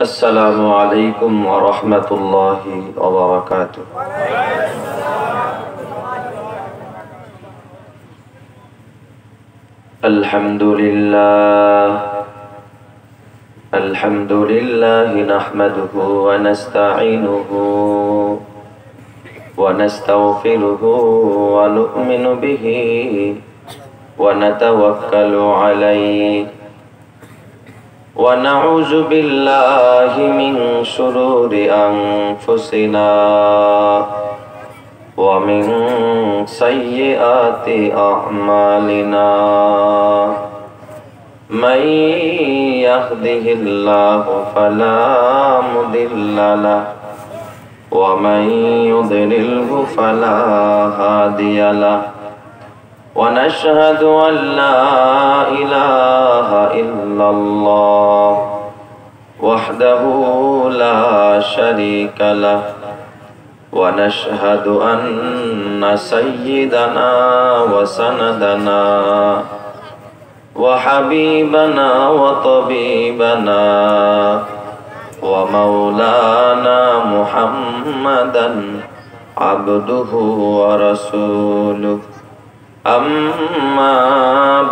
السلام علیکم ورحمۃ اللہ وبرکاتہ۔ الحمد للہ نحمده ونستعینه ونستغفره ونؤمن به ونتوکل علیہ ونعوذ باللہ من شرور انفسنا ومن سیئات اعمالنا من يهده الله فلا مضل له ومن يضلله فلا هادي له ونشهد أن لا إله إلا الله وحده لا شريك له ونشهد أن سيدنا وسندنا وحبيبنا وطبيبنا ومولانا محمدا عبده ورسوله أما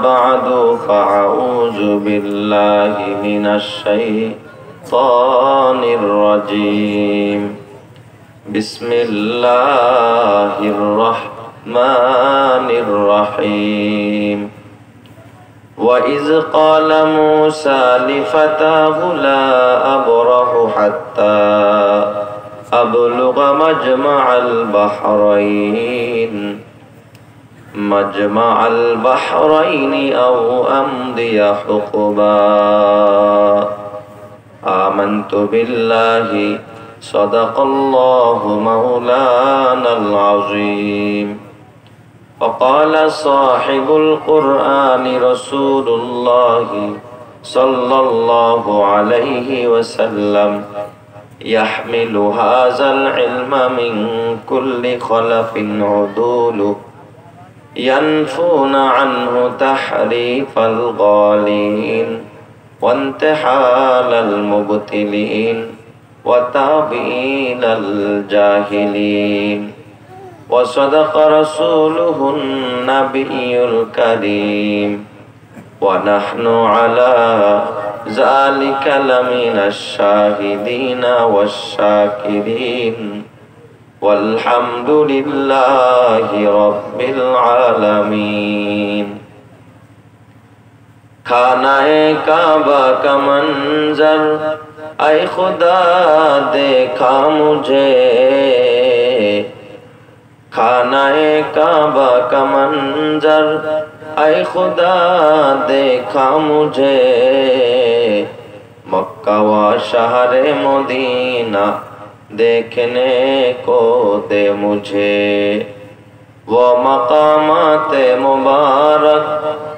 بعد فأعوذ بالله من الشيطان الرجيم بسم الله الرحمن الرحيم وَإِذْ قَالَ مُوسَى لِفَتَاهُ لَا أَبْرَحُ حَتَّى أَبْلُغَ مَجْمَعَ الْبَحْرَيْنِ أَوْ أَمْضِيَ حُقُبًا آمَنْتُ بِاللَّهِ صَدَقَ اللَّهُ مَوْلَانَا الْعَظِيمُ وقال صاحب القرآن رسول الله صلى الله عليه وسلم يحمل هذا العلم من كل خلف عدول ينفون عنه تحريف الغالين وانتحال المبتلين وتعبيل الجاهلين وصدق رسوله النبي الكريم ونحن على ذلك لمن الشاهدين والشاكرين والحمد لله رب العالمين۔ خانہ کعبہ کا منظر اے خدا دیکھا مجھے، خانہ کعبہ کا منظر اے خدا دیکھا مجھے، مکہ و شہر مدینہ دیکھنے کو دے مجھے، وہ مقامات مبارک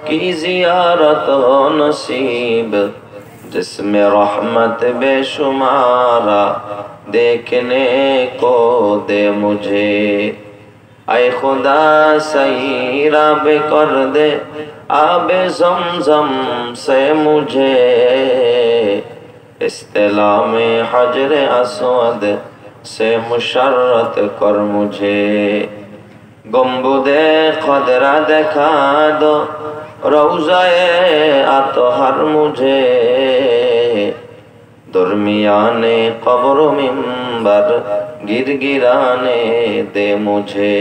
کی زیارت و نصیب جس میں رحمت بے شمارہ دیکھنے کو دے مجھے، اے خدا سیراب کر دے آب زمزم سے مجھے، استلام حجر اسود سے مشرت کر مجھے، گنبد خضرا دکھا دو روضہ اطہر مجھے، درمیان قبر و منبر گر گرانے دے مجھے،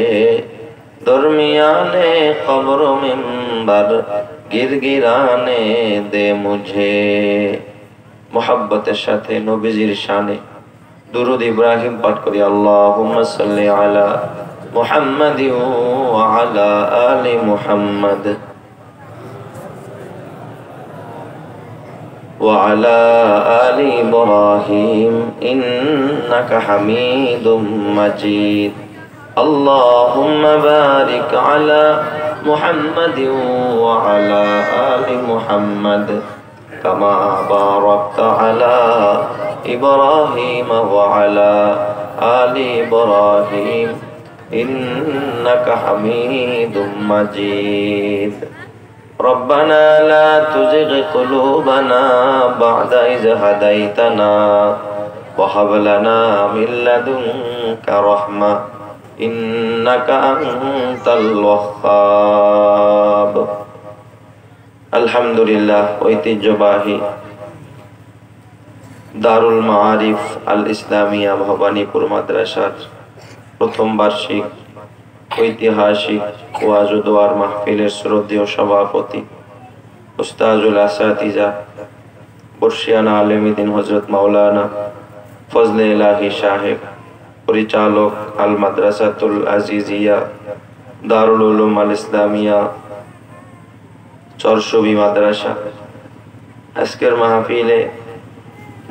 درمیان قبر و منبر گر گرانے دے مجھے۔ محبت সাথে নবীজির শানে দুরূদ ইব্রাহিম পাঠ করি। আল্লাহুম্মা সাল্লি আলা মুহাম্মাদি ওয়া আলা আলি মুহাম্মাদ وعلى آل إبراهيم إنك حميد مجيد۔ اللهم بارك على محمد وعلى آل محمد كما باركت على إبراهيم وعلى آل إبراهيم إنك حميد مجيد۔ ربنا لا تزغ قلوبنا بعد إذ هديتنا وهب لنا من لدنك رحمة إنك أنت الوهاب আলহামদুলিল্লাহ ঐতিহ্যবাহী দারুল মাআরিফ আল ইসলামিয়া ভবানীপুর মাদ্রাসার প্রথম বার্ষিক ঐতিহাসিক ওয়াজ ও দোয়ার মাহফিলের শ্রদ্ধেয় সভাপতি উস্তাজুল আসাতিজা বর্ষিয়ানা আলেমিদ্দিন হযরত মাওলানা ফজলে ইলাহি সাহেব, পরিচালক আল মাদ্রাসাতুল আজিজিয়া দারুল উলুম আল ইসলামিয়া চরসবি মাদ্রাসা, আজকের মাহফিলে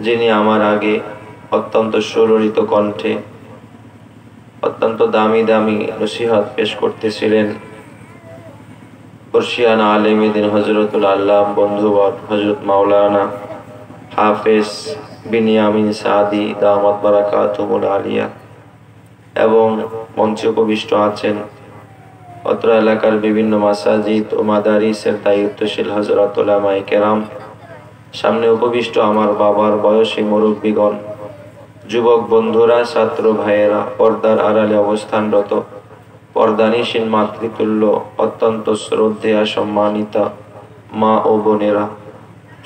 যিনি আমার আগে অত্যন্ত সুললিত কণ্ঠে অত্যন্ত দামি দামি নসিহত পেশ করতেছিলেন বর্ষিয়ানা আলেমিদ্দিন হযরতুল আল্লাহ বন্ধুবর হযরত মাওলানা হাফেজ বিনিয়ামিন সাদি দামাত বারাকাতুহুল আলিয়া, এবং মঞ্চে উপবিষ্ট আছেন অত্র এলাকার বিভিন্ন মাসাজিদ ও মাদারিসের দায়িত্বশীল হযরত উলামায়ে কেরাম, সামনে উপবিষ্ট আমার বাবার বয়সী মুরব্বীগণ, যুবক বন্ধুরা, ছাত্র ভাইয়েরা, পর্দার আড়ালে অবস্থানরত পর্দানিশীন মাতৃতুল্য অত্যন্ত শ্রদ্ধেয়া সম্মানিতা মা ও বোনেরা,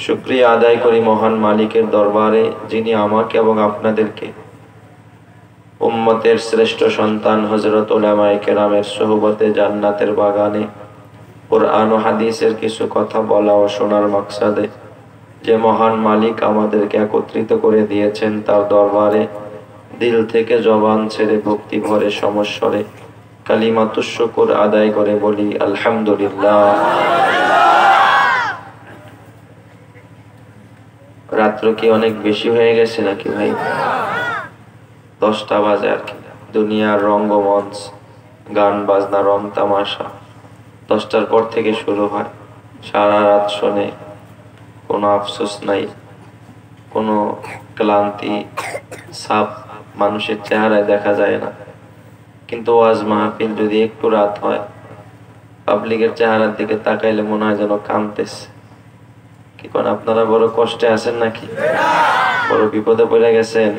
শুকরিয়া আদায় করি মহান মালিকের দরবারে, যিনি আমাকে এবং আপনাদেরকে উম্মতের শ্রেষ্ঠ সন্তান হযরত উলামায়ে কেরামের সোহবতে জান্নাতের বাগানে কুরআন ও হাদিসের কিছু কথা বলা ও শোনার মাকসাদে যে মহান মালিক আমাদেরকে একত্রিত করে দিয়েছেন, তার দরবারে দিল থেকে জবান ছেড়ে ভক্তি ভরে সমস্বরে কালিমাতুশ শুকর আদায় করে বলি আলহামদুলিল্লাহ। রাত্র কি অনেক বেশি হয়ে গেছে নাকি ভাই? 10টা বাজে আর কি। দুনিয়ার রঙ্গমঞ্চ, গান বাজনা, রং তামাশা 10টার পর থেকে শুরু হয়। সারা রাত শোনে, কোনো আফসোস নাই, কোনো ক্লান্তি ছাপ মানুষের চেহারায় দেখা যায় না। কিন্তু ওয়াজ মাহফিল যদি একটু রাত হয়, পাবলিকের চেহারার দিকে তাকাইলে মনে হয় যেন কাঁদতেছে। কি কোন আপনারা বড় কষ্টে আছেন নাকি? বড় বিপদে পড়ে গেছেন?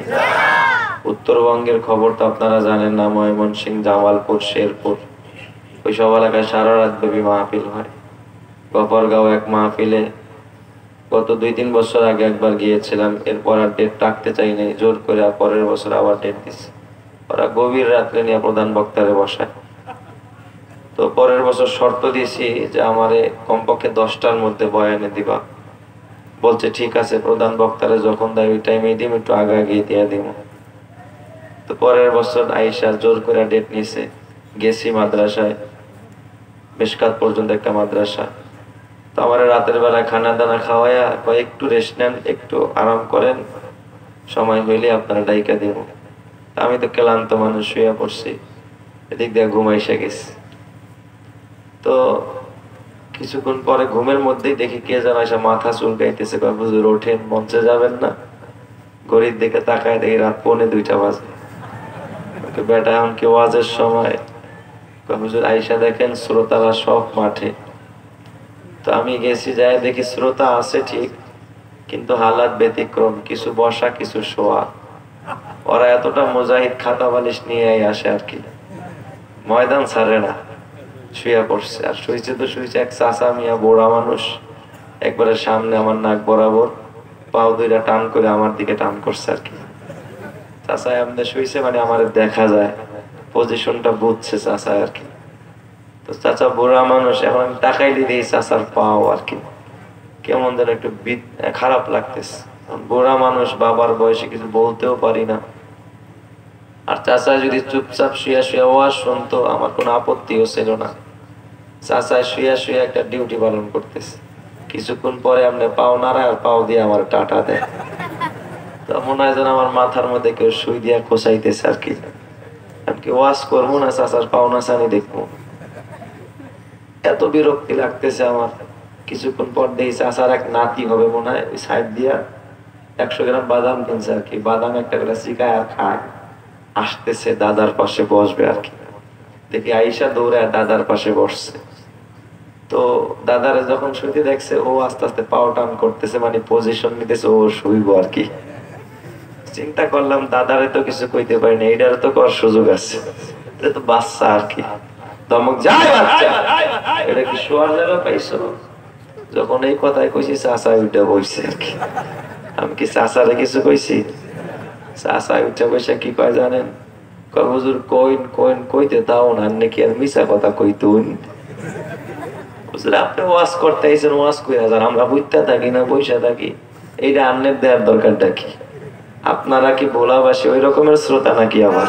উত্তরবঙ্গের খবর তো আপনারা জানেন না, ময়মনসিংহ, জামালপুর, শেরপুর ওই সব এলাকায় সারা রাত ব্যাপী মাহফিল হয়। গফরগাঁও এক মাহফিলে গত 2-3 বছর আগে একবার গিয়েছিলাম, এরপর আর ডেট রাখতে চাই নাই, জোর করে পরের বছর আবার ডেট দিচ্ছে। ওরা গভীর রাত্রে নিয়ে প্রধান বক্তারে বসায়। তো পরের বছর শর্ত দিয়েছি যে আমারে কমপক্ষে 10টার মধ্যে বয়ানে দিবা। বলছে ঠিক আছে, প্রধান বক্তারে যখন দেয় ওই টাইমে দিম, একটু আগে গিয়ে দিয়ে দিব। তো পরের বছর আয়েশা জোর করে ডেট নিছে, গেছি মাদ্রাসায়, মেশকাত পর্যন্ত একটা মাদ্রাসা। তো আমার রাতের বেলা খানা দানা খাওয়াইয়া একটু রেস্ট নেন, একটু আরাম করেন, সময় হইলে আপনারা ডাইকা দিব। আমি তো ক্লান্ত মানুষ, শুয়ে পড়ছি, এদিক দিয়ে ঘুমাইসে গেছি। তো কিছুক্ষণ পরে ঘুমের মধ্যেই দেখি কে যেন এসে মাথা চুলকাইতেছে, হুজুর ওঠেন, মঞ্চে যাবেন না? ঘড়ির দিকে তাকায় দেখি রাত 1:45 বাজে। বেটা এখন কি ওয়াজের সময়? হুজুর আইসা দেখেন শ্রোতারা সব মাঠে। তো আমি গেছি, যাই দেখি শ্রোতা আছে ঠিক, কিন্তু হালাত ব্যতিক্রম, কিছু বসা কিছু শোয়া। ওরা এতটা মুজাহিদ খাতা বালিশ নিয়ে আসে আর কি, ময়দান ছাড়ে না, শুয়ে পড়ছে। আর শুয়েছে তো শুয়েছে এক চাচা মিয়া, বুড়া মানুষ, একবারে সামনে আমার নাক বরাবর, পাও দুইটা টান করে আমার দিকে টান করছে আর কি। চাচা এমনি শুয়েছে, মানে আমার দেখা যায়, পজিশনটা বুঝছে চাচা আর কি। তো চাচা বুড়া মানুষ, এখন আমি তাকাইলে দিই চাচার পাও আর কি, কেমন যেন একটু খারাপ লাগতেছে। বুড়া মানুষ, বাবার বয়সে কিছু বলতেও পারি না। আর চাচা যদি চুপচাপ শুয়ে শুয়ে ওয়াজ শুনতো, আমার কোনো আপত্তিও ছিল না। চাচা শুয়ে শুয়ে একটা ডিউটি পালন করতেছে। কিছুক্ষণ পরে আপনি পাও নাড়ায় আর পাও দিয়ে আমার টাটা দেয়। তো মনে হয় যেন আমার মাথার মধ্যে কেউ সুই দিয়া খোঁচাইতেছে আর কি। আমি কি ওয়াজ করবো না চাচার পাও নাচানি দেখবো? এত বিরক্তি লাগতেছে আমার। কিছুক্ষণ পর দেখি চাচার এক নাতি হবে মনে হয়, ওই সাইড দিয়া 100 গ্রাম বাদাম কিনছে আর কি, বাদাম একটা করে চিকায় আর খায়, আসতেছে দাদার পাশে বসবে আর কি। দেখি আয়েশা দৌড়ায় দাদার পাশে বসছে। তো তো দাদারে যখন শুইতে দেখছে, ও আস্তে আস্তে পাও টান করতেছে, মানে পজিশন নিতেছে, ও শুইব আর কি। চিন্তা করলাম দাদারে তো কিছু কইতে পারিনি, এইটার তো কর সুযোগ আছে, এটা তো বাচ্চা আর কি। ধমক, যায় বাচ্চা, এটা কি শোয়ার জায়গা পাইছো? যখন এই কথাই কইছি, চাচা উঠে বইছে আর কি। আমি কি চাচারে কিছু কইছি? চাচা উঠে বসে কি কয় জানেন? কয়, হুজুর কইন কইন কইতে দাও না, নাকি আর মিছা কথা কইতুন। হুজুর আপনি ওয়াজ করতে আইছেন, ওয়াজ কইরা যান, আমরা বুঝতে থাকি না বইসা থাকি, এইটা আন্নের দেওয়ার দরকারটা কি? আপনারা কি ভোলাবাসী ওই রকমের শ্রোতা নাকি আমার,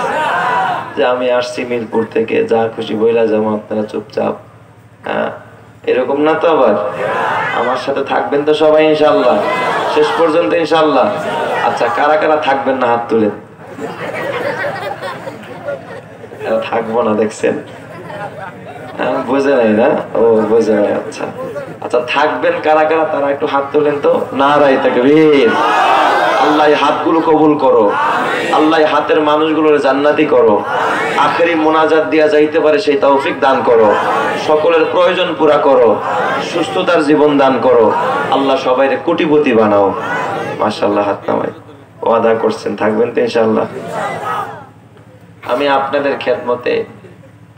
যে আমি আসছি মিরপুর থেকে, যা খুশি বইলা যাবো, আপনারা চুপচাপ? হ্যাঁ, এরকম না তো। আবার আমার সাথে থাকবেন তো সবাই ইনশাল্লাহ, শেষ পর্যন্ত ইনশাল্লাহ? আচ্ছা, কারা কারা থাকবেন না হাত তুলে? থাকবো না দেখছেন? বুঝে নাই না? ও বুঝে নাই। আচ্ছা আচ্ছা, থাকবেন কারা কারা তারা একটু হাত তোলেন তো। নারায়ে তাকবীর। আল্লাহ হাতগুলো কবুল করো, আল্লাহ হাতের মানুষগুলোর জান্নাতি করো, আখেরি মোনাজাত দিয়া যাইতে পারে সেই তৌফিক দান করো, সকলের প্রয়োজন পুরা করো, সুস্থতার জীবন দান করো, আল্লাহ সবাইকে কোটিপতি বানাও। মাশাআল্লাহ, হাত নামাই ওয়াদা করছেন থাকবেন তো ইনশাআল্লাহ। আমি আপনাদের খেদমতে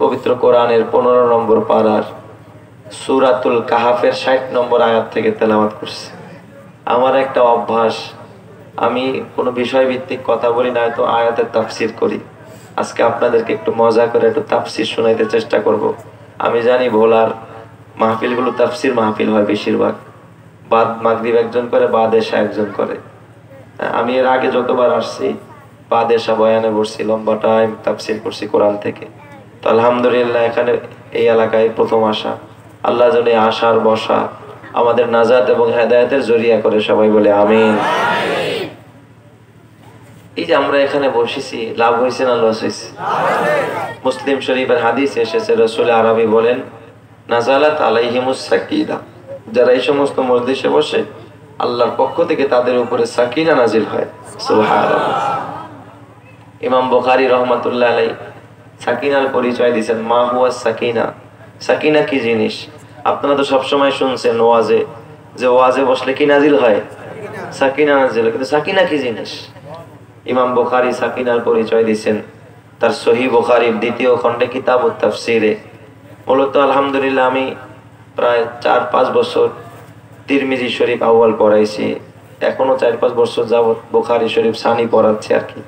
পবিত্র কোরআনের 15 নম্বর পারার সূরাতুল কাহাফের 60 নম্বর আয়াত থেকে তেলাওয়াত করছি। আমার একটা অভ্যাস, আমি কোনো বিষয় ভিত্তিক কথা বলি না, তো আয়াতের তাফসীর করি। আজকে আপনাদেরকে একটু মজা করে একটু তাফসীর শোনাইতে চেষ্টা করব। আমি জানি ভোলার মাহফিলগুলো তাফসীর মাহফিল হয় বেশিরভাগ, বাদ মাগরিব একজন করে, বাদ এশা একজন করে। আমি এর আগে যতবার আসছি বাদ এশা বয়ানে বসছি, লম্বা টাইম তাফসীর করছি কোরআন থেকে। তো আলহামদুলিল্লাহ এখানে এই এলাকায় প্রথম আসা, আল্লাহ যেন আসার বসা আমাদের নাজাত এবং হেদায়েতের জরিয়া করে, সবাই বলে আমিন। এই যে আমরা এখানে বসেছি, লাভ হয়েছে না লস হয়েছে? মুসলিম শরীফের হাদিস এসেছে, রাসূল আরবি বলেন, নাজালাত আলাইহিমুস সাকিনা, যারা এই সমস্ত মজলিসে বসে আল্লাহর পক্ষ থেকে তাদের উপরে সাকিনা নাজিল হয়। সুবহানাল্লাহ। ইমাম বুখারী রাহমাতুল্লাহ আলাইহি সাকিনার পরিচয় দিয়েছেন, মা হুয়া সাকিনা, সাকিনা কি জিনিস? আপনারা তো সবসময় শুনছেন ওয়াজে, যে ওয়াজে বসলে কি নাজিল হয়? সাকিনা নাজিল হয়, কিন্তু সাকিনা কি জিনিস? ইমাম বুখারী সাকিনার পরিচয় দিয়েছেন তার সহিহ বুখারীর 2য় খণ্ডে কিতাবুত তাফসীরে। মূলত আলহামদুলিল্লাহ আমি প্রায় 4-5 বছর তিরমিজি শরীফ আউয়াল পড়াইছি, এখনো 4-5 বছর যাবত বুখারী শরীফ সানি পড়াচ্ছি আর কি।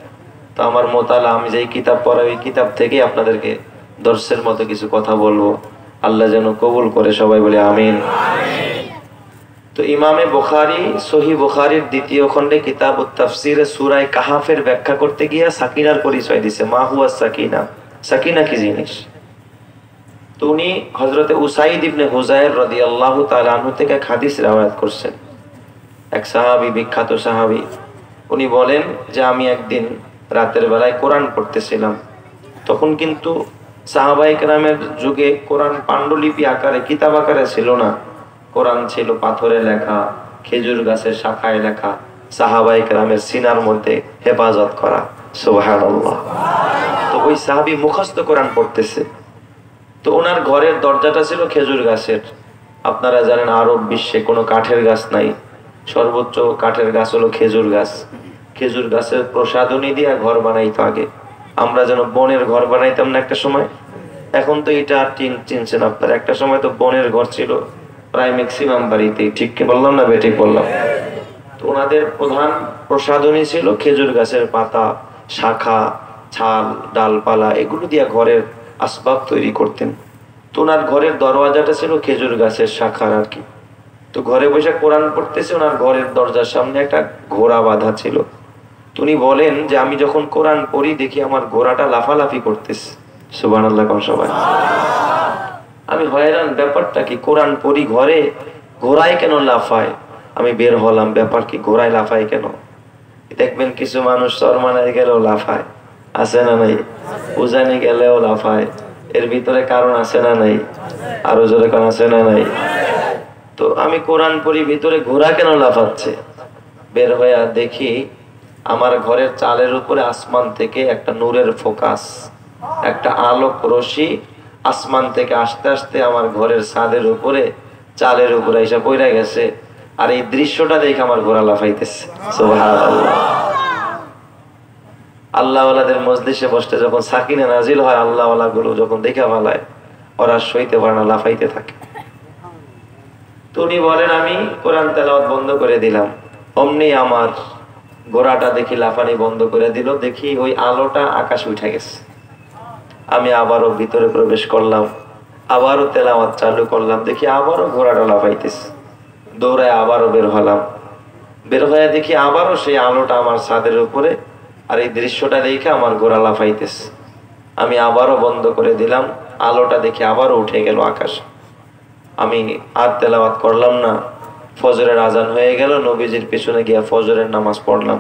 তো আমার মোতালা, আমি যেই কিতাব পড়াই ওই কিতাব থেকে আপনাদেরকে দর্শের মতো কিছু কথা বলবো, আল্লাহ যেন কবুল করে, সবাই বলে আমিন। তো ইমামে বুখারী সহিহ বুখারীর 2য় খণ্ডে কিতাবুত তাফসীরে সূরা কাহাফের ব্যাখ্যা করতে গিয়ে সাকিনার পরিচয় দিয়েছে, মা হুয়া সাকিনা, সাকিনা কি জিনিস? তো উনি হযরতে উসাইদ ইবনে হুযায়র রাদিয়াল্লাহু তাআলা আনহু থেকে হাদিস riwayat করছেন, এক সাহাবী, বিখ্যাত সাহাবী। উনি বলেন যে আমি একদিন রাতের বেলায় কোরআন পড়তেছিলাম, তখন কিন্তু সাহাবায়ে কেরামের যুগে কোরআন পাণ্ডুলিপি আকারে, কিতাব আকারে ছিল না। কোরআন ছিল পাথরে লেখা, খেজুর গাছের শাখায় লেখা, সাহাবায়ে কেরামের সিনার মধ্যে হেফাজত করা। সুবহানাল্লাহ। তো ওই সাহাবী মুখস্থ কোরআন পড়তেছে, তো ওনার ঘরের দরজাটা ছিল খেজুর গাছের। আপনারা জানেন আরব বিশ্বে কোনো কাঠের গাছ নাই, সর্বোচ্চ কাঠের গাছ হলো খেজুর গাছ। খেজুর গাছের প্রসাদনী দিয়ে ঘর বানাইতো আগে। আমরা যেন বনের ঘর বানাইতাম না একটা সময়, এখন তো এটা চিনছেন আপনারা, একটা সময় তো বনের ঘর ছিল প্রায় ম্যাক্সিমাম বাড়িতেই। ঠিক কি বললাম না বেঠিক বললাম? তো ওনাদের প্রধান প্রসাদনী ছিল খেজুর গাছের পাতা, শাখা, ছাল, ডালপালা, এগুলো দিয়ে ঘরের আসবাব তৈরি করতেন। তো ওনার ঘরের দরওয়াজাটা ছিল খেজুর গাছের শাখার আর কি। তো ঘরে বসে কোরআন পড়তেছে, ওনার ঘরের দরজার সামনে একটা ঘোড়া বাঁধা ছিল। উনি বলেন যে আমি যখন কোরআন পড়ি দেখি আমার ঘোড়াটা লাফালাফি করতেছে। সুবহানাল্লাহ কোন সবাই? আমি হয়রান, ব্যাপারটা কি? কোরআন পড়ি ঘরে, ঘোড়ায় কেন লাফায়? আমি বের হলাম, ব্যাপার কি, ঘোড়ায় লাফায় কেন? দেখবেন কিছু মানুষ চরমানায় গেলেও লাফায়, আছে না নাই? উজানে গেলেও লাফায়, এর ভিতরে কারণ আছে না নাই? আরো জোরে কারণ আছে না নাই? তো আমি কোরআন পড়ি, ভিতরে ঘোড়া কেন লাফাচ্ছে? বের হয়ে দেখি আমার ঘরের চালের উপরে আসমান থেকে একটা নূরের ফোকাস, একটা আলোক রশ্মি আসমান থেকে আস্তে আস্তে আমার ঘরের ছাদের উপরে চালের উপরে এসে পড়ে গেছে। আর এই দৃশ্যটা দেখে আমার ঘোড়া লাফাইতেছে। সুবহানাল্লাহ। আল্লাহওয়ালাদের মজলিসে বসতে যখন সাকিনা নাজিল হয়, আল্লাহওয়ালা গুলো যখন দেখা ফেলায়, ওরা সইতে পারে না, লাফাইতে থাকে। তো উনি বলেন আমি কোরআন তেলাওয়াত বন্ধ করে দিলাম, অমনি আমার ঘোড়াটা দেখি লাফানি বন্ধ করে দিল। দেখি ওই আলোটা আকাশে উঠে গেছে। আমি আবারও ভিতরে প্রবেশ করলাম, আবারও তেলাওয়াত চালু করলাম, দেখি আবারও ঘোড়াটা লাফাইতেছে। দৌড়ায় আবারও বের হলাম, বের হয়ে দেখি আবারও সেই আলোটা আমার ছাদের উপরে, আর এই দৃশ্যটা দেখে আমার ঘোড়া লাফাইতেছে। আমি আবারও বন্ধ করে দিলাম, আলোটা দেখে আবারও উঠে গেল আকাশে। আমি আর তেলাওয়াত করলাম না। ফজরের আজান হয়ে গেল, নবীজির পেছনে গিয়ে ফজরের নামাজ পড়লাম।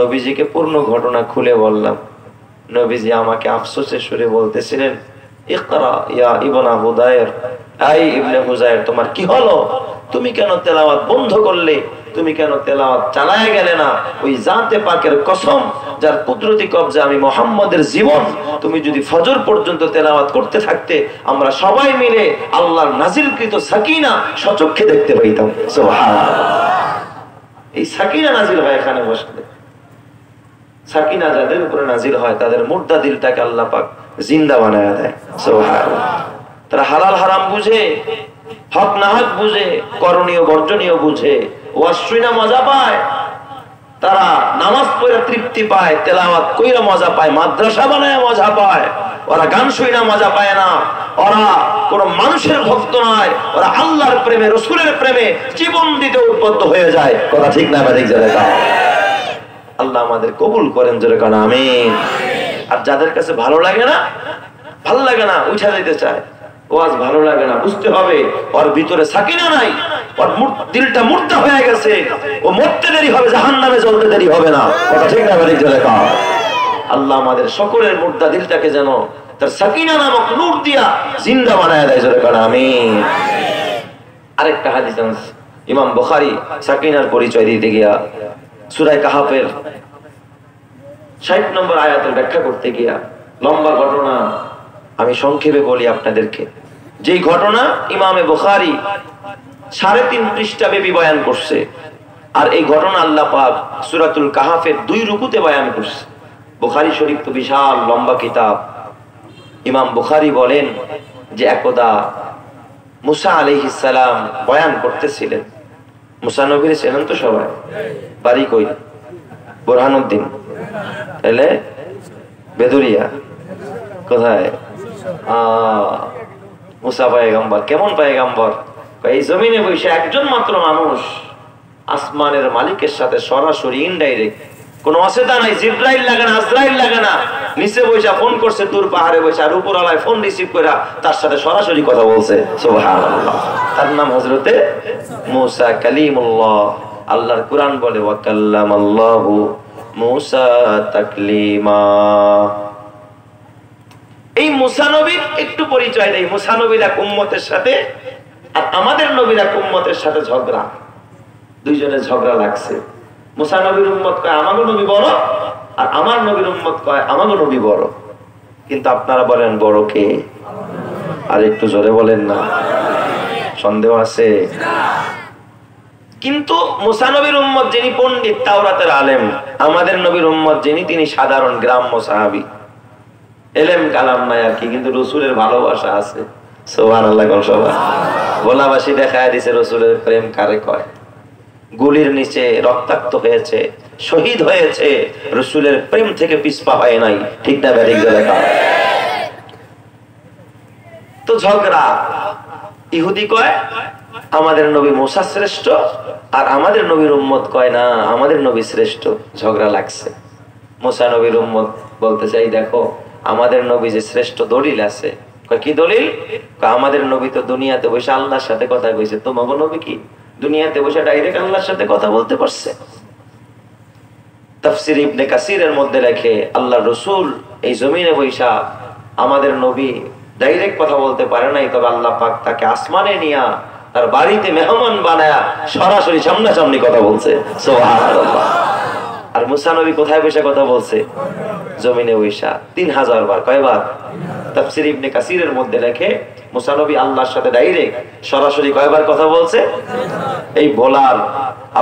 নবীজিকে পূর্ণ ঘটনা খুলে বললাম। নবীজি আমাকে আফসোসের সুরে বলতেছিলেন, ইকরা ইয়া ইবনা হুদায়র, আই ইবনে হুজায়র, তোমার কি হলো? তুমি কেন তেলাওয়াত বন্ধ করলে? তুমি কেন তেলাওয়াত চালায় গেলে না? ওই জাতে পাকের কসম, যার কুদরতি কবজা আমি মুহাম্মদের জীবন, তুমি যদি ফজর পর্যন্ত তেলাওয়াত করতে থাকতে, আমরা সবাই মিলে আল্লাহর নাজিলকৃত সাকিনা সচক্ষে দেখতে পাইতাম। সুবহানাল্লাহ। এই সাকিনা নাজিল হয় এখানে বসলে। সাকিনা যাদের উপরে নাজিল হয়, তাদের মুর্দা দিলটাকে আল্লাহ পাক জিন্দা বানায় দেয়। সুবহানাল্লাহ। তারা হালাল হারাম বুঝে, হক না হক বুঝে, করণীয় বর্জনীয় বুঝে, ওয়াজ শুনে মজা পায়, তারা নামাজ পড়ে তৃপ্তি পায়, তেলাওয়াত কইরা মজা পায়, মাদ্রাসা বানায় মজা পায়। ওরা গান শুনে মজা পায় না, ওরা কোন মানুষের ভক্ত নয়, ওরা আল্লাহর প্রেমে, রাসূলের প্রেমে জীবন দিতে উদ্বুদ্ধ হয়ে যায়। কথা ঠিক না ঠিক যাবে? আল্লাহ আমাদের কবুল করেন, জোরে কান আমিন। আর যাদের কাছে ভালো লাগে না, ভালো লাগে না, উঠা দিতে চায়, ওয়াজ ভালো লাগে না, বুঝতে হবে ওর ভিতরে সাকিনা নাই, ওর দিলটা মুর্দা হয়ে গেছে, ও মরতে দেরি হবে, জাহান্নামে জ্বলতে দেরি হবে না। কথা ঠিক না ঠিক যাবে? আল্লাহ আমাদের সকলের মুর্দা দিলটাকে যেন তার সাকিনা নামক নূর দিয়া জিন্দা বানায় দেয়, জোরে কান আমিন। আরেকটা হাদিস আছে, ইমাম বুখারী সাকিনার পরিচয় দিতে গিয়া সূরা কাহাফের 60 নম্বর আয়াতের ব্যাখ্যা করতে গিয়া লম্বা ঘটনা আমি সংক্ষেপে বলি আপনাদেরকে। যেই ঘটনা ইমামে বুখারী 3.5 পৃষ্ঠা ব্যাপী বয়ান করছে, আর এই ঘটনা আল্লাহ পাক সূরাতুল কাহাফের 2 রুকুতে বয়ান করছে। বুখারী শরীফ তো বিশাল লম্বা কিতাব। ইমাম বুখারী বলেন যে একদা মুসা আলাইহিস সালাম বয়ান করতেছিলেন। মুসা নবীর চেনেন তো সবাই? বাড়ি কই? বুরহানুদ্দিন, তাহলে বেদুরিয়া কোথায়? মুসা পয়গম্বর। কেমন পয়গম্বর? এই জমিনে বসে একজন মাত্র মানুষ আসমানের মালিকের সাথে সরাসরি ইনডাইরেক্ট, কোন অসেতা নাই, জিব্রাইল লাগে না, আজরাইল লাগে না, নিচে বসে ফোন করছে, দূর পাহাড়ে বসে, আর উপর আলায় ফোন রিসিভ করে তার সাথে সরাসরি কথা বলছে। সুবহানাল্লাহ। তার নাম হযরতে মুসা কালিমুল্লাহ। আল্লাহর কুরআন বলে ওয়া কাল্লামাল্লাহু মুসা তাকলিমা। এই মুসা নবীর একটু পরিচয় দেই। মুসা নবীর এক উম্মতের সাথে আর আমাদের নবীর এক উম্মতের সাথে ঝগড়া, দুইজনের ঝগড়া লাগছে। মুসা নবীর উম্মত কয় আমাগো নবী বড়, আর আমার নবীর উম্মত কয় আমাগো নবী বড়। কিন্তু আপনারা বলেন বড় কে? আর একটু জোরে বলেন না, সন্দেহ আছে? কিন্তু মুসা নবীর উম্মত যিনি পণ্ডিত, তাওরাতের আলেম, আমাদের নবীর উম্মত যিনি, তিনি সাধারণ গ্রাম্য সাহাবী, এলেম কালাম নাই আর কি, কিন্তু রাসূলের ভালোবাসা আছে। সুবহানাল্লাহ। কোন সবাই গোলাবাসী দেখায় দিছে রাসূলের প্রেম কারে কয়। গুলির নিচে রক্তাক্ত হয়েছে, শহীদ হয়েছে, রাসূলের প্রেম থেকে পিছপা হয় নাই। ঠিক না ঠিক দেখা? তো ঝগড়া, ইহুদি কয় আমাদের নবী মুসা শ্রেষ্ঠ, আর আমাদের নবীর উম্মত কয় না আমাদের নবী শ্রেষ্ঠ। ঝগড়া লাগছে। মুসা নবীর উম্মত বলতে চাই দেখো আমাদের নবী যে শ্রেষ্ঠ, দলিল আছে। কয় কি দলিল? আমাদের নবী তো দুনিয়াতে বসে আল্লাহর সাথে কথা কইছে, তোমাগো নবী কি দুনিয়াতে বসে ডাইরেক্ট আল্লাহর সাথে কথা বলতে পারছে? তাফসীর ইবনে কাসিরের মধ্যে লেখে আল্লাহর রাসূল এই জমিনে বৈশা আমাদের নবী ডাইরেক্ট কথা বলতে পারে নাই, তবে আল্লাহ পাক তাকে আসমানে নিয়া তার বাড়িতে মেহমান বানায়া সরাসরি সামনাসামনি কথা বলছে। সুবহানাল্লাহ। আর মুসা নবী কোথায় বসে কথা বলছে? জমিনে বৈশা 3000 বার। কয়বার? তাফসীর ইবনে কাসিরের মধ্যে লেখে মুসা নবী আল্লাহর সাথে ডাইরেক্ট সরাসরি কয়বার কথা বলছে। এই বলার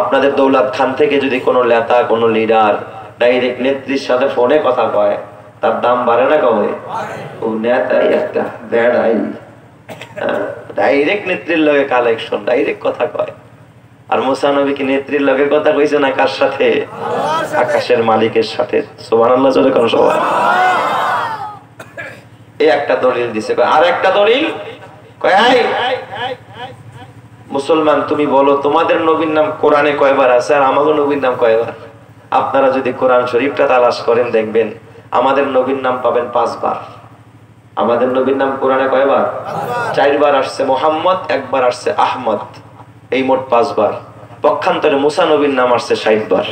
আপনাদের দৌলত খান থেকে যদি কোনো নেতা কোনো লিডার ডাইরেক্ট নেত্রীর সাথে ফোনে কথা কয় তার দাম বাড়ে না কমে? ও নেতাই একটা বেড়াই, ডাইরেক্ট নেত্রীর লগে কালেকশন, ডাইরেক্ট কথা কয়। আর মুসা নবী কি নেত্রীর লগে কথা কইছে না কার সাথে? আকাশের মালিকের সাথে। সুবহানাল্লাহ জোরে কোন সবাই। এই একটা দলিল দিছে। আর একটা দলিল কয় মুসলমান তুমি বলো তোমাদের নবীর নাম কোরআনে কয়বার আছে আর আমাদের নবীর নাম কয়বার? আপনারা যদি কোরআন শরীফটা তালাশ করেন দেখবেন আমাদের নবীর নাম পাবেন 5 বার। আমাদের নবীর নাম কোরআনে কয়বার? 4 বার আসছে মোহাম্মদ, 1 বার আসছে আহমদ, এই মোট 5 বার। পক্ষান্তরে মুসা নবীর নাম আসছে 60 বার।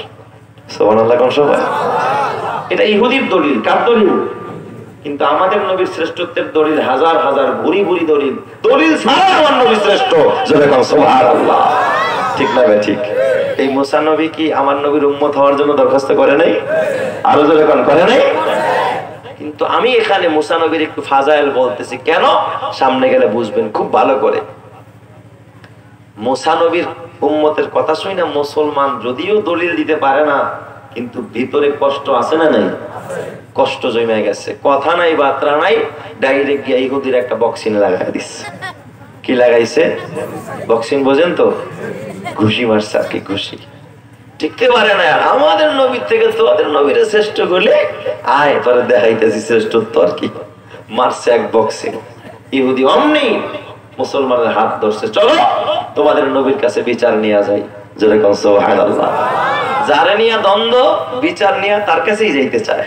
সুবহানাল্লাহ কোন সবাই। এটা ইহুদির দলিল। কার দলিল? কিন্তু আমাদের নবীর শ্রেষ্ঠত্বের দলিল হাজার হাজার ভুরি ভুরি দলিল। দলিল ছাড়া আমার নবী শ্রেষ্ঠ। জোরে কোন সুবহানাল্লাহ। ঠিক না ভাই? ঠিক। এই মুসা নবী কি আমার নবীর উম্মত হওয়ার জন্য দরখাস্ত করে নাই? আরো জোরে কোন করে নাই? কিন্তু আমি এখানে মুসা নবীর একটু ফাজাইল বলতেছি কেন, সামনে গেলে বুঝবেন খুব ভালো করে। মুসা নবীর উম্মতের কথা শুই না মুসলমান যদিও দলিল দিতে পারে না কিন্তু ভিতরে কষ্ট আছে না নাই? কষ্ট জমে গেছে, কথা নাই বার্তা নাই, ডাইরেক্ট গিয়ে ইহুদির একটা বক্সিং লাগাই দিচ্ছে। কি লাগাইছে? বক্সিং বোঝেন তো? ঘুষি মারছে আর কি, ঘুষি। টিকতে পারে না। আর আমাদের নবীর থেকে তোদের নবীরে শ্রেষ্ঠ করলে আয় তোরা দেখাইতেছি শ্রেষ্ঠত্ব আর কি। মারছে এক বক্সিং। ইহুদি অমনি মুসলমানের হাত ধরছে, চলো তোমাদের নবীর কাছে বিচার নিয়ে যাই। যেরকম সুবহানাল্লাহ। যারে নিয়ে দ্বন্দ্ব বিচার নিয়ে তার কাছেই যাইতে চায়।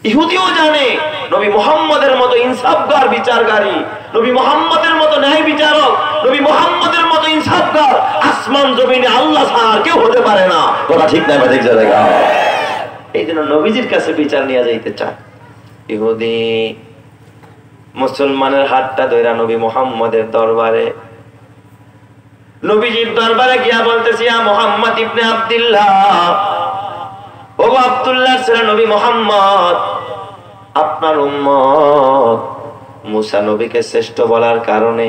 ইহুদিও জানে নবী মুহাম্মদের মতো ইনসাফগার বিচারকারী, নবী মুহাম্মদের মতো ন্যায় বিচারক, নবী মুহাম্মদের মতো ইনসাফগার আসমান জমিনে আল্লাহ ছাড়া কেউ হতে পারে না। কথা ঠিক না ঠিক জায়গা। এই জন্য নবীজির কাছে বিচার নিয়ে যাইতে চায়। ইহুদি মুসলমানের হাতটা ধরে নবী মুহাম্মদের দরবারে, নবীজির দরবারে গিয়া বলতেছি, ইয়া মুহাম্মদ ইবনে আব্দুল্লাহ, ও আব্দুল্লাহর ছেলে নবী মুহাম্মদ, আপনার উম্মত মুসা নবীকে শ্রেষ্ঠ বলার কারণে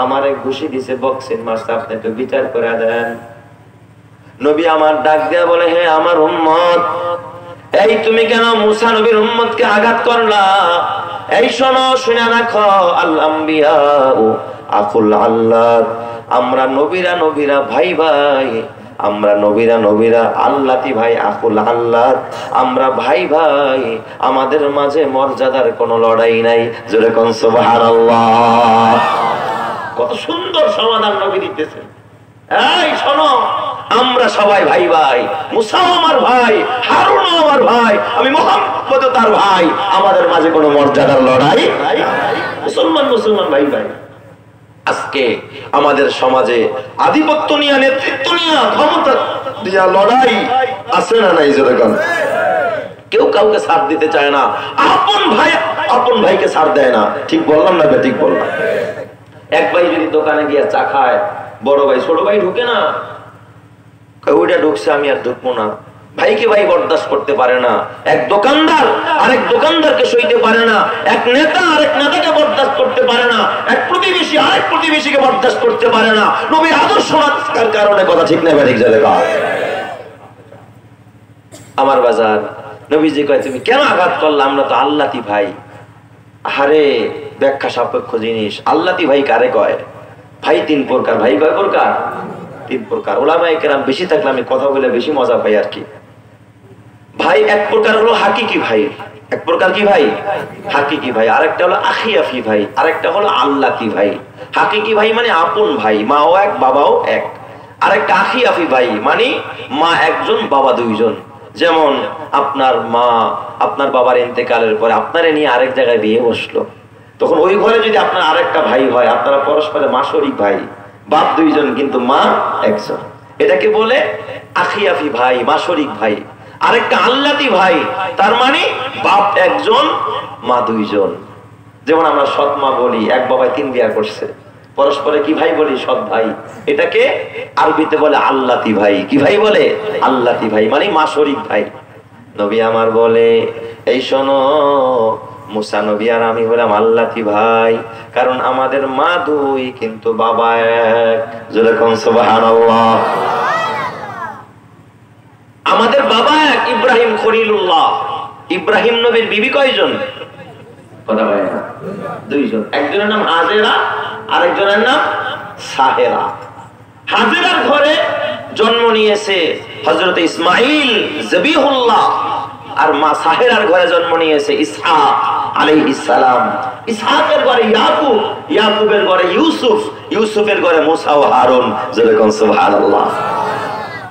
আমারে ঘুষি দিছে, বক্সিং মারছে, আপনি একটু বিচার করে দেন। নবী আমার ডাক দিয়া বলে, হে আমার উম্মত, এই তুমি কেন মুসা নবীর উম্মতকে আঘাত করলা? এই শোনো, শুনে রাখো, আল আম্বিয়া আকুল আল্লাহ, আমরা নবীরা নবীরা ভাই ভাই, আমরা নবীরা নবীরা আল্লাতি ভাই, আকুল আল্লাহ, আমরা ভাই ভাই, আমাদের মাঝে মর্যাদার কোনো লড়াই নাই। জোরে কোন সুবহানাল্লাহ। কত সুন্দর সমাধান নবী দিতেছেন। এই শোনো, আমরা সবাই ভাই ভাই, মুসাও আমার ভাই, হারুনও আমার ভাই, আমি মুহাম্মদও তার ভাই, আমাদের মাঝে কোনো মর্যাদার লড়াই নাই। মুসলমান মুসলমান ভাই ভাই। আজকে আমাদের সমাজে আধিপত্য নিয়ে, নেতৃত্ব নিয়ে, ক্ষমতা দিয়া লড়াই আছে না নাই? যেরকম কেউ কাউকে ছাড় দিতে চায় না, আপন ভাই আপন ভাইকে ছাড় দেয় না। ঠিক বললাম না? ঠিক বললাম। এক ভাই যদি দোকানে গিয়ে চা খায়, বড় ভাই ছোট ভাই ঢুকে না, ওইটা ঢুকছে আমি আর ঢুকবো না। ভাইকে ভাই বরদাস্ত করতে পারে না, এক দোকানদার আরেক দোকানদারকে সইতে পারে না, এক নেতা আরেক নেতাকে বরদাস্ত করতে পারে না, এক প্রতিবেশী আরেক প্রতিবেশীকে বরদাস্ত করতে পারে না। নবীর আদর্শ মানার কারণে। কথা ঠিক না ঠিক জায়গা। আমার বাজার নবীজি কয়, তুমি কেন আঘাত করলা? আমরা তো আল্লাতি ভাই। আরে ব্যাখ্যা সাপেক্ষ জিনিস। আল্লাতি ভাই কারে কয়? ভাই 3 প্রকার। ভাই কয় প্রকার? 3 প্রকার। ওলামায়ে কেরাম বেশি থাকলে আমি কথা বলে বেশি মজা পাই আর কি। ভাই এক প্রকার হলো হাকিকি ভাই, এক প্রকার কি ভাই? হাকিকি ভাই। আরেকটা হলো আখিয়াফি ভাই, আরেকটা হলো আল্লাতি ভাই। হাকিকি ভাই মানে আপন ভাই, মাও এক বাবাও এক। আরেকটা আখিয়াফি ভাই মানে মা একজন বাবা 2 জন। যেমন আপনার মা আপনার বাবার ইন্তেকালের পরে আপনারে নিয়ে আরেক জায়গায় বিয়ে বসলো, তখন ওই ঘরে যদি আপনার আরেকটা ভাই হয়, আপনারা পরস্পরে মাসরিক ভাই, বাপ 2 জন কিন্তু মা একজন। এটাকে বলে আখিয়াফি ভাই, মাসরিক ভাই। আরেকটা আল্লাতি ভাই, তার মানে বাপ একজন মা 2 জন। যেমন আমরা সৎ মা বলি, এক বাবাই 3 বিয়ে করছে, পরস্পরে কি ভাই বলি? সৎ ভাই। এটাকে আরবিতে বলে আল্লাতি ভাই। কি ভাই বলে? আল্লাতি ভাই মানে মাসরিক ভাই। নবী আমার বলে, এই শোনো, মুসা নবী আর আমি হলাম আল্লাতি ভাই, কারণ আমাদের মা দুই কিন্তু বাবা এক। যেরকম সুবহানাল্লাহ। আমাদের বাবা এক, ইব্রাহিম খলিলুল্লাহ। ইব্রাহিম নবীর বিবি কয়জন? কথা বলে না, দুইজন। একজনের নাম হাজেরা, আরেকজনের নাম সাহেরা। হাজেরার ঘরে জন্ম নিয়েছে হযরত ইসমাঈল জবিহুল্লাহ, আর মা সাহেরার ঘরে জন্ম নিয়েছে ইসহাক আলাইহিস সালাম। ইসহাকের ঘরে ইয়াকুব, ইয়াকুবের ঘরে ইউসুফ, ইউসুফের ঘরে মুসা ও হারুন। যেরকম সুবহানাল্লাহ।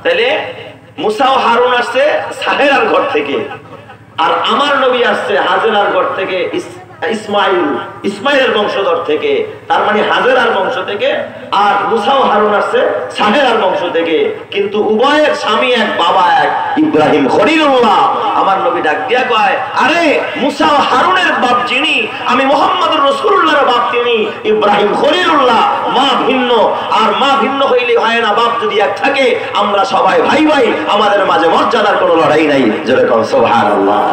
তাহলে মুসা ও হারুন আসছে সাহেরার ঘর থেকে, আর আমার নবী আসছে হাজেরার ঘর থেকে, ইসমাইল, ইসমাইলের বংশধর থেকে, তার মানে হাজেরার বংশ থেকে। আর মুসা ও হারুন আসছে সাহেরার বংশ থেকে, কিন্তু উভয়ের স্বামী এক, বাবা এক, ইব্রাহিম খলিলুল্লাহ। আমার নবী ডাক দিয়া কয়, আরে মুসা ও হারুনের বাপ যিনি, আমি মুহাম্মদুর রাসূলুল্লাহর বাপ তিনি, ইব্রাহিম খলিলুল্লাহ। মা ভিন্ন, আর মা ভিন্ন হইলে হয় না, বাপ যদি এক থাকে আমরা সবাই ভাই ভাই, আমাদের মাঝে মর্যাদার কোনো লড়াই নাই। যেরকম সুবহানাল্লাহ।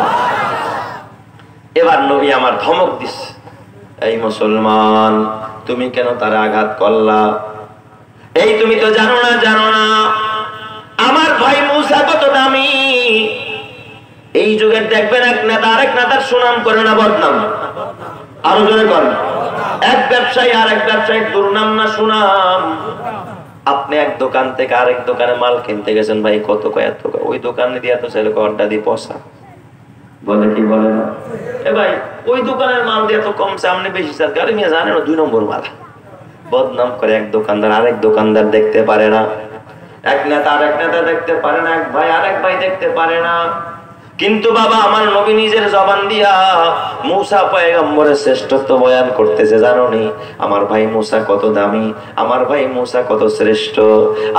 এবার নবী আমার ধমক দিচ্ছে, এই মুসলমান, তুমি কেন তার আঘাত করলা? এই তুমি তো জানো না, জানো না আমার ভাই মুসা কত দামি। এই যুগের দেখবেন এক নেতা আরেক নেতার সুনাম করে না বদনাম? আরো জোরে করেন। এক ব্যবসায়ী আরেক ব্যবসায়ীর দুর্নাম না সুনাম? আপনি এক দোকান থেকে আরেক দোকানে মাল কিনতে গেছেন, ভাই কত কয় টাকা, ওই দোকানে দিয়া তো ছেলেকে অর্ডার দিয়ে পয়সা বলে, কি বলে না? এ ভাই ওই দোকানের মাল দিয়ে তো কমছে, আপনি বেশি চাল, গাড়ি নিয়ে জানেন 2 নম্বর মাল। বদনাম করে এক দোকানদার আরেক দোকানদার দেখতে পারে না, এক নেতা আরেক নেতা দেখতে পারে না, এক ভাই আরেক ভাই দেখতে পারে না। কিন্তু বাবা আমার নবী নিজের জবান দিয়া মুসা পয়গম্বরের শ্রেষ্ঠত্ব বয়ান করতেছে। জানোনি আমার ভাই মুসা কত দামি, আমার ভাই মুসা কত শ্রেষ্ঠ।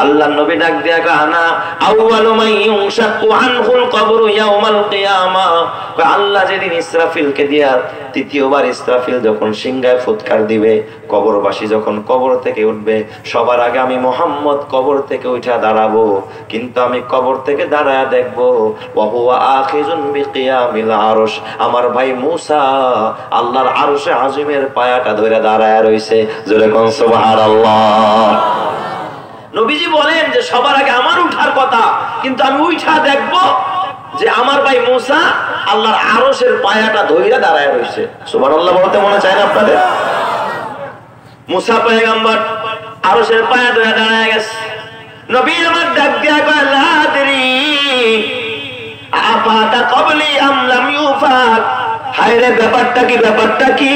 আল্লাহর নবী ডাক দিয়া কয়, আনা আউয়ালু মান ইউশাক্কু আনহুল কবরু ইয়াউমাল কিয়ামাহ। কয় আল্লাহ যেদিন ইসরাফিলকে দিয়া তৃতীয়বার ইসরাফিল যখন সিংহায় ফুৎকার দিবে, কবরবাসী যখন কবর থেকে উঠবে, সবার আগে আমি মুহাম্মদ কবর থেকে উঠা দাঁড়াবো। কিন্তু আমি কবর থেকে দাঁড়ায় দেখবো ওয়া হুয়া আখিযুন বিকিয়ামিল আরশ, আমার ভাই মুসা আল্লাহর আরশে আজিমের পায়াটা ধরে দাঁড়ায় রইছে। জোরে কোন সুবহানাল্লাহ। নবীজি বলেন যে সবার আগে আমার উঠার কথা, কিন্তু আমি উঠা দেখবো যে আমার ভাই মুসা আল্লাহর আরশের পায়াটা ধরে দাঁড়ায় রইছে। সুবহানাল্লাহ বলতে মনে চায় না আপনাদের? মুসা পয়গম্বর আরশের পায়া ধরে দাঁড়ায় গেছে। নবী আমার ডাক দিয়া কয়, লা আদরি আফাতা ক্বাবলি আম লাম ইউফাক। হায় রে, ব্যাপারটা কি, ব্যাপারটা কি?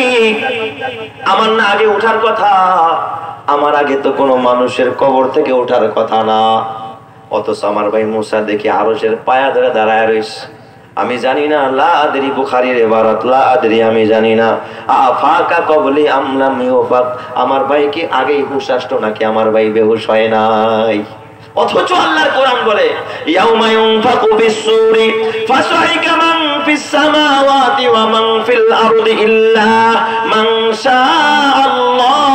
আমার না আগে ওঠার কথা, আমার আগে তো কোনো মানুষের কবর থেকে ওঠার কথা না, অথচ আমার ভাই মুসা দেখি আরশের পায়া ধরে দাঁড়ায় রইছে। আমি জানি না, লা আদরি বুখারীর ইবারত, লা আদরি আমি জানি না, আফাকা ক্বাবলি আম লাম ইউফাক, আমার ভাই কি আগেই হুঁশ আসলো নাকি আমার ভাই বেহুশ হয় নাই? অথচ আল্লাহর কোরআন বলে, ইয়াউমা ইউনফাকু বিস-সূরি ফাসাইকা মান ফিস সামাওয়াতি ওয়া মান ফিল আরদি ইল্লা মান শাআল্লাহ।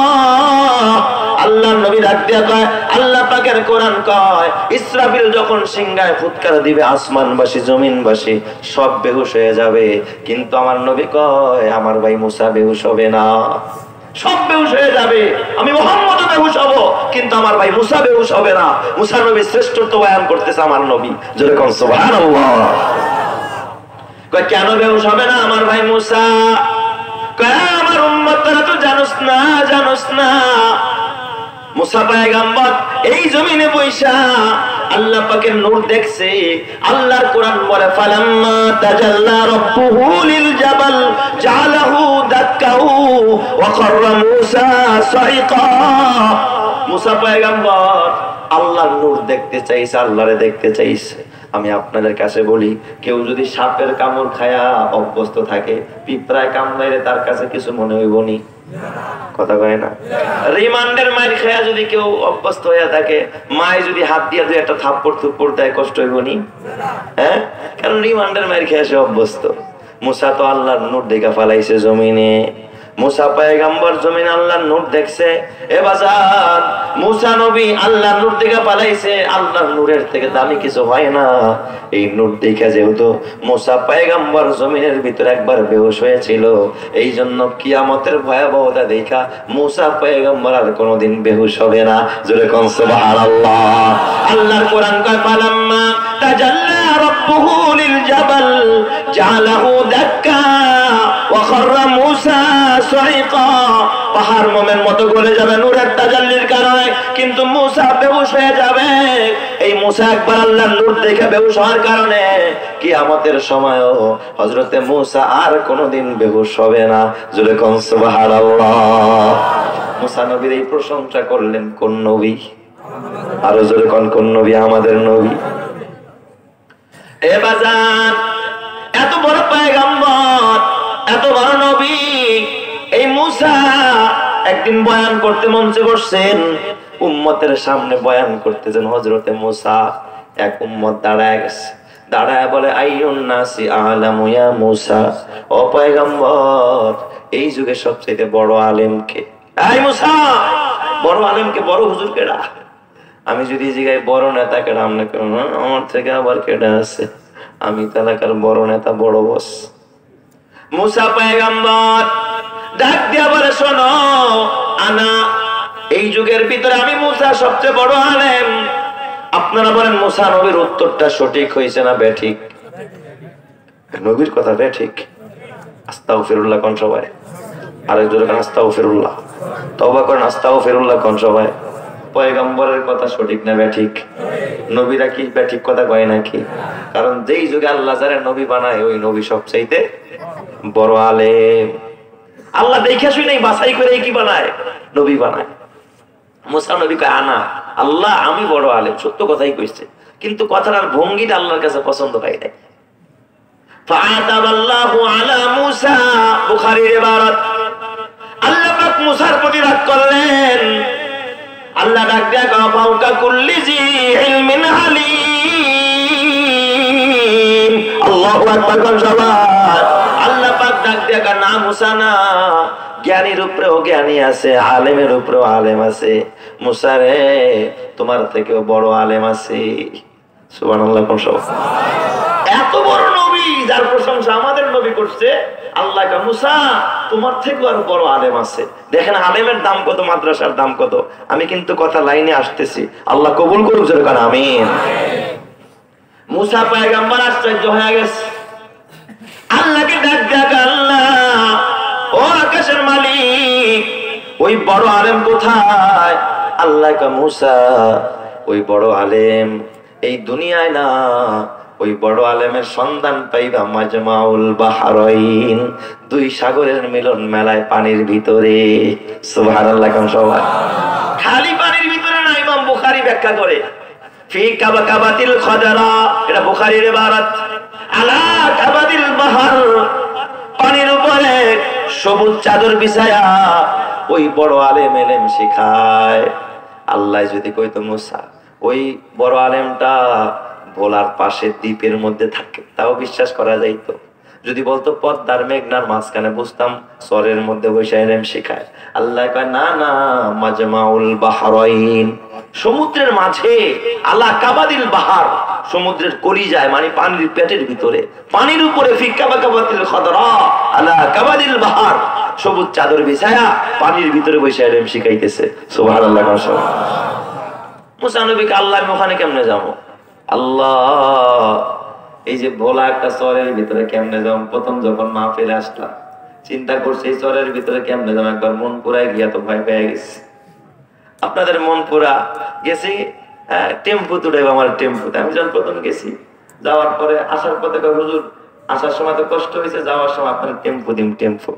আল্লাহর নবী ডাক দিয়া কয়, আল্লাহ পাকের কোরআন কয়, ইসরাফিল যখন সিংহায় ফুৎকার দিবে, আসমানবাসী জমিনবাসী সব বেহুশ হয়ে যাবে, কিন্তু আমার নবী কয় আমার ভাই মুসা বেহুশ হবে না। সব বেহুশ হয়ে যাবে, আমি মুহাম্মদ বেহুশ হব, কিন্তু আমার ভাই মুসা বেহুশ হবে না। মুসা নবী শ্রেষ্ঠত্ব বয়ান করতেছে আমার নবী। জোরে কোন সুবহানাল্লাহ। কয় কেন বেহুশ হবে না আমার ভাই মুসা? কয় আমার উম্মতরা তো জানোস না, জানোস না, মুসা পয়গম্বর এই জমিনে বৈশা আল্লাহ পাকের নূর দেখছে। আল্লাহর কোরআন বলে, ফালাম্মা তাজাল্লা রাব্বুহু লিল জাবাল জাআলাহু দাক্কাহু ওয়া খাররা মুসা সাইকা। মুসা পয়গম্বর আল্লাহর নূর দেখতে চাইছে, আল্লাহরে দেখতে চাইছে। আমি আপনাদের কাছে বলি, কেউ যদি সাপের কামড় খায়া অভ্যস্ত থাকে, পিঁপড়ায় কামড়াইলে তার কাছে কিছু মনে হইবনি? কথা কয় না? রিমান্ডের মাইর খায়া যদি কেউ অভ্যস্ত হয়ে থাকে, মায় যদি হাত দিয়া দুই একটা থাপ্পড় থুপ্পড় দেয়, কষ্ট হইবনি? হ্যাঁ, কারণ রিমান্ডের মাইর খেয়ে সে অভ্যস্ত। মুসা তো আল্লাহর নূর দেখা ফালাইছে জমিনে। মুসা পয়গম্বর জমিন আল্লাহর নূর দেখছে। এ বাজার, মুসা নবী আল্লাহর নূর থেকে পালাইছে। আল্লাহর নূরের থেকে দামি কিছু হয় না। এই নূর দেখে যেহেতু মুসা পয়গম্বর জমিনের ভিতরে একবার বেহুশ হয়েছিল, এই জন্য কিয়ামতের ভয়াবহতা দেখা মুসা পয়গম্বর আর কোনোদিন বেহুশ হবে না। জোরে কোন সুবহানাল্লাহ। আল্লাহর কোরআন কয় ফালাম্মা তাজাল্লা রাব্বুহু লিল জাবাল জালাহু দাক্কা ওয়া খাররা মুসা সাইকা। পাহাড় মোমের মতো গলে যাবে নূরের তাজাল্লির কারণে, কিন্তু মুসা বেহুশ হয়ে যাবে। এই মুসা একবার আল্লাহর নূর দেখে বেহুশ হওয়ার কারণে কিয়ামতের সময়ও হযরতে মুসা আর কোনোদিন বেহুশ হবে না। জোরে কোন সুবহানাল্লাহ। মুসা নবীর এই প্রশংসা করলেন কোন নবী? আরো জোরে কোন নবী? আমাদের নবী। এ বাজার, এত বড় পয়গম্বর, এত বড় নবী, এই মুসা একদিন বয়ান করতে মঞ্চে বসছেন, উম্মতের সামনে বয়ান করতেছেন। হযরতে মুসা এক উম্মত দাঁড়ায় গেছে, দাঁড়ায় বলে আইয়ুন নাসি আ'লামু ইয়া মুসা, ও পয়গম্বর এই যুগে সবচেয়ে বড় আলেম কে? এই মুসা, বড় আলেম কে, বড় হুজুর কেডা? আমি যদি জিগাই বড় নেতা কেডা, আমনে কেন আমার থেকে আবার কেডা আছে? আমি তো এলাকার বড় নেতা, বড় বস। মুসা পয়গম্বর ডাক দিয়া বলে শোনো, আনা এই যুগের ভিতরে আমি মুসা সবচেয়ে বড় আলেম। আপনারা বলেন মুসা নবীর উত্তরটা সঠিক হয়েছে না বেঠিক? নবীর কথা বেঠিক। আস্তাগফিরুল্লাহ কোন সবাই? আরেকজন আস্তাগফিরুল্লাহ। তওবা করেন আস্তাগফিরুল্লাহ কোন সবাই? পয়গম্বরের কথা সঠিক না বেঠিক? নবীরা কি বেঠিক কথা কয় নাকি? কারণ যেই যুগে আল্লাহ যারা নবী বানায়, ওই নবী সবচাইতে বড় আলেম। আল্লাহ দেখে শুনে বাছাই করে কি বানায়? নবী বানায়। মুসা নবী কয় আনা আল্লাহ, আমি বড় আলেম, সত্য কথাই কইছে, কিন্তু কথাটার ভঙ্গিটা আল্লাহর কাছে পছন্দ হয় নাই। ফাআতাবাল্লাহু আলা মুসা, বুখারীর ইবারত। আল্লাহ পাক মুসার প্রতি রাগ করলেন। আল্লাহ ডাক দেয়া ফাওকা কুল্লি জি ইলমিন আলিম। আল্লাহু আকবার কোন সবাই? আল্লাহ পাক ডাক দেয়া না মুসা না, জ্ঞানীর উপরেও জ্ঞানী আছে, আলেমের উপরেও আলেম আছে। মুসা রে, তোমার থেকেও বড় আলেম আছে। সুবহানাল্লাহ কোন সবাই? এত বড় নবী যার প্রশংসা আমাদের নবী করছে, আল্লাহ কা মুসা তোমার থেকেও আরো বড় আলেম আছে। দেখেন আলেমের দাম কত, মাদ্রাসার দাম কত। আমি কিন্তু কথা লাইনে আসতেছি, আল্লাহ কবুল করুক জোরে কান আমিন। মুসা পয়গম্বর আশ্চর্য হয়ে গেছে। আল্লাহকে ডাক ডাক, আল্লাহ ও আকাশের মালিক, ওই বড় আলেম কোথায়? আল্লাহ কা মুসা, ওই বড় আলেম এই দুনিয়ায় না, ওই বড় আলেমের সন্ধান পাইবা মাজমাউল বাহরাইন, দুই সাগরের মিলন মেলায় পানির ভিতরে। সুবহানাল্লাহ কোন সবাই? খালি পানির ভিতরে না, ইমাম বুখারী ব্যাখ্যা করে ফি কাবাতিল খাদরা, এটা বুখারীর ইবারত। আলা কাবাতিল বাহর, পানির উপরে সবুজ চাদর বিছায়া ওই বড় আলেম এলেম শিখায়। আল্লাহ যদি কইতো মুসা ওই বড় আলেমটা ভোলার পাশে দ্বীপের মধ্যে থাকে, তাও বিশ্বাস করা যাইতো। যদি বলতো পদ্মার মেঘনার মাঝখানে, বুঝতাম সরের মধ্যে বসে এলেম শিখায়। আল্লাহ কয় না না, মাজমাউল বাহরাইন, সমুদ্রের মাঝে। আলা কাবাদিল বাহার, সমুদ্রের কলিজায়, মানে পানির পেটের ভিতরে, পানির উপরে। ফি কাবাতিল খাদরা আলা কাবাদিল বাহার, সবুজ চাদর বিছায়া পানির ভিতরে বসে এলেম শিখাইতেছে। সুবহানাল্লাহ। মুসা নবীকে আল্লাহ ওখানে কেমনে যাবো? আল্লাহ এই যে ভোলা একটা চরের ভিতরে কেমনে যাবো? প্রথম যখন মাহফিলে আসলাম চিন্তা করছি এই চরের ভিতরে কেমনে যাবো। একবার মন পুরায় গিয়া তো ভয় পেয়ে গেছি। আপনাদের মন পুরা গেছি, টেম্পু তুলে, আমার টেম্পুতে আমি যখন প্রথম গেছি, যাওয়ার পরে আসার পথে হুজুর আসার সময় তো কষ্ট হয়েছে, যাওয়ার সময় আপনার টেম্পু দিন, টেম্পু।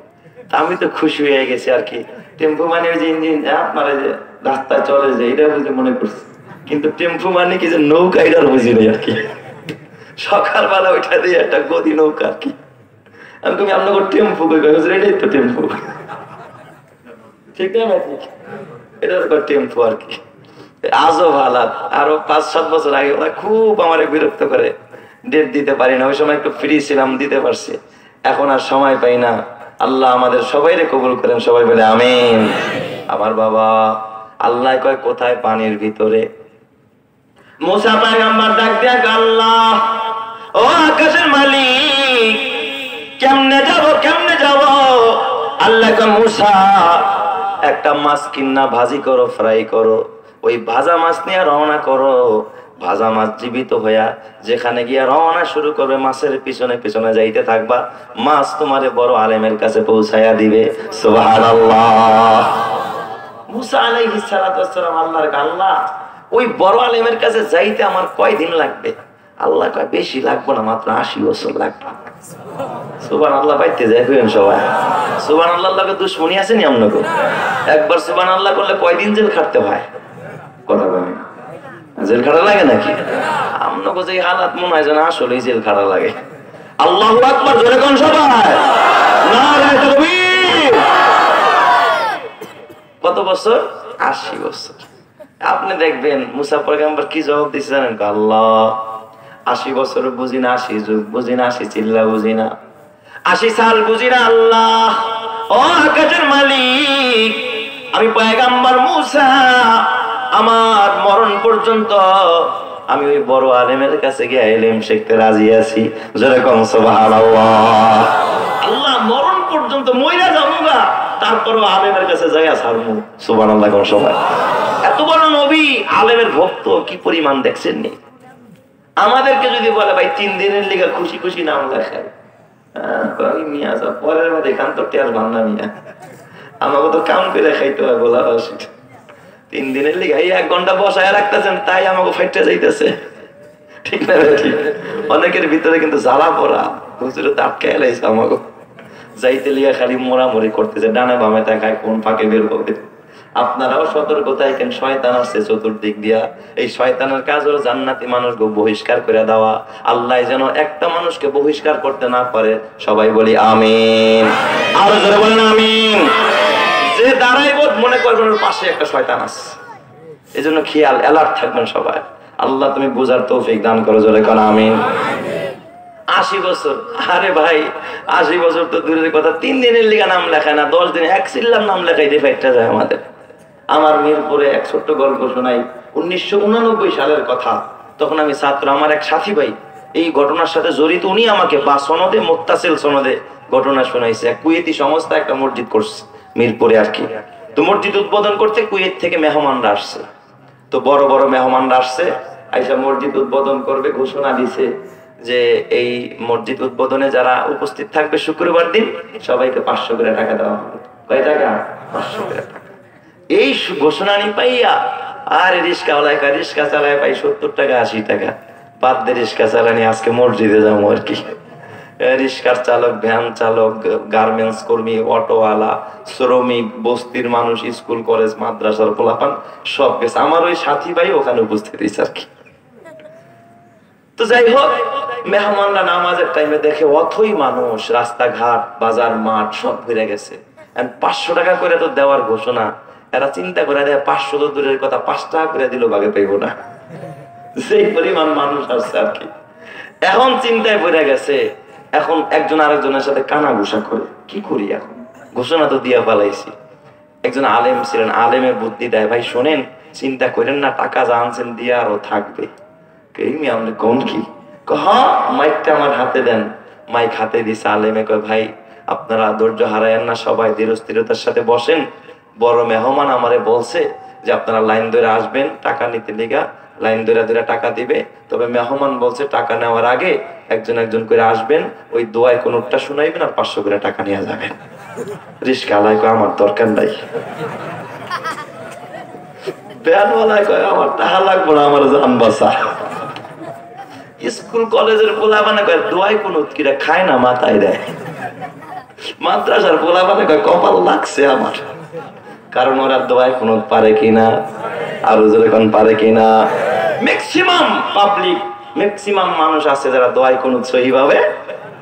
আমি তো খুশি হয়ে গেছি আর কি। টেম্পু মানে ওই যে ইঞ্জিন আপনারা যে রাস্তায় চলে যে, এটা বুঝে মনে করছি, কিন্তু টেম্পু মানে কি যে নৌকা, এটার বুঝি নেই আর কি। সকালবেলা ওইটা দিয়ে একটা গদি নৌকা আর কি। আমি তুমি আপনার টেম্পু কই, এটাই তো টেম্পু, ঠিক না? ঠিক, এটার টেম্পু আর কি। আজও ভালো। আরো 5-7 বছর আগে ওরা খুব আমার বিরক্ত করে, ডেট দিতে পারি না। ওই সময় একটু ফ্রি ছিলাম, দিতে পারছি। এখন আর সময় পাই না, আল্লাহ আমাদের সবাইরে কবুল করেন, সবাই বলে আমিন। আমার বাবা, আল্লাহ কয় কোথায়? পানির ভিতরে। মুসা পয়গম্বর ডাক দিয়া, আল্লাহ ও আকাশের মালিক, কেমনে যাব কেমনে যাব? আল্লাহ কয় মুসা, একটা মাছ কিন্না ভাজি করো, ফ্রাই করো, ওই ভাজা মাছ নিয়ে রওনা করো। ভাজা মাছ জীবিত হইয়া যেখানে গিয়া রওনা শুরু করবে, মাছের পিছনে পিছনে যাইতে থাকবা, মাছ তোমারে বড় আলেমের কাছে পৌঁছায়া দিবে। সুবহানাল্লাহ। মুসা আলাইহিস সালাতু ওয়াস সালাম আল্লাহর আল্লাহ, ওই বড় আলেমের কাছে যাইতে আমার কয়দিন লাগবে? আল্লাহ কয় বেশি লাগবে না, মাত্র 80 বছর লাগবে। সুবহানাল্লাহ। পাইতে যাই কইেন সবাই সুবহানাল্লাহ। লাগে দুশমনি আছে নি আমনগো? একবার সুবহানাল্লাহ করলে কয়দিন জেল খাটতে হয়? কথা বলেন, জেল খাটা লাগে নাকি? আমনগো যে হালাত মনে হয় যেন আসলেই জেল খাটা লাগে। আল্লাহু আকবার, জোরে কোন সবাই, নারে তাকবীর। কত বছর? 80 বছর। আপনি দেখবেন মুসা পয়গম্বর কি জবাব দিয়েছে জানেন? আল্লাহ 80 বছর বুঝি না, 80 যুগ বুঝি না, 80 চিল্লা বুঝি না, 80 সাল বুঝি না। আল্লাহ ও আকাশের মালিক, আমি পয়গম্বর মুসা আমার মরণ পর্যন্ত আমি ওই বড় আলেমের কাছে গিয়ে ইলম শিখতে রাজি আছি। যেরকম সুবহানাল্লাহ। আল্লাহ মরণ পর্যন্ত মইরা যাবো, তারপরও আলেমের কাছে যাইয়া ছাড়বো। সুবহানাল্লাহ কোন সবাই। এত বড় নবী, আলেমের ভক্ত কি পরিমাণ দেখছেন নি? আমাদেরকে যদি বলে ভাই 3 দিনের লিগা খুশি খুশি নাম লেখায়, মিয়া যা পরের বাদে খান তো টের ভান্না মিয়া, আমাকে তো কাম করে খাইতে হয়। বলা 3 দিনের লিগা এই 1 ঘন্টা বসায় রাখতেছেন, তাই আমাকে ফাইটে যাইতেছে। ঠিক না? ঠিক। অনেকের ভিতরে কিন্তু জ্বালা পড়া হুজুরে তো আটকে এলাইছে, আমাকে যাইতে লিগা খালি মোড়ামুড়ি করতেছে, ডানে বামে তাকায় কোন ফাঁকে বের হবে। আপনারাও সতর্ক থাকেন, শয়তান আসছে চতুর্দিক দিয়া। এই শয়তানের কাজ হলো জান্নাতি মানুষকে বহিষ্কার করে দেওয়া। আল্লাহ যেন একটা মানুষকে বহিষ্কার করতে না পারে। সবাই বলি আমিন। আরো জোরে বলেন আমিন। যে দাঁড়াইব মনে করবেন ওর পাশে একটা শয়তান আছে, এই জন্য খেয়াল অ্যালার্ট থাকবেন সবাই। আল্লাহ তুমি বুঝার তৌফিক দান করো, জোরে কোন আমিন। 80 বছর, আরে ভাই 80 বছর তো দূরের কথা, 3 দিনের লিগা নাম লেখায় না, 10 দিনে এক চিল্লার নাম লেখাইতে ফাইটটা যায় আমাদের। আমার মিরপুরে এক ছোট্ট গল্প শোনাই, 1989 সালের কথা। তখন আমি ছাত্র, আমার এক সাথী ভাই এই ঘটনার সাথে জড়িত, উনি আমাকে বা সনদে মুত্তাসিল সনদে ঘটনা শোনাইছে। এক কুয়েতি সংস্থা একটা মসজিদ করছে মিরপুরে আর কি। তো মসজিদ উদ্বোধন করতে কুয়েত থেকে মেহমানরা আসছে। তো বড় বড় মেহমানরা আসছে, আইসা মসজিদ উদ্বোধন করবে, ঘোষণা দিছে যে এই মসজিদ উদ্বোধনে যারা উপস্থিত থাকবে শুক্রবার দিন সবাইকে 500 করে টাকা দেওয়া হবে। কয় টাকা? 500 করে টাকা। এই ঘোষণা নি পাইয়া আর রিক্সা চালায় পাই 70 টাকা 80 টাকা। বাদ দিয়ে রিক্সা চালানি, আজকে মসজিদে যাবো আর কি। রিক্সার চালক, ভ্যান চালক, গার্মেন্টস কর্মী, অটোওয়ালা, শ্রমিক, বস্তির মানুষ, স্কুল কলেজ মাদ্রাসার পোলাপান সব গেছে। আমার ওই সাথী ভাই ওখানে উপস্থিত হয়েছে আর কি। তো যাই হোক, মেহমানরা নামাজের টাইমে দেখে অথই মানুষ, রাস্তাঘাট বাজার মাঠ সব ঘুরে গেছে। 500 টাকা করে তো দেওয়ার ঘোষণা, এরা চিন্তা করে দেয় 500 তো দূরের কথা, 5 টাকা করে দিল ভাগে পাইব না, সেই পরিমাণ মানুষ আসছে আর কি। এখন চিন্তায় পড়ে গেছে, এখন একজন আরেকজনের সাথে কানা ঘুষা করে, কি করি এখন? ঘোষণা তো দিয়া পালাইছি। একজন আলেম ছিলেন, আলেমের বুদ্ধি দেয়, ভাই শোনেন, চিন্তা করেন না, টাকা যা আনছেন দিয়ে আরো থাকবে। কোন কি? হ্যাঁ, মাইকটা আমার হাতে দেন। মাইক হাতে দিছে, আলেমে কয় ভাই আপনারা ধৈর্য হারায়েন না, সবাই ধীর স্থিরতার সাথে বসেন। বড় মেহমান আমারে বলছে যে আপনারা লাইন ধরে আসবেন টাকা নিতে লিগা, লাইন ধরে ধরে টাকা দিবে। তবে মেহমান বলছে টাকা নেওয়ার আগে একজন একজন করে আসবেন, ওই দোয়ায় কোনটা শুনাইবেন আর 500 করে টাকা নিয়ে যাবেন। রিস্কা আলাই কয় আমার দরকার নাই, ব্যানওয়ালায় কয় আমার টাকা লাগবে না, আমার জান বাঁচা। স্কুল কলেজের পোলাপানে কয় দোয়ায় কোন কিরা খায় না, মাথায় দেয়। মাদ্রাসার পোলাপানে কয় কপাল লাগছে আমার, কারণ ওরা দোয়ায় কোন পারে কিনা, আরো যখন পারে কিনা। ম্যাক্সিমাম পাবলিক, ম্যাক্সিমাম মানুষ আছে যারা দোয়ায় কোন সহিভাবে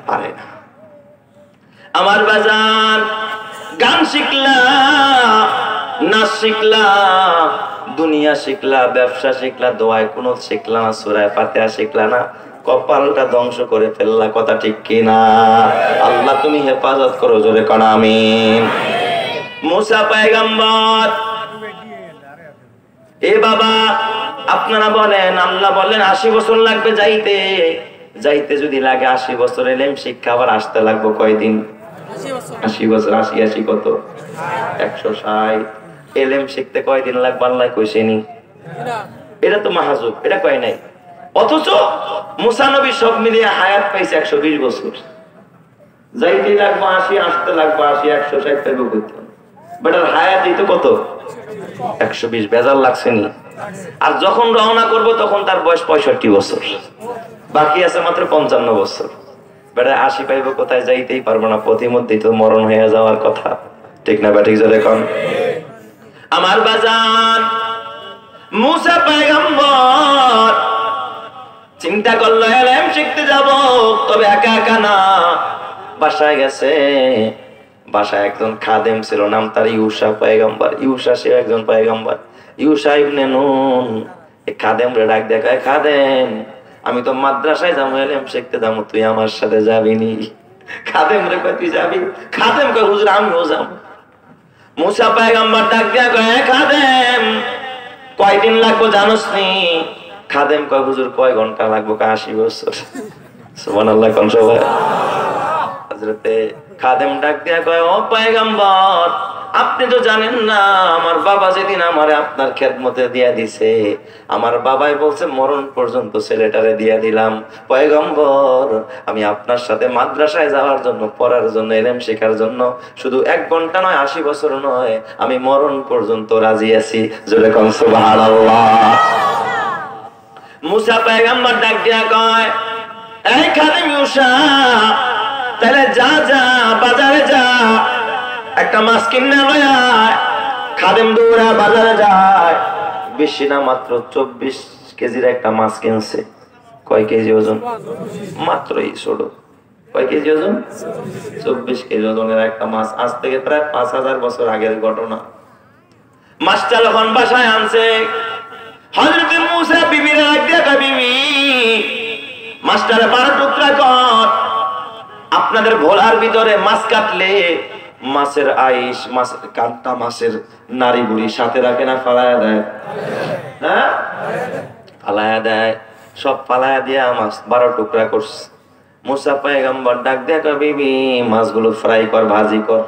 পারে না। আমার বাজার, গান শিখলা, নাচ শিখলা, দুনিয়া শিখলা, ব্যবসা শিখলা, দোয়ায় কোন শিখলা না, সূরা ফাতিহা শিখলা না, কপালটা ধ্বংস করে ফেললা, কথা ঠিক কিনা? আল্লাহ তুমি হেফাজত করো, জোরে কর আমিন। মুসা পয়গম্বর, এ বাবা আপনারা বলেন, আল্লাহ বলেন 80 বছর লাগবে যাইতে, যাইতে যদি লাগে 80 বছর, এলেম শিক্ষা আবার আসতে লাগবে কয়দিন? 80 বছর। 80 কত? 160। এলেম শিখতে কয়দিন লাগবে আল্লাহ কইছেনি? এটা তো মাহাজুব, এটা কয় নাই। অথচ মুসা নবী সব মিলিয়ে হায়াত পাইছে 120 বছর। যাইতে লাগবে 80, আসতে লাগবে 80, 160 পাইব করতে। বেটার হায়াত এই তো কত? 120। বেজার লাগছে নি? আর যখন রওনা করব তখন তার বয়স 65 বছর, বাকি আছে মাত্র 55 বছর। বেটা 80 পাইব কোথায়? যাইতেই পারবো না, পথিমধ্যেই তো মরণ হয়ে যাওয়ার কথা, ঠিক না বেঠিক? জোরে কোন। আমার বাজান মুসা পয়গম্বর চিন্তা করলো এলেম শিখতে যাব, তবে একা একা না, বাসায় গেছে। বাসায় একজন খাদেম ছিল, নাম তার ইউসা পয়গম্বর। ইউসা সে একজন পয়গম্বর। ইউসা ইবনে নুন এই খাদেম রে ডাক দেখায়, খাদেম আমি তো মাদ্রাসায় যাবো, এলেম শিখতে যাবো, তুই আমার সাথে যাবি নি? খাদেম রে কয় তুই যাবি? খাদেম কয় হুজুর আমিও যাবো। মুসা পয়গম্বর ডাক দিয়া কয়, খাদেম কয়দিন লাগবো জানোস নি? খাদেম কয় হুজুর কয় ঘন্টা লাগবো? 80 বছর। সুবহানাল্লাহ কোন সবাই। হযরতে খাদেম ডাক দিয়া কয়, ও পয়গম্বর আপনি তো জানেন না, আমার বাবা যেদিন আমারে আপনার খেদমতে দিয়া দিছে, আমার বাবাই বলছে মরণ পর্যন্ত ছেলেটারে দিয়া দিলাম। পয়গম্বর আমি আপনার সাথে মাদ্রাসায় যাওয়ার জন্য, পড়ার জন্য, ইলম শেখার জন্য শুধু 1 ঘন্টা নয়, 80 বছর নয়, আমি মরণ পর্যন্ত রাজি আছি। জোরে কোন সুবহানাল্লাহ। মুসা পয়গম্বর ডাক দিয়া কয়, এই খাদেম ইউসা তাহলে যা যা বাজারে যা, একটা মাছ কিনে লয়া। খাদেম দৌড়া বাজারে যায়, বেশি না মাত্র 24 কেজির একটা মাছ কিনছে। কয় কেজি ওজন? মাত্রই ছোট। কয় কেজি ওজন? 24 কেজি ওজনের একটা মাছ। আজ থেকে প্রায় 5000 বছর আগের ঘটনা। মাছটা যখন বাসায় আনছে, হযরত মুসা বিবির ডাক দিয়া কয়, বিবি মাছটারে 12 টুকরা কর। আপনাদের ভোলার ভিতরে মাছ কাটলে মাছের আইস, মাছের কাঁটা, মাছের নাড়ি বুড়ি সাথে রাখে না, ফালায়া দেয়? হ্যাঁ ফালায়া দেয়। সব ফালায়া দিয়া মাছ 12 টুকরা করছে। মুসা পয়গম্বর ডাক দিয়া কয়, বিবি মাছগুলো ফ্রাই কর, ভাজি কর,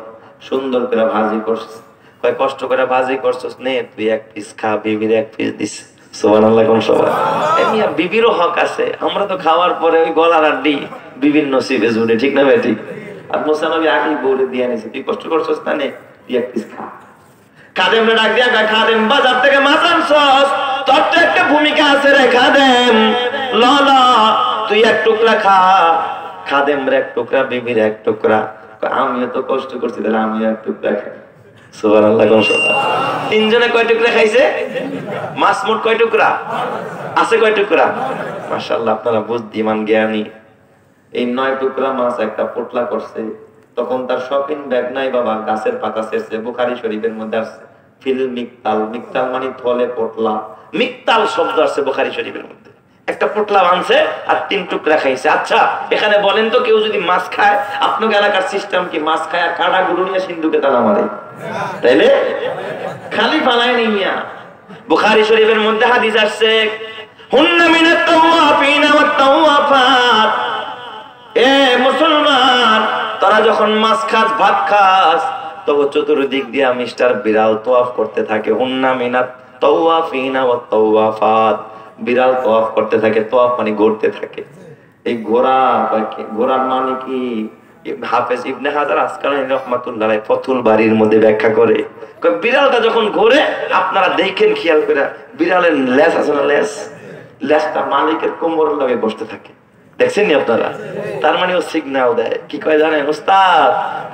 সুন্দর করে ভাজি করছে। কয় কষ্ট করে ভাজি করছস, নে তুই 1 পিস খা। বিবির 1 পিস দিছে। সুবহানাল্লাহ কোন সবাই। এমনি বিবিরও হক আছে, আমরা তো খাওয়ার পরে ওই গলার আড্ডি বিভিন্ন নসিবে জুড়ে, ঠিক না বেটি? আর মুসা নবী আগেই বলে দিয়ে নিছে, তুই কষ্ট করছস না, নে তুই 1 পিস খা। খাদেম রে ডাক দিয়া কয়, খাদেম বাজার থেকে মাছ আনছস, তোর তো একটা ভূমিকা আছে রে খাদেম, ল ল তুই 1 টুকরা খা। খাদেম রে 1 টুকরা, বিবির 1 টুকরা। আমিও তো কষ্ট করছি, তাহলে আমিও 1 টুকরা খাই। সুবহানাল্লাহ কোন সবাই। 3 জনে কয় টুকরা খাইছে? মাছ মোট কয় টুকরা আছে? কয় টুকরা? মাশাআল্লাহ, আপনারা বুদ্ধিমান জ্ঞানী। এই 9 টুকরা মাছ একটা পোটলা করছে। তখন তার শপিং ব্যাগ নাই বাবা, গাছের পাতা ছেড়ছে। বুখারী শরীফের মধ্যে আছে ফিল মিকতাল। মিকতাল মানে থলে পোটলা, মিকতাল শব্দ আছে বুখারী শরীফের মধ্যে। একটা পোটলা আনছে আর 3 টুকরা খাইছে। আচ্ছা এখানে বলেন তো, কেউ যদি মাছ খায়, আপনার এলাকার সিস্টেম কি মাছ খায় আর কাঁটা গুলো নিয়ে সিন্ধুকে তালা মারে? তাইলে খালি ফালায় নিয়া। বুখারী শরীফের মধ্যে হাদিস আসছে, হুন্না মিনাত তাওয়াফিনা ওয়াত তাওয়াফাত। এ মুসলমান, তোরা যখন মাছ খাস, ভাত খাস, তবে চতুর্দিক দিয়ে মিস্টার বিড়াল তোয়াফ করতে থাকে। হুন্না মিনাত তাওয়াফিনা ওয়াত তাওয়াফাত। বিড়াল তোয়াফ করতে থাকে। তোয়াফ মানে ঘুরতে থাকে। এই ঘোরার মানে কি? হাফেজ ইবনে হাজার আসকালানী রাহমাতুল্লাহ আলাইহি ফাতুল বারীর মধ্যে ব্যাখ্যা করে, বিড়ালটা যখন ঘোরে আপনারা দেখেন, খেয়াল করে, বিড়ালের লেজ আছে না, লেজটা মালিকের কোমরের লগে বসতে থাকে। দেখছেন নি আপনারা? তার মানে ও সিগন্যাল দেয়। কি কয় জানেন? ওস্তাদ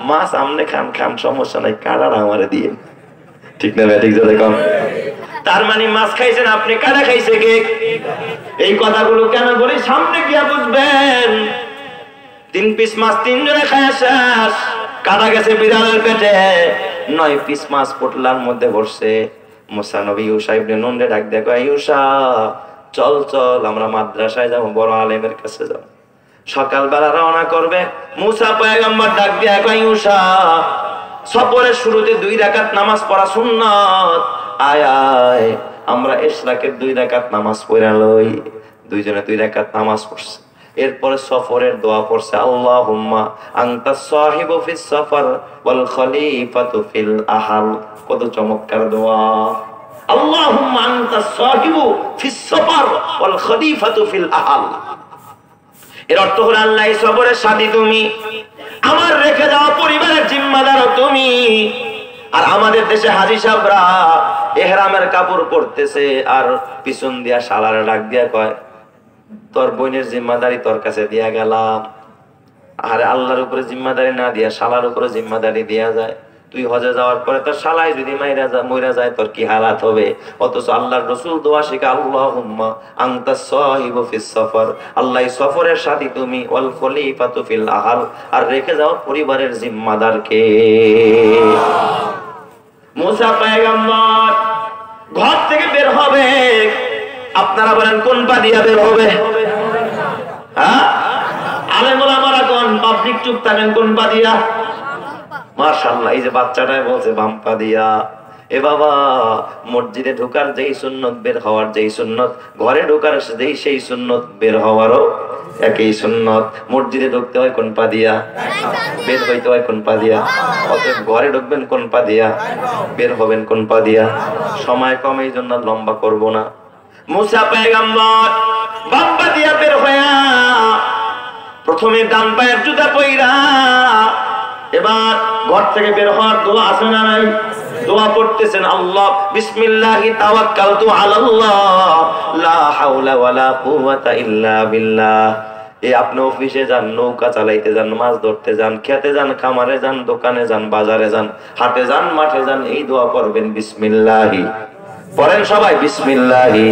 মাছ আমনে খান, খান সমস্যা নাই, কাঁড়াটা আমারে দিয়ে। ঠিক না ঠিক? দেখুন, তার মানে মাছ খাইছেন আপনি, কাঁড়া খাইছে কে? এই কথাগুলো কেন বলি? সামনে গিয়া বুঝবেন। 3 পিস মাছ 3 জনে খায় শেষ, কাটা গেছে বিড়ালের পেটে। 9 পিস মাছ পোটলার মধ্যে বসছে। মুসা নবী ইউসা ইবনে নুন রে ডাক দেয়া কয়, ইউসা চল চল আমরা মাদ্রাসায় যাবো, বড় আলেমের কাছে যাবো। সকালবেলা রওনা করবে। মুসা পয়গম্বর ডাক দিয়ে কয়, ইউসা সফরের শুরুতে 2 রাকাত নামাজ পড়া সুন্নাত, আয় আয় আমরা ইশরাকের 2 রাকাত নামাজ পড়া লই। দুইজনে 2 রাকাত নামাজ পড়ছে। এরপরে সফরের দোয়া পড়ছে, আল্লাহুম্মা আনতাস সাহিবু ফিস সফর ওয়াল খলিফাতু ফিল আহল। কত চমৎকার দোয়া! আল্লাহুম্মা আনতাস সাহিবু ফিস সফর ওয়াল খলিফাতু ফিল আহল। এর অর্থ হলো আল্লাহ এই সফরের সাথী তুমি, আমার রেখে যাওয়া পরিবারের জিম্মাদার তুমি। আর আমাদের দেশে হাজী সাহেবরা ইহরামের কাপড় পরতেছে, আর পিছন দিয়া শালারে ডাক দিয়া কয়, তোর বোনের জিম্মাদারি তোর কাছে দিয়া গেলাম। আর আল্লাহর উপরে জিম্মাদারি না দিয়া শালার উপরে জিম্মাদারি দেয়া যায়। তুই হজে যাওয়ার পরে তোর শালাই যদি মইরা যায় তোর কি হালাত হবে? অথচ আল্লাহর রাসূল দোয়া শিখা, আল্লাহুম্মা আনতাস সাহিবু ফিস সফর, আল্লাহ সফরের সাথী তুমি, ওয়াল খলিফাতু ফিল আহল, আর রেখে যাও পরিবারের জিম্মাদার কে? মুসা পয়গম্বর ঘর থেকে বের হবে, আপনারা বলেন কোন পা দিয়া বের হবে? হ্যাঁ, আলেম ওলামারা কোন পাবলিক চুপ থাকেন, কোন পা দিয়া? মাশাআল্লাহ, এই যে বাচ্চাটাই বলছে বাম পা দিয়া। এ বাবা, মসজিদে ঢোকার যেই সুন্নত, বের হওয়ার যেই সুন্নত, ঘরে ঢোকার যেই সেই সুন্নত, বের হওয়ারও একই সুন্নত। মসজিদে ঢুকতে হয় কোন পা দিয়া, বের হইতে হয় কোন পা দিয়া। অতএব ঘরে ঢুকবেন কোন পা দিয়া, বের হবেন কোন পা দিয়া। সময় কম, এই জন্য লম্বা করব না। মুসা পয়গম্বর বাম পা দিয়া বের হইয়া প্রথমে ডান পায়ের জুতা পইরা এবার ঘর থেকে বের হওয়ার দোয়া আছে না নাই? দোয়া পড়তেছেন, আল্লাহ বিসমিল্লাহি তাওয়াক্কালতু আলাল্লাহ লা হাওলা ওয়ালা কুওয়াতা ইল্লা বিল্লাহ। এই আপনি অফিসে যান, নৌকা চালাইতে যান, মাছ ধরতে যান, খেতে যান, খামারে যান, দোকানে যান, বাজারে যান, হাটে যান, মাঠে যান, এই দোয়া পড়বেন বিসমিল্লাহি। পড়েন সবাই, বিসমিল্লাহি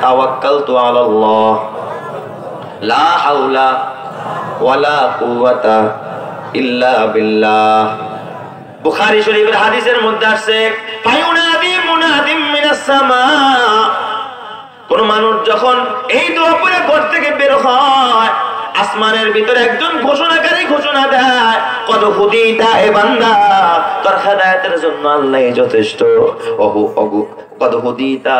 তাওয়াক্কালতু আলাল্লাহ লা হাওলা ওয়ালা কুওয়াতা ইল্লা বিল্লাহ। বুখারী শরীফের হাদিসের মধ্যে আছে, ফায়ুনাদি মুনাদিম মিনাস সামা। কোন মানুষ যখন এই দোয়া পড়ে ঘর থেকে বের হয়, আসমানের ভিতরে একজন ঘোষণাকারী ঘোষণা দেয়, কদ হুদিতা হে বান্দা, তোর হেদায়েতের জন্য আল্লাহই যথেষ্ট। কদ হুদিতা,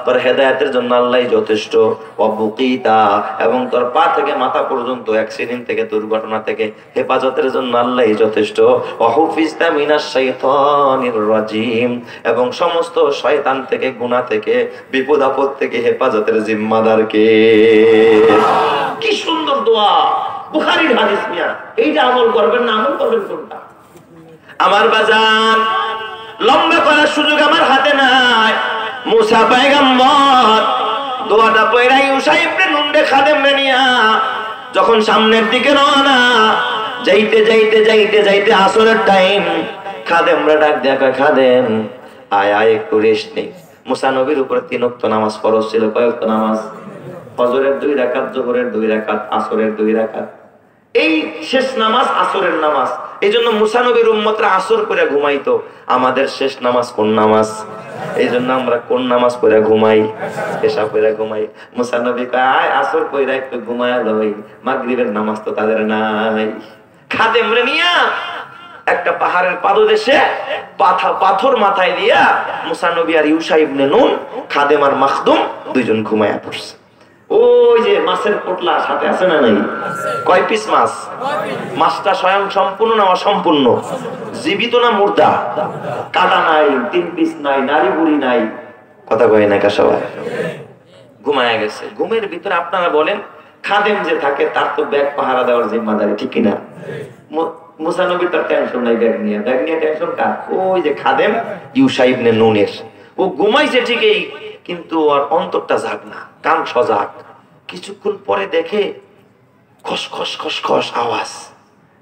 তোর হেদায়েতের জন্য আল্লাহই যথেষ্ট। ওয়াবুকিতা, এবং তোর পা থেকে মাথা পর্যন্ত অ্যাক্সিডেন্ট থেকে, দুর্ঘটনা থেকে হেফাজতের জন্য আল্লাহই যথেষ্ট। ওয়াহুফিজতা মিনাশ শাইতানির রাজিম, এবং সমস্ত শয়তান থেকে, গুনাহ থেকে, বিপদ আপদ থেকে হেফাজতের জিম্মাদার কে? কি সুন্দর দোয়া, বুখারীর হাদিস। মিয়া এইটা আমল করবেন না, আমল করবেন কোনটা? আমার বাজান, লম্বা করার সুযোগ আমার হাতে নাই। মুসা পয়গম্বর দোয়াটা পয়রা ইউসা ইবনে নুনরে খাদেমরে নিয়া যখন সামনের দিকে রওনা, যাইতে যাইতে যাইতে যাইতে আসরের টাইম, খাদেমরা ডাক দেয়া কয়, খাদেম আয় আয় একটু রেস্ট নেই। মুসা নবীর উপরে 3 ওয়াক্ত নামাজ ফরজ ছিল। কয় ওয়াক্ত নামাজ? ফজরের 2 রাকাত, যোহরের 2 রাকাত, আসরের 2 রাকাত। এই শেষ নামাজ আসরের নামাজ। এই জন্য মুসা নবীর উম্মতরা আসর করে ঘুমাইতো। আমাদের শেষ নামাজ কোন নামাজ? এই জন্য আমরা কোন নামাজ পড়ে ঘুমাই? এশা পড়ে ঘুমাই। মুসা নবী কয় আসর পড়ে একটু ঘুমায়া লই, মাগরিবের নামাজ তো তাদের নাই। খাদেমরে নিয়া একটা পাহাড়ের পাদদেশে পাথর মাথায় দিয়া মুসা নবী আর ইউসা ইবনে নুন, খাদেম আর মাখদুম, দুইজন ঘুমায়া পড়ছে। ওই যে মাছের পোটলা সাথে আছে না নাই? কয় পিস মাছ? মাছটা স্বয়ং সম্পূর্ণ না অসম্পূর্ণ? জীবিত না মুর্দা? কাটা নাই, 3 পিস নাই, নারী বুড়ি নাই, কথা কয় না কা সবাই? ঘুমায়া গেছে। ঘুমের ভিতরে আপনারা বলেন, খাদেম যে থাকে তার তো ব্যাগ পাহারা দেওয়ার জিম্মাদারি, ঠিক কিনা? মুসা নবীর তার টেনশন নাই, ব্যাগ নিয়ে টেনশন কার? ওই যে খাদেম ইউসা ইবনে নুনের। ও ঘুমাইছে ঠিকই, কিন্তু আর অন্তরটা জাগ না, কান সজাগ। কিছুক্ষণ পরে দেখে খস খস খস খস আওয়াজ।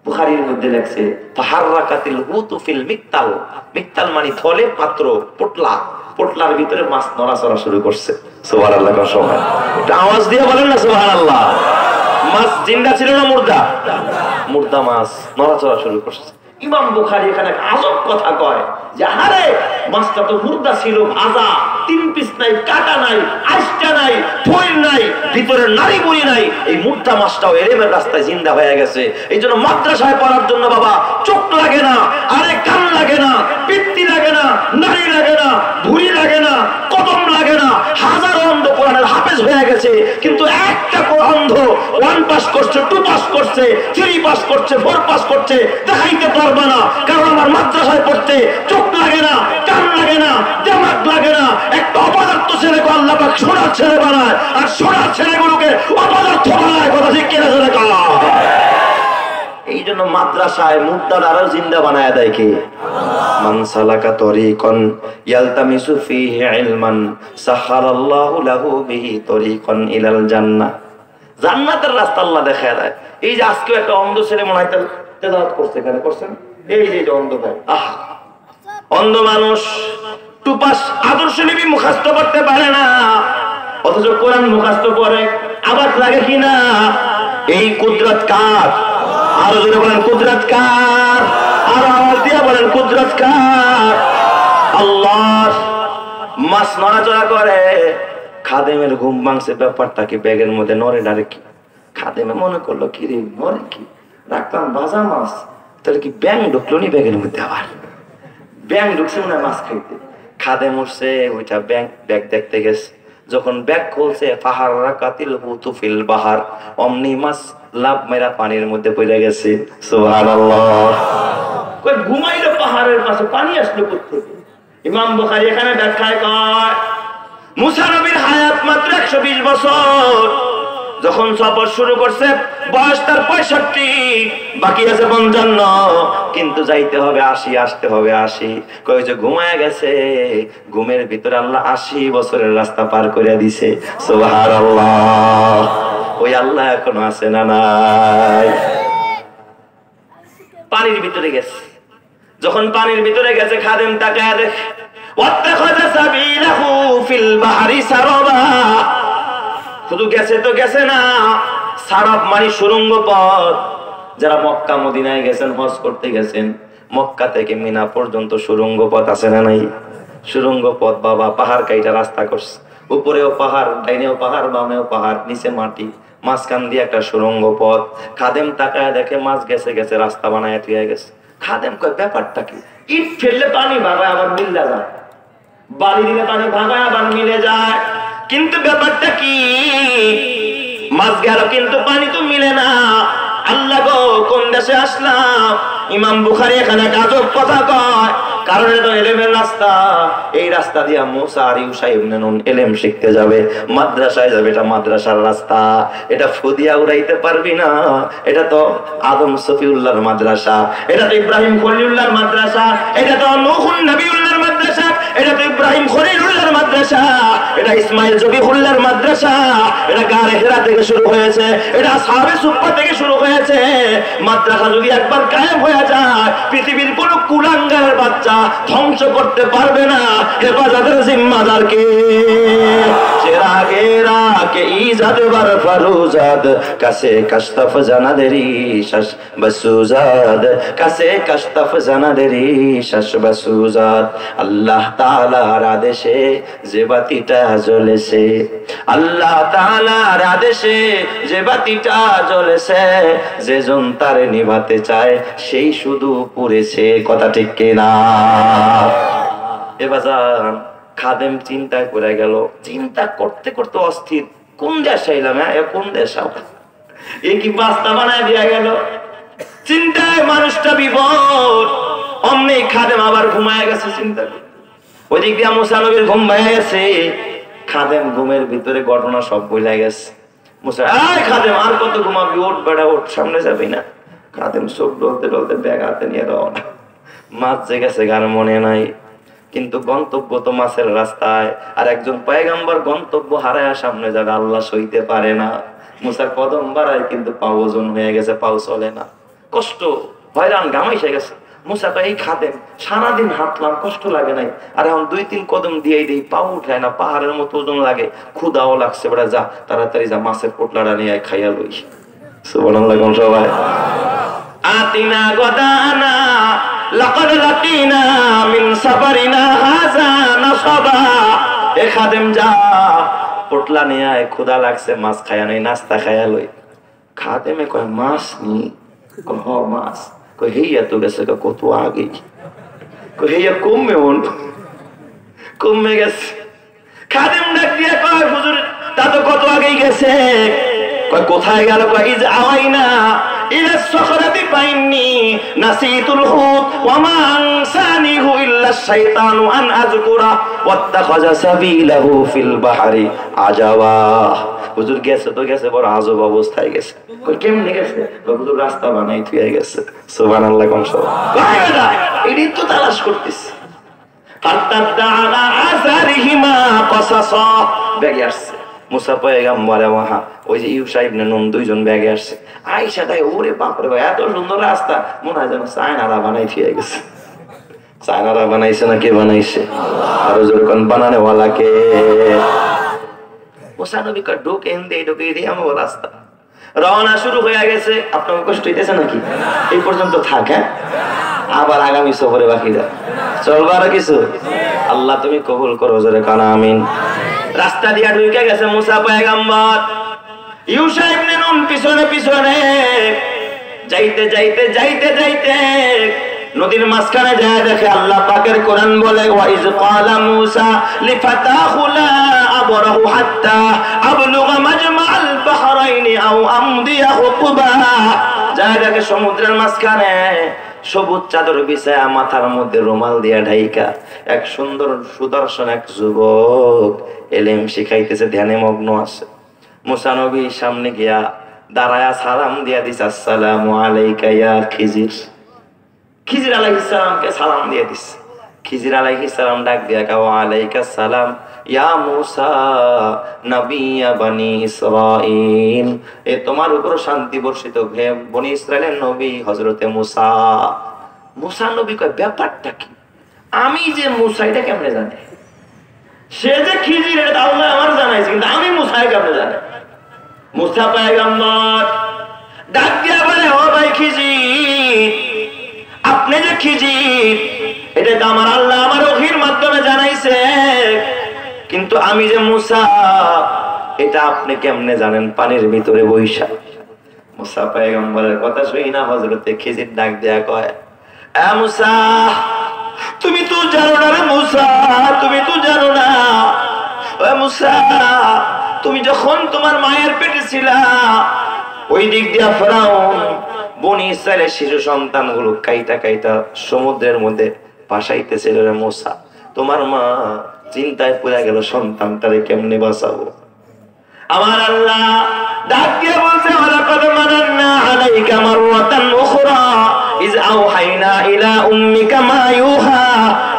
বুখারীর মধ্যে লেখছে, ফাহাররাকাতিল হুতু ফিল মিক্তাল। মিক্তাল মানে থলে, পাত্র, পোটলা। পোটলার ভিতরে মাছ নড়াচড়া শুরু করছে। সুবহানাল্লাহ, সবাই একটা আওয়াজ দিয়ে বলেন না সুবহানাল্লাহ। মাছ জিন্দা ছিল না মুর্দা? মুর্দা মাছ নড়াচড়া শুরু করছে। ইমাম বুখারী এখানে আজব কথা কয় যে আরে মাছটা তো মুর্দা ছিল, ভাজা, 3 পিস নাই, কাটা নাই, আইসটা নাই, থই নাই, ভিতরে নারী বুড়ি নাই, এই মুর্দা মাছটাও এলেমের রাস্তায় জিন্দা হয়ে গেছে। এই জন্য মাদ্রাসায় পড়ার জন্য বাবা চোখ লাগে না, আরে কান লাগে না, পিত্তি লাগে না, নারী লাগে না, ভুঁড়ি লাগে না, কদম লাগে না। হাজারো অন্ধ কোরআনের হাফেজ হয়ে গেছে, কিন্তু একটা অন্ধ 1 পাস করছে, 2 পাস করছে, 3 পাস করছে, 4 পাস করছে, দেখাইতে পারবে না। কারণ আমার মাদ্রাসায় পড়তে চোখ লাগে না, কান লাগে না, দিমাগ লাগে না। একটা অপদার্থ ছেলেকে আল্লাহ পাক সোনার ছেলে বানায়, আর সোনার ছেলেগুলোকে অপদার্থ বানায়। কথা ঠিক কিনা ছেলে কয়? এই জন্য মাদ্রাসায় মুদ্দার আরো জিন্দা বানায় দেয় কে? মান সালাকা তরিকান ইয়ালতামিসু ফীহি ইলমান সাখারাল্লাহু লাহু বিহি তরিকান ইলাল জান্নাহ। জান্নাতের রাস্তা আল্লাহ দেখায় দেয়। এই যে আজকে একটা অন্ধ ছেলে মনে হয় তেলাওয়াত করছে, কেন করছেন? এই যে অন্ধ ভাই, অন্ধ মানুষ 2 পাস আদর্শ নবী মুখস্থ করতে পারে না, অথচ কোরআন মুখস্থ করে। আবার লাগে কিনা? এই কুদরত কার? আরো জোরে বলেন কুদরত কার? আরো আওয়াজ দিয়ে বলেন কুদরত কার? আল্লাহর। মাছ নড়াচড়া করে, খাদেমের ঘুম ভাঙছে। ব্যাপারটা কি? ব্যাগের মধ্যে নড়ে ডারে কি? খাদেমে মনে করলো কি রে, নড়ে কি? রাখলাম ভাজা মাছ, তাহলে কি ব্যাং ঢুকলো নি ব্যাগের মধ্যে? আবার ব্যাং ঢুকছে মনে হয় মাছ খাইতে। খাদেম উঠছে, ওইটা ব্যাগ দেখতে গেছে। যখন ব্যাগ খুলছে, ফাহাররা কাতিল হুতু ফিল বাহার, অমনি মাছ লাভ মেরা পানির মধ্যে পড়ে গেছে। সুবহানাল্লাহ। কই ঘুমাইলো পাহাড়ের পাশে, পানি আসলো কোত্থেকে? ইমাম বুখারী এখানে ব্যাখ্যায় কয় মুসা নবীর হায়াত মাত্র 120 বছর। যখন সফর শুরু করছে বয়স তার 65, বাকি আছে 55, কিন্তু যাইতে হবে 80, আসতে হবে 80। কই যে ঘুমায় গেছে, ঘুমের ভিতরে আল্লাহ 80 বছরের রাস্তা পার করে দিছে। সুবহানাল্লাহ। ওই আল্লাহ এখনো আছে না নাই? পানির ভিতরে গেছে। যখন পানির ভিতরে গেছে, খাদেম তাকায় দেখে ওয়াত্তাখাযা সাবিলাহু ফিল বাহরি সারাবা। শুধু গেছে তো গেছে না, সারাব মানে সুড়ঙ্গ পথ। যারা মক্কা মদিনায় গেছেন, হজ করতে গেছেন, মক্কা থেকে মিনা পর্যন্ত সুড়ঙ্গ পথ আছে না নাই? সুড়ঙ্গ পথ বাবা পাহাড় কাইটা রাস্তা করছে। উপরেও পাহাড়, ডাইনেও পাহাড়, বামেও পাহাড়, নিচে মাটি, মাঝখান দিয়ে একটা সুড়ঙ্গ পথ। খাদেম তাকায় দেখে মাছ গেছে গেছে, রাস্তা বানায় ঠিক গেছে। খাদেম কয় ব্যাপারটা কি? ইট ফেললে পানি ভাগায় আবার মিলে যায়, বালি দিলে পানি ভাগায় আবার মিলে যায়, কিন্তু ব্যাপারটা কি? মাছ গেল কিন্তু পানি তো মিলে না। আল্লাহ গো, কোন দেশে আসলাম? ইমাম বুখারী এখানে আজব কথা কয়, কারণ এটা এলেমের রাস্তা। এই রাস্তা দিয়া মুসা আর ইউসা ইবনে নুন এলেম শিখতে যাবে, মাদ্রাসায় যাবে। এটা মাদ্রাসার রাস্তা, এটা ফুদিয়া উড়াইতে পারবি না। এটা তো আদম সফিউল্লাহর মাদ্রাসা, এটা তো ইব্রাহিম খলিলুল্লাহর মাদ্রাসা, এটা তো নূহুন নবিউল্লাহর মাদ্রাসা, এটা তো ইব্রাহিম খলিলুল্লাহর মাদ্রাসা, এটা ইসমাইল জবিহুল্লাহর মাদ্রাসা, এটা গারে হেরা থেকে শুরু হয়েছে, এটা আসহাবে সুফফা থেকে শুরু হয়েছে। মাদ্রাসা যদি একবার কায়েম হয়ে যায়, পৃথিবীর কোন কুলাঙ্গারের বাচ্চা ধ্বংস করতে পারবে না। হেফাজতের জিম্মাদার কে? চেরাগেরা কে ইজাদ বার ফারুজাদ, কাছে কাশতাফ জানাদেরি শাস বাসুজাদ, কাছে কাশতাফ জানাদেরি শাস বাসুজাদ। আল্লাহ তাআলার আদেশে যে বাতিটা জ্বলেছে, আল্লাহ তাআলার আদেশে যে বাতিটা জ্বলেছে, যে জন তারে নিভাতে চায় সেই শুধু পুড়েছে। কথা ঠিক কিনা? এবার খাদেম চিন্তা করে গেল, চিন্তা করতে করতে অস্থির। কোন দেশ আইলাম? কোন দেশ? এ কি বাস্তা বানায় দিয়া গেল? চিন্তায় মানুষটা বিপদ। অমনি খাদেম আবার ঘুমায় গেছে চিন্তা করে। ওই দিক দিয়ে মুসা নবীর ঘুম ভেঙে গেছে। খাদেম ঘুমের ভিতরে ঘটনা সব বইলা গেছে। মুসা, এই খাদেম আর কত ঘুমাবি? ওঠ বেড়া, ওঠ, সামনে যাবি না? খাদেম চোখ ডলতে ডলতে ব্যাগ হাতে নিয়ে রওনা। মাছ যে গেছে গার মনে নাই, কিন্তু গন্তব্য তো মাছের রাস্তায়। আর একজন পয়গাম্বর গন্তব্য হারায় সামনে যাবে, আল্লাহ সইতে পারে না। মুসার কদম বাড়ায়, কিন্তু পা ওজন হয়ে গেছে, পাও চলে না, কষ্ট, হয়রান, গামাইসে গেছে। মুসা কয়, এই খাদেম সারাদিন হাঁটলাম, কষ্ট লাগে নাই, আর এখন 2-3 কদম দিয়েই দেই, পাও উঠায় না, পাহাড়ের মতো ওজন লাগে, ক্ষুদাও লাগছে। বেড়া যা, তাড়াতাড়ি যা, মাছের পোটলাটা নিয়ে খাইয়া লই। সুবহানাল্লাহ সবাই। আতিনা গদানা লাকাদ লাকিনা মিন সাফারিনা হাযা নাসাবা। এ খাদেম যা পোটলা নিয়ে আয়, ক্ষুধা লাগছে, মাছ খায়া নাই, নাস্তা খায়া লই। খাদেমে কয় মাছ নি? হ মাছ। কই হেইয়া তো গেছে কত আগে। কই হেইয়া কমবে মন, কমে গেছে। খাদেম ডাক দিয়া কয় হুজুর তা তো কত আগেই গেছে। কয় কোথায় গেল? কয় ইজ আওয়াইনা ইলা সখরাতি পাইনি নাসিতুল হুত ওয়া মা আনসানিহু ইল্লা শাইতানু আন আযকুরা ওয়াত্তাখাযা সাবিলাহু ফিল বাহরি আজাওয়া। হুজুর গেছে তো গেছে, বড় আজব অবস্থায় গেছে। কই কেমনে গেছে? হুজুর রাস্তা বানাই থুয়ে গেছে। সুবহানাল্লাহ কোন সব কয় না এডি তো তালাশ করতেছি। ফাতাদা আলা আসারিহিমা কসাসা। ব্যাগে আসছে মুসা পয়গম্বর ওয়াহা ওই যে ইউসা ইবনে নুন দুইজন ব্যাগে আসছে। আয়েশা তাই ওরে বাপ রে ভাই এত সুন্দর রাস্তা, মনে হয় যেন চায়নারা বানাই থিয়ে গেছে। চায়নারা বানাইছে না কে বানাইছে? আরো যখন বানানে ওয়ালা কে? মুসা নবী কা ঢোকে হিন্দে ঢোকে দিয়ে আমার রাস্তা রওনা শুরু হয়ে গেছে। আপনার কষ্ট হইতেছে নাকি? এই পর্যন্ত থাকে, আবার আগামী সফরে বাকিরা চলবো আরো কিছু। আল্লাহ তুমি কবুল করো, জোরে কানা আমিন। রাস্তা দিয়া ঢুকে গেছে মুসা পয়গম্বর, ইউসা ইবনে নুন পিছনে পিছনে যাইতে যাইতে যাইতে যাইতে নদীর মাঝখানে যায় দেখে আল্লাহ পাকের কোরআন বলে ওয়াইজ ক্বালা মূসা লিফাতাহু লা আবরাহু হাত্তা আবলুগা মাজমাআল বাহরাইনি আও আমদিয়া হুকবা। যায় দেখে সমুদ্রের মাঝখানে সবুজ চাদর বিছায়া মাথার মধ্যে রুমাল দিয়া ঢাইকা এক সুন্দর সুদর্শন এক যুবক এলেম শিখাইতেছে, ধ্যানে মগ্ন আছে। মুসা নবী সামনে গিয়া দাঁড়ায়া সালাম দিয়া দিছে, আসসালামু আলাইকা ইয়া খিজির। খিজির আলাইহিস সালামকে সালাম দিয়ে দিছে। খিজির আলাইহিস সালাম ডাক দিয়া কয় ওয়া আলাইকাস সালাম ইয়া মূসা নবিয়্যা বনি ইসরাঈল। এ তোমার উপর শান্তি বর্ষিত হে বনি ইসরাইলের নবী হযরতে মূসা। মূসা নবী কয় ব্যাপারটা কি? আমি যে মূসা এটা কেমনে জানে? সে যে খিজির এটা আল্লাহ আমার জানাইছে, কিন্তু আমি মূসা কেমনে জানে? মূসা পয়গম্বর ডাক দিয়া বলে ও ভাই খিজির, আপনি যে খিজির এটা তো আমার আল্লাহ আমার ওহীর মাধ্যমে জানাইছে, কিন্তু আমি যে মূসা এটা আপনি কেমনে জানেন পানির ভিতরে বৈশা? মূসা পয়গম্বরের কথা শুই না হযরতে খিজির ডাক দেয়া কয় এ মূসা তুমি তো জানো না রে মূসা, তুমি তো জানো না। ও মূসা তুমি যখন তোমার মায়ের পেটে ছিলা ওই দিক দিয়া ফেরাউন বনি ইসরাইলের শিশু সন্তানগুলো কাইটা কাইটা সমুদ্রের মধ্যে ভাসাইতেছিল রে মূসা। তোমার মা চিন্তায় পড়ে গেল সন্তানটারে কেমনে বাঁচাবো। আমার আল্লাহ ডাক দিয়ে বলছে ওয়ালাকাদ মানান্না আলাইকা মাররাতান উখরা ইয আওহাইনা ইলা উম্মিকা মা ইউহা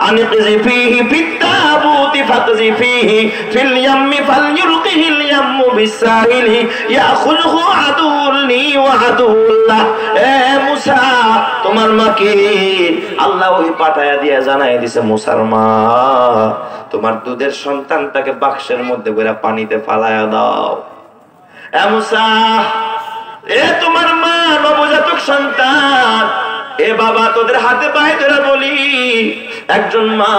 আন ইকযিফিহি ফিত তাবুতি ফাকযিফিহি ফিল ইয়াম্মি ফালইউলকিহিল ইয়াম্মু বিসাহিলি ইয়াখুযুহু আদুউন লি ওয়া আদুউল্লাহ। এ মূসা তোমার মাকে আল্লাহ ওই পাঠায়া দিয়া জানাই দিছে মূসার মা তোমার দুধের সন্তানটাকে বাক্সের মধ্যে করে পানিতে ফালায়া দাও। এ মূসা এ তোমার মা নবজাতক সন্তান, এ বাবা তোদের হাতে পায়ে ধরে বলি একজন মা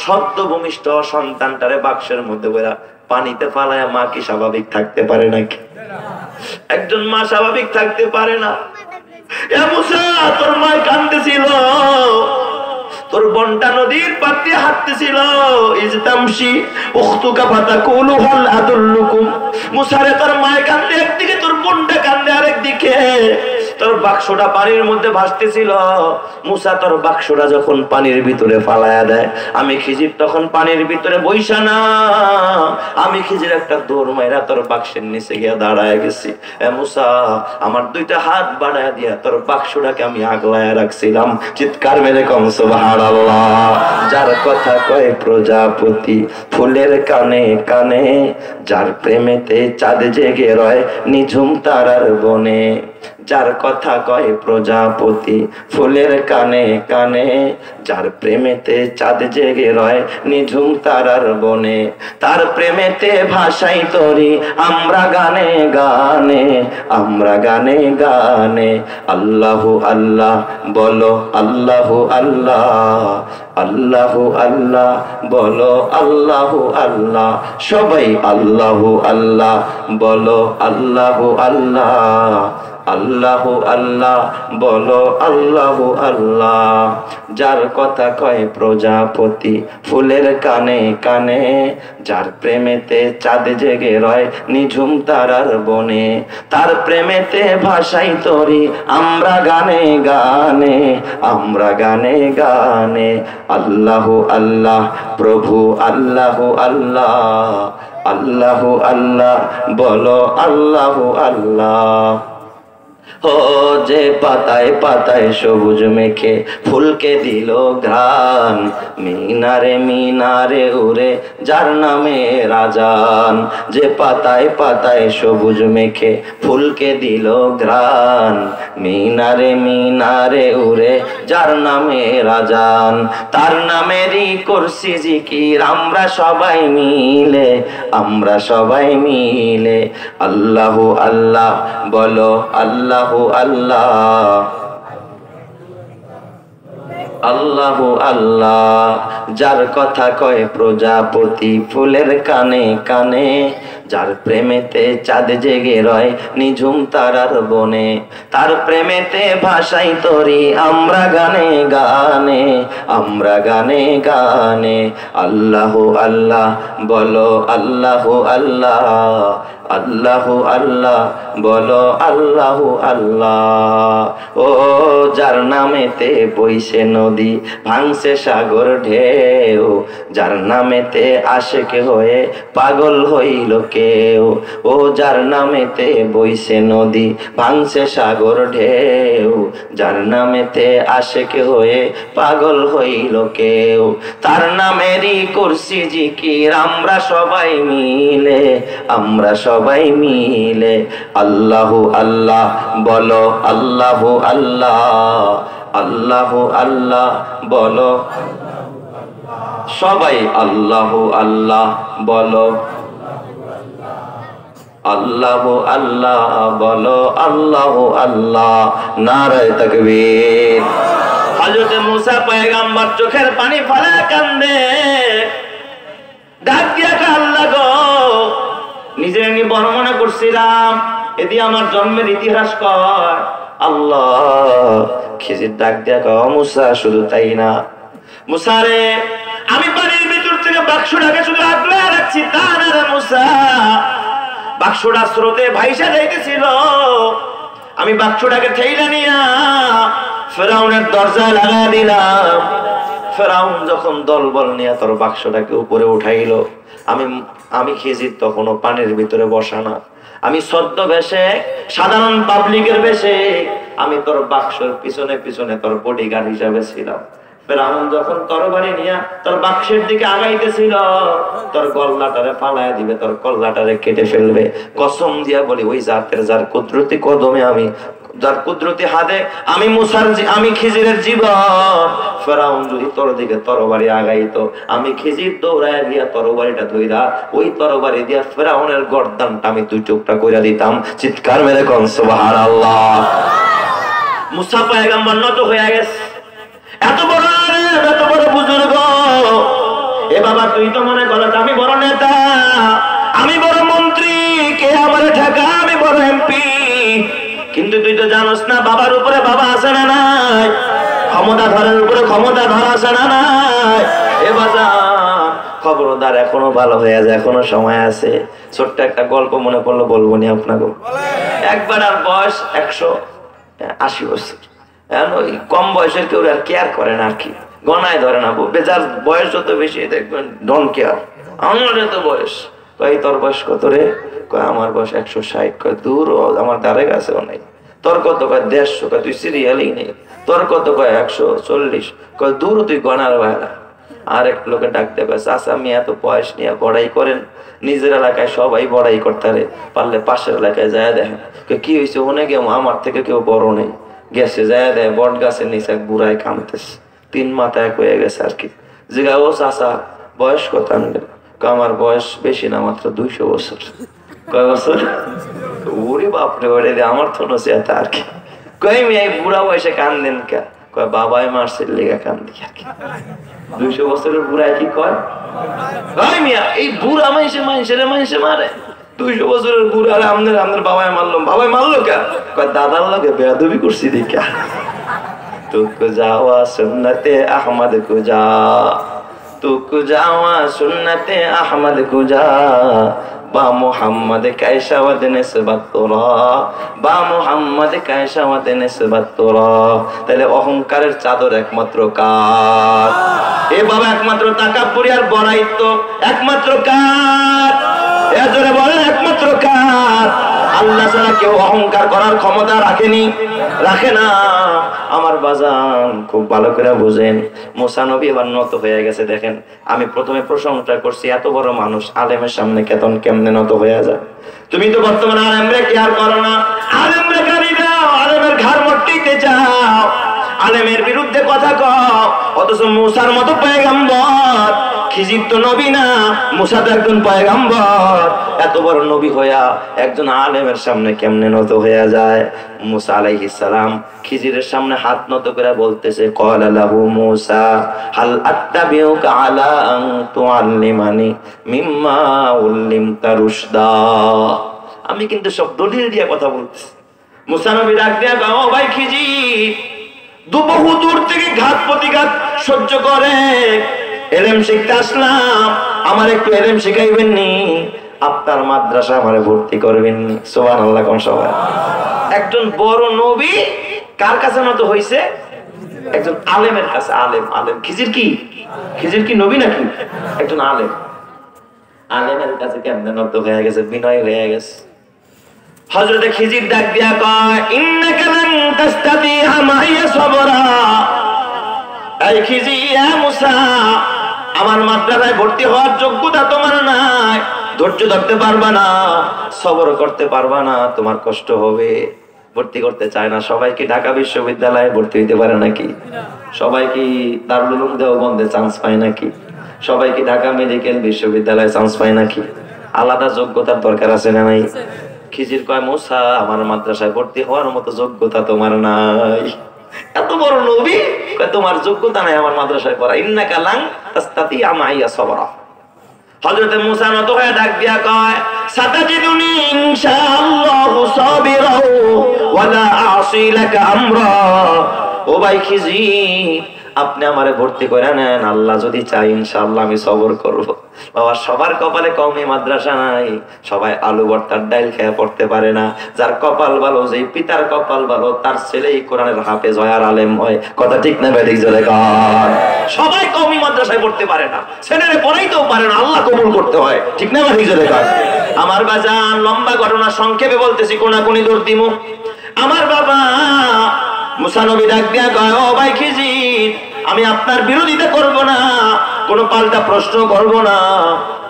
সদ্য ভূমিষ্ঠ সন্তানটারে বাক্সের মধ্যে করে পানিতে ফালায়া মা কি স্বাভাবিক থাকতে পারে নাকি? একজন মা স্বাভাবিক থাকতে পারে না। এ মূসা তোর মা কাঁদতেছিল, তোর বোনটা নদীর পাড় দিয়ে হাঁটতেছিল। ইজতামশি উখতুকা ফাতাকুলু হাল আদুল্লুকুম। মূসা রে তোর মা কাঁদে একদিকে, তোর বোনটা কাঁদে আরেকদিকে। তোর বাক্সটা পানির মধ্যে ভাসতেছিল। মূসা তোর বাক্সটা যখন পানির ভিতরে ফালায়া দেয় আমি খিজির তখন পানির ভিতরে বইসা না, আমি খিজির একটা দৌড় মাইরা তোর বাক্সের নিচে গিয়ে দাঁড়ায় গেছি। এ মূসা আমার দুইটা হাত বাড়ায় দিয়া তোর বাক্সটাকে আমি আগলায় রাখছিলাম। চিৎকার মেরে কম সুবহানাল্লাহ। যার কথা কয় প্রজাপতি ফুলের কানে কানে, যার প্রেমেতে চাঁদ জেগে রয় নিঝুম তারার বনে। যার কথা কয় প্রজাপতি ফুলের কানে কানে, যার প্রেমেতে চাঁদ জেগে রয় নিঝুম তারার বনে, তার প্রেমেতে ভাষাই তরি আমরা গানে গানে, আমরা গানে গানে। আল্লাহু আল্লাহ বলো আল্লাহু আল্লাহ, আল্লাহু আল্লাহ বলো আল্লাহু আল্লাহ, সবাই আল্লাহু আল্লাহ বলো আল্লাহু আল্লাহ, আল্লাহু আল্লাহ বলো আল্লাহু আল্লাহ। যার কথা কয় প্রজাপতি ফুলের কানে কানে, যার প্রেমেতে চাঁদ জেগে রয় নিঝুম তারার বনে, তার প্রেমেতে ভাষাই তরি আমরা গানে গানে, আমরা গানে গানে। আল্লাহু আল্লাহ প্রভু আল্লাহু আল্লাহ, আল্লাহু আল্লাহ বলো আল্লাহু আল্লাহ। ও যে পাতায় পাতায় সবুজ মেখে ফুলকে দিল ঘ্রাণ, মিনারে মিনারে উড়ে যার নামে রাজান, যে পাতায় পাতায় সবুজ মেখে ফুলকে দিল ঘ্রাণ, মিনারে মিনারে উড়ে যার নামে রাজান, তার নামেরই করছি জিকির আমরা সবাই মিলে, আমরা সবাই মিলে। আল্লাহু আল্লাহ বলো আল্লাহু আল্লাহ, আল্লাহু আল্লাহ। যার কথা কয় প্রজাপতি ফুলের কানে কানে, যার প্রেমেতে চাঁদ জেগে রয় নিঝুম তারার বনে, তার প্রেমেতে ভাষাই তরি আমরা গানে গানে, আমরা গানে গানে। আল্লাহু আল্লাহ বলো আল্লাহু আল্লাহ, আল্লাহু আল্লাহ বলো আল্লাহু আল্লাহ। ও যার নামেতে বইছে নদী ভাঙছে সাগর ঢেউ, যার নামেতে আশেক হয়ে পাগল হইল কেউ, ও যার নামেতে বইছে নদী ভাঙছে সাগর ঢেউ, যার নামেতে আশেক হয়ে পাগল হইল কেউ, তার নামেরই করছি জিকির আমরা সবাই মিলে, আমরা সবাই মিলে। আল্লাহু আল্লাহ বলো আল্লাহু আল্লাহ, আল্লাহু আল্লাহ বলো, সবাই আল্লাহু আল্লাহ বলো, আল্লাহু আল্লাহ বলো আল্লাহু আল্লাহ। নারায়ে তাকবীর। হযরত মুসা পয়গম্বর চোখের পানি ফেলে কান্দে, ডাক দিয়া আল্লাহ গো, নিজের আমি বর্ণনা করছিলাম এদি আমার জন্মের ইতিহাস কয়। আল্লাহ খিজির ডাক দিয়া কয় মুসা শুধু তাই না, মুসা রে আমি পানির ভিতর থেকে বাক্সটাকে শুধু আগলে রাখছি তা না রে মুসা, বাক্সটা স্রোতে ভাইসা যাইতেছিল, আমি বাক্সটাকে ঠেইলা নিয়া ফেরাউনের দরজায় লাগা দিলাম। ফেরাউন যখন দলবল নিয়ে তোর বাক্সটাকে উপরে উঠাইলো, আমি খিজির তখনও পানির ভিতরে বসা না, আমি সদ্য বেশে সাধারণ পাবলিকের বেশে আমি তোর বাক্সের পিছনে পিছনে তোর বডিগার্ড হিসাবে ছিলাম। ফেরাউন যখন তরবারি নিয়ে তোর বাক্সের দিকে আগাইতেছিল, তোর গল্লাটারে ফালায় দিবে, তোর কল্লাটারে কেটে ফেলবে। কসম দিয়া বলি ওই জাতের যার কুদরতি কদমে আমি, যার কুদরতি হাতে আমি মুসার আমি খিজিরের জীবন, ফেরাউন যদি তোর দিকে তরবারি আগাইতো, আমি খিজির দৌড়ায় গিয়া তরবারিটা ধইরা ওই তরবারি দিয়া ফেরাউনের গর্দানটা আমি দুই টুকরা কইরা দিতাম। চিৎকার মেরে কোন সুবহানাল্লাহ। মুসা পয়গম্বর নত হয়ে গেছে, এত বড় এত বড় বুজুর্গ, এ বাবা তুই তো মনে করো আমি বড় নেতা, আমি বড় মন্ত্রী, কে আমার ঢাকা, আমি বড় এমপি, কিন্তু তুই তো জানোস না বাবার উপরে বাবা আছে না নাই, ক্ষমতাধরের উপরে ক্ষমতাধর আছে না নাই। এ বাজার খবরদার, এখনো ভালো হয়ে যায়, এখনো সময় আছে। ছোট্ট একটা গল্প মনে পড়লো, বলবো নি আপনাকে। একবার আর বয়স 180 বছর, ওই কম বয়সের কেউ আর কেয়ার করে না, আর কি গনায় ধরে না, বেজার বয়স যত বেশি দেখবেন ডন কেয়ার। আমার এত বয়স, কই তোর বয়স কত রে? কয় আমার বয়স 160। কয় দূর, আমার দ্বারে কাছেও নেই। তোর কত? কয় 150। কয় তুই সিরিয়ালই নেই। তোর কত? কয় 140। কয় দূর, তুই গনার বাইরা। আরেক লোকে ডাকতে পারছে, আচ্ছা আমি এত বয়স নিয়ে বড়াই করেন, নিজের এলাকায় সবাই বড়াই করতারে, পারলে পাশের এলাকায় যায় দেখেন। কি হয়েছে? অনেকে আমার থেকে কেউ বড় নেই, গেছে যায় দেয় বট গাছের নিচে এক বুড়াই কামতেছে, 3 মাথা এক হয়ে গেছে আর কি। জিগা ও চাচা বয়স কত? আমার বয়স বেশি না, মাত্র 200 বছর। কয় বছর? ওরে বাপরে, ওরে আমার তো নছে আর কি। কই মেয়ে বুড়া বয়সে কান্দেন কে? কয় বাবাই মারছে লেগা কান্দি আর কি। 200 বছরের বুড়াই কি কয়? ভাই মিয়া এই বুড়া মানুষে মারে। 200 বছরের বুড়া আমাদের বাবাই মারলো। বাবাই মারলো কে? কয় দাদার লগে বেয়াদবি করছি দেখা। তুক যাওয়া সুন্নতে আহমদ কুজা, তুক যাওয়া সুন্নতে আহমদ কুজা, বা মুহাম্মদ কায়সা ওয়াদ নিসবাত তোরা, বা মুহাম্মদ কায়সা ওয়াদ নিসবাত তোরা। তাহলে অহংকারের চাদর একমাত্র কার? এ বাবা একমাত্র তাকাব্বুরি আর বড়াইত্ব একমাত্র কার? এ জোরে বলেন একমাত্র কার? আল্লাহ ছাড়া কেউ অহংকার করার ক্ষমতা রাখেনি, রাখে না। আমার বাজান খুব ভালো করে বুঝেন, মুসা নবী এবার নত হয়ে গেছে। দেখেন আমি প্রথমে প্রশংসা করছি, এত বড় মানুষ আলেমের সামনে কেমনে নত হয়ে যায়। তুমি তো বর্তমানে আলেমরে কেয়ার করো না, আলেমরে গালি দাও, আলেমের ঘাড় মটকাইতে চাও, আলেমের বিরুদ্ধে কথা কও। অথচ মুসার মতো পয়গম্বর, খিজির তো নবী না, মুসা তো একজন পয়গম্বর। এত বড় নবী হইয়া একজন আলেমের সামনে কেমনে নত হয়ে যায়? মুসা আলাইহিস সালাম খিজিরের সামনে হাত নত করে বলতেছে, ক্বালা লাহু মুসা হাল আত্তাবিউকা আলা আন তুআল্লিমানি মিম্মা উল্লিমতা রুশদা। আমি কিন্তু সব দলিল দিয়ে কথা বলতেছি। মুসা নবী ডাক দিয়া কয়, ও ভাই খিজির, বহু দূর থেকে ঘাত প্রতিঘাত সহ্য করে এলেম শিখতে আসলাম, আমার একটু এলেম শিখাইবেন নি? আপনার মাদ্রাসা আমারে ভর্তি করবেন নি? সুবহানাল্লাহ কোন সবাই। একজন বড় নবী কার কাছে নত হইছে? একজন আলেমের কাছে। আলেম খিজির কি নবী নাকি? একজন আলেমের কাছে কেমনে নত হয়ে গেছে, বিনয় হয়ে গেছে। হযরত খিজির ডাক দিয়া কয়, ইন্নাকা লান তাস্তাতিআ মাইয়া সাবরা। এই খিজির, মুসা, আমার মাদ্রাসায় ভর্তি হওয়ার যোগ্যতা তোমার নাই, ধৈর্য ধরতে পারবা না, সবর করতে পারবা না, তোমার কষ্ট হবে, ভর্তি করতে চায় না। সবাই কি ঢাকা বিশ্ববিদ্যালয়ে ভর্তি হইতে পারে নাকি? সবাই কি দারুল উলুম দেওবন্দে চান্স পায় নাকি? সবাই কি ঢাকা মেডিকেল বিশ্ববিদ্যালয়ে চান্স পায় নাকি? আলাদা যোগ্যতার দরকার আছে না নাই? খিজির কয়, মুসা, আমার মাদ্রাসায় ভর্তি হওয়ার মতো যোগ্যতা তোমার নাই। এত বড় নবী কয় তোমার যোগ্যতা নাই আমার মাদ্রাসায় পড়া। ইন্নাকা লান তাস্তাতিআ মাইয়া সাবরা। হযরত মুসা নত হয়ে ডাক দিয়া কয়, সাতাজিদুনি ইনশাআল্লাহু সাবিরা ওয়া লা আ'সি লাকা আমরা। ও ভাই খিজির, আপনি আমারে ভর্তি করে নেন, আল্লাহ যদি চাই ইনশাআল্লাহ আমি সবর করব। বাবা সবার কপালে কওমি মাদ্রাসা নাই, সবাই আলু ভর্তার ডাল খেয়ে পড়তে পারে না। যার কপাল ভালো, যেই পিতার কপাল ভালো, তার ছেলেই কোরআনের হাফেজ হয় আর আলেম হয়। কথা ঠিক না বেঠিক? জোরে কর। সবাই কওমি মাদ্রাসায় পড়তে পারে না, ছেলেরে পড়াইতেও পারে না, আল্লাহ কবুল করতে হয়। ঠিক না বেঠিক? জোরে কর। আমার বাজান লম্বা ঘটনা সংক্ষেপে বলতেছি, কোনাকুনি দূর দিমু। আমার বাবা মুসা নবী ডাক দিয়া কয়, ও ভাই খিজির, আমি আপনার বিরোধিতা করব না, কোন পাল্টা প্রশ্ন করব না,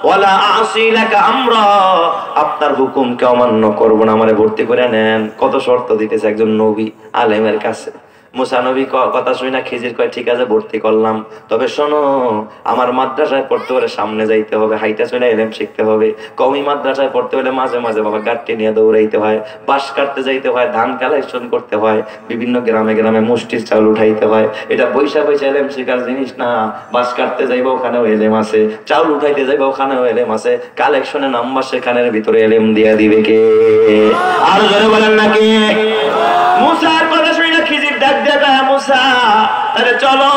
ওয়ালা আ'সি লাকা আমরা, আপনার হুকুমকে অমান্য করব না, আমারে ভর্তি করে নেন। কত শর্ত দিতেছে একজন নবী আলেমের কাছে। মুসা নবী কথা শুই না, খিজির কয় ঠিক আছে ভর্তি করলাম, তবে শোনো আমার মাদ্রাসায় পড়তে হলে সামনে যাইতে হবে, হাইটা চলে এলেম শিখতে হবে। কওমি মাদ্রাসায় পড়তে হলে মাঝে মাঝে বাবা গাঁটটি নিয়ে দৌড়াইতে হয়, বাঁশ কাটতে যাইতে হয়, ধান কালেকশন করতে হয়, বিভিন্ন গ্রামে গ্রামে মুষ্টির চাউল উঠাইতে হয়। এটা পয়সা এলেম শেখার জিনিস না। বাঁশ কাটতে যাইবা ওখানেও এলেম আছে, চাউল উঠাইতে যাইবা ওখানেও এলেম আছে, কালেকশনে নাম্বার সেখানের ভিতরে এলেম দিয়া দিবে কে? আর জোরে বলেন নাকি? মুসার কথা শুনি না খিজির ডাক দেয়া, মুসা আরে চলো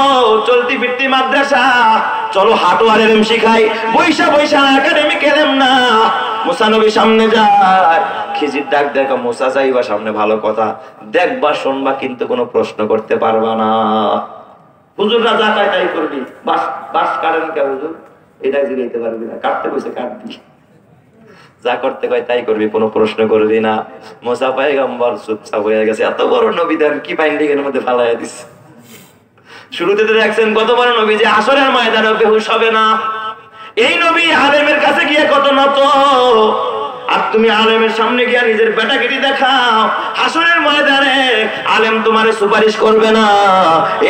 চলতি ফিরতি মাদ্রাসা, চলো হাঁটো আর এলেম শিখাই, বৈশা একাডেমিক এলেম না। মুসা নবী সামনে যায়, খিজির ডাক দেখা, মুসা যাইবা সামনে, ভালো কথা দেখবা শুনবা, কিন্তু কোনো প্রশ্ন করতে পারবা না। হুজুররা যা চায় তাই করবি। বাস কাটেন কে হুজুর? এটা জিগাইতে পারবি না, কাটতে কইছে কাটবি, যা করতে কয় তাই করবি, কোনো প্রশ্ন করবি না। মুসা পয়গম্বর চুপচাপ হয়ে গেছে। এত বড় নবীদের কি বাইন্ডিং এর মধ্যে ফালাইয়া দিছে। শুরুতে তো দেখছেন কত বড় নবী যে আসরের ময়দানে বেহুশ হবে না। এই নবী আলেমের কাছে গিয়ে কত নত, আর তুমি আলেমের সামনে গিয়ে নিজের বেটাগিরি দেখাও। হাসরের ময়দানে আলেম তোমারে সুপারিশ করবে না।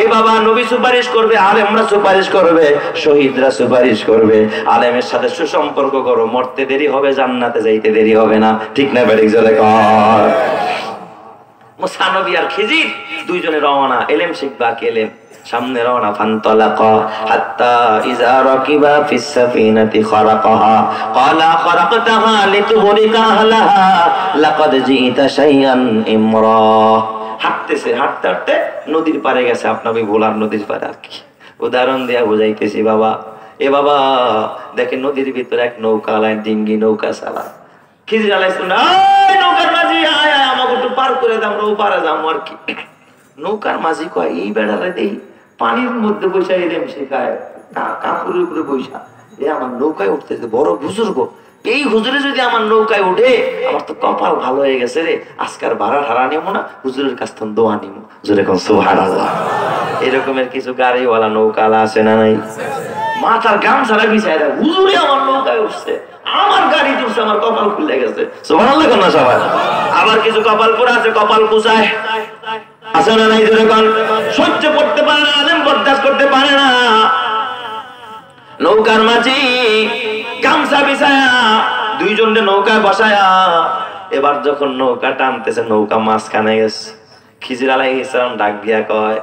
এই বাবা নবী সুপারিশ করবে, আলেমরা সুপারিশ করবে, শহীদরা সুপারিশ করবে। আলেমের সাথে সুসম্পর্ক করো, মরতে দেরি হবে, জান্নাতে যাইতে দেরি হবে না। ঠিক না বেঠিক জোরে কর। মুসা নবী আর খিজির দুইজনে রওনা এলেম শিখবা। কেলেম সামনে রওনা। ফান্তালাকা হাত্তা ইযা রাকিবা ফিস সাফিনাতি খারাকাহা ক্বালা খারাকতাহা লিতুগরিকা আহলাহা লাকাদ জিতা শাইআন ইমরা। হাঁটতেছে, হাঁটতে হাঁটতে নদীর পারে গেছে। আপনাকে ভোলার নদীর পারে আর কি উদাহরণ দেয়া বুঝাইতেছি বাবা। এ বাবা দেখেন নদীর ভিতরে এক নৌকা লাইন ডিঙ্গি নৌকা চালা। খিজির আলাইহিস সালাম এই নৌকার মাঝি আয় আয় আমাকে একটু পার করে দাও, আমরা পারে যাবো আর কি। নৌকার মাঝি কয় এই বেড়ারে দেই পানির মধ্যে বৈশা এলেম শেখায়, কাপড়ের উপরে বৈশা এ আমার নৌকায় উঠতেছে, বড় বুজুর্গ। এই হুজুরে যদি আমার নৌকায় উঠে আমার তো কপাল ভালো হয়ে গেছে রে, আজকার ভাড়া ঠাড়া নিবো না, হুজুরের কাছ থেকে দোয়া নিবো। হুজুর এখন সুবহানাল্লাহ। এরকমের কিছু গাড়িওয়ালা নৌকালা আছে না নাই? মাথার গামছাড়া বিছায় দেয়, হুজুরে আমার নৌকায় উঠছে, আমার গাড়ি উঠছে, আমার কপাল খুলে গেছে। সুবহানাল্লাহ কেন সবাই? আবার কিছু কপাল পরে আছে, কপাল কুচায় আছে না নাই? সহ্য করতে পারে না, আলেম বরদাস্ত করতে পারে না। নৌকার মাঝি গামছা বিছায়া দুইজনে নৌকায় বসায়া এবার যখন নৌকা টানতেছে নৌকা মাঝখানে গেছে। খিজির আলাইহিস সালাম ডাক দিয়া কয়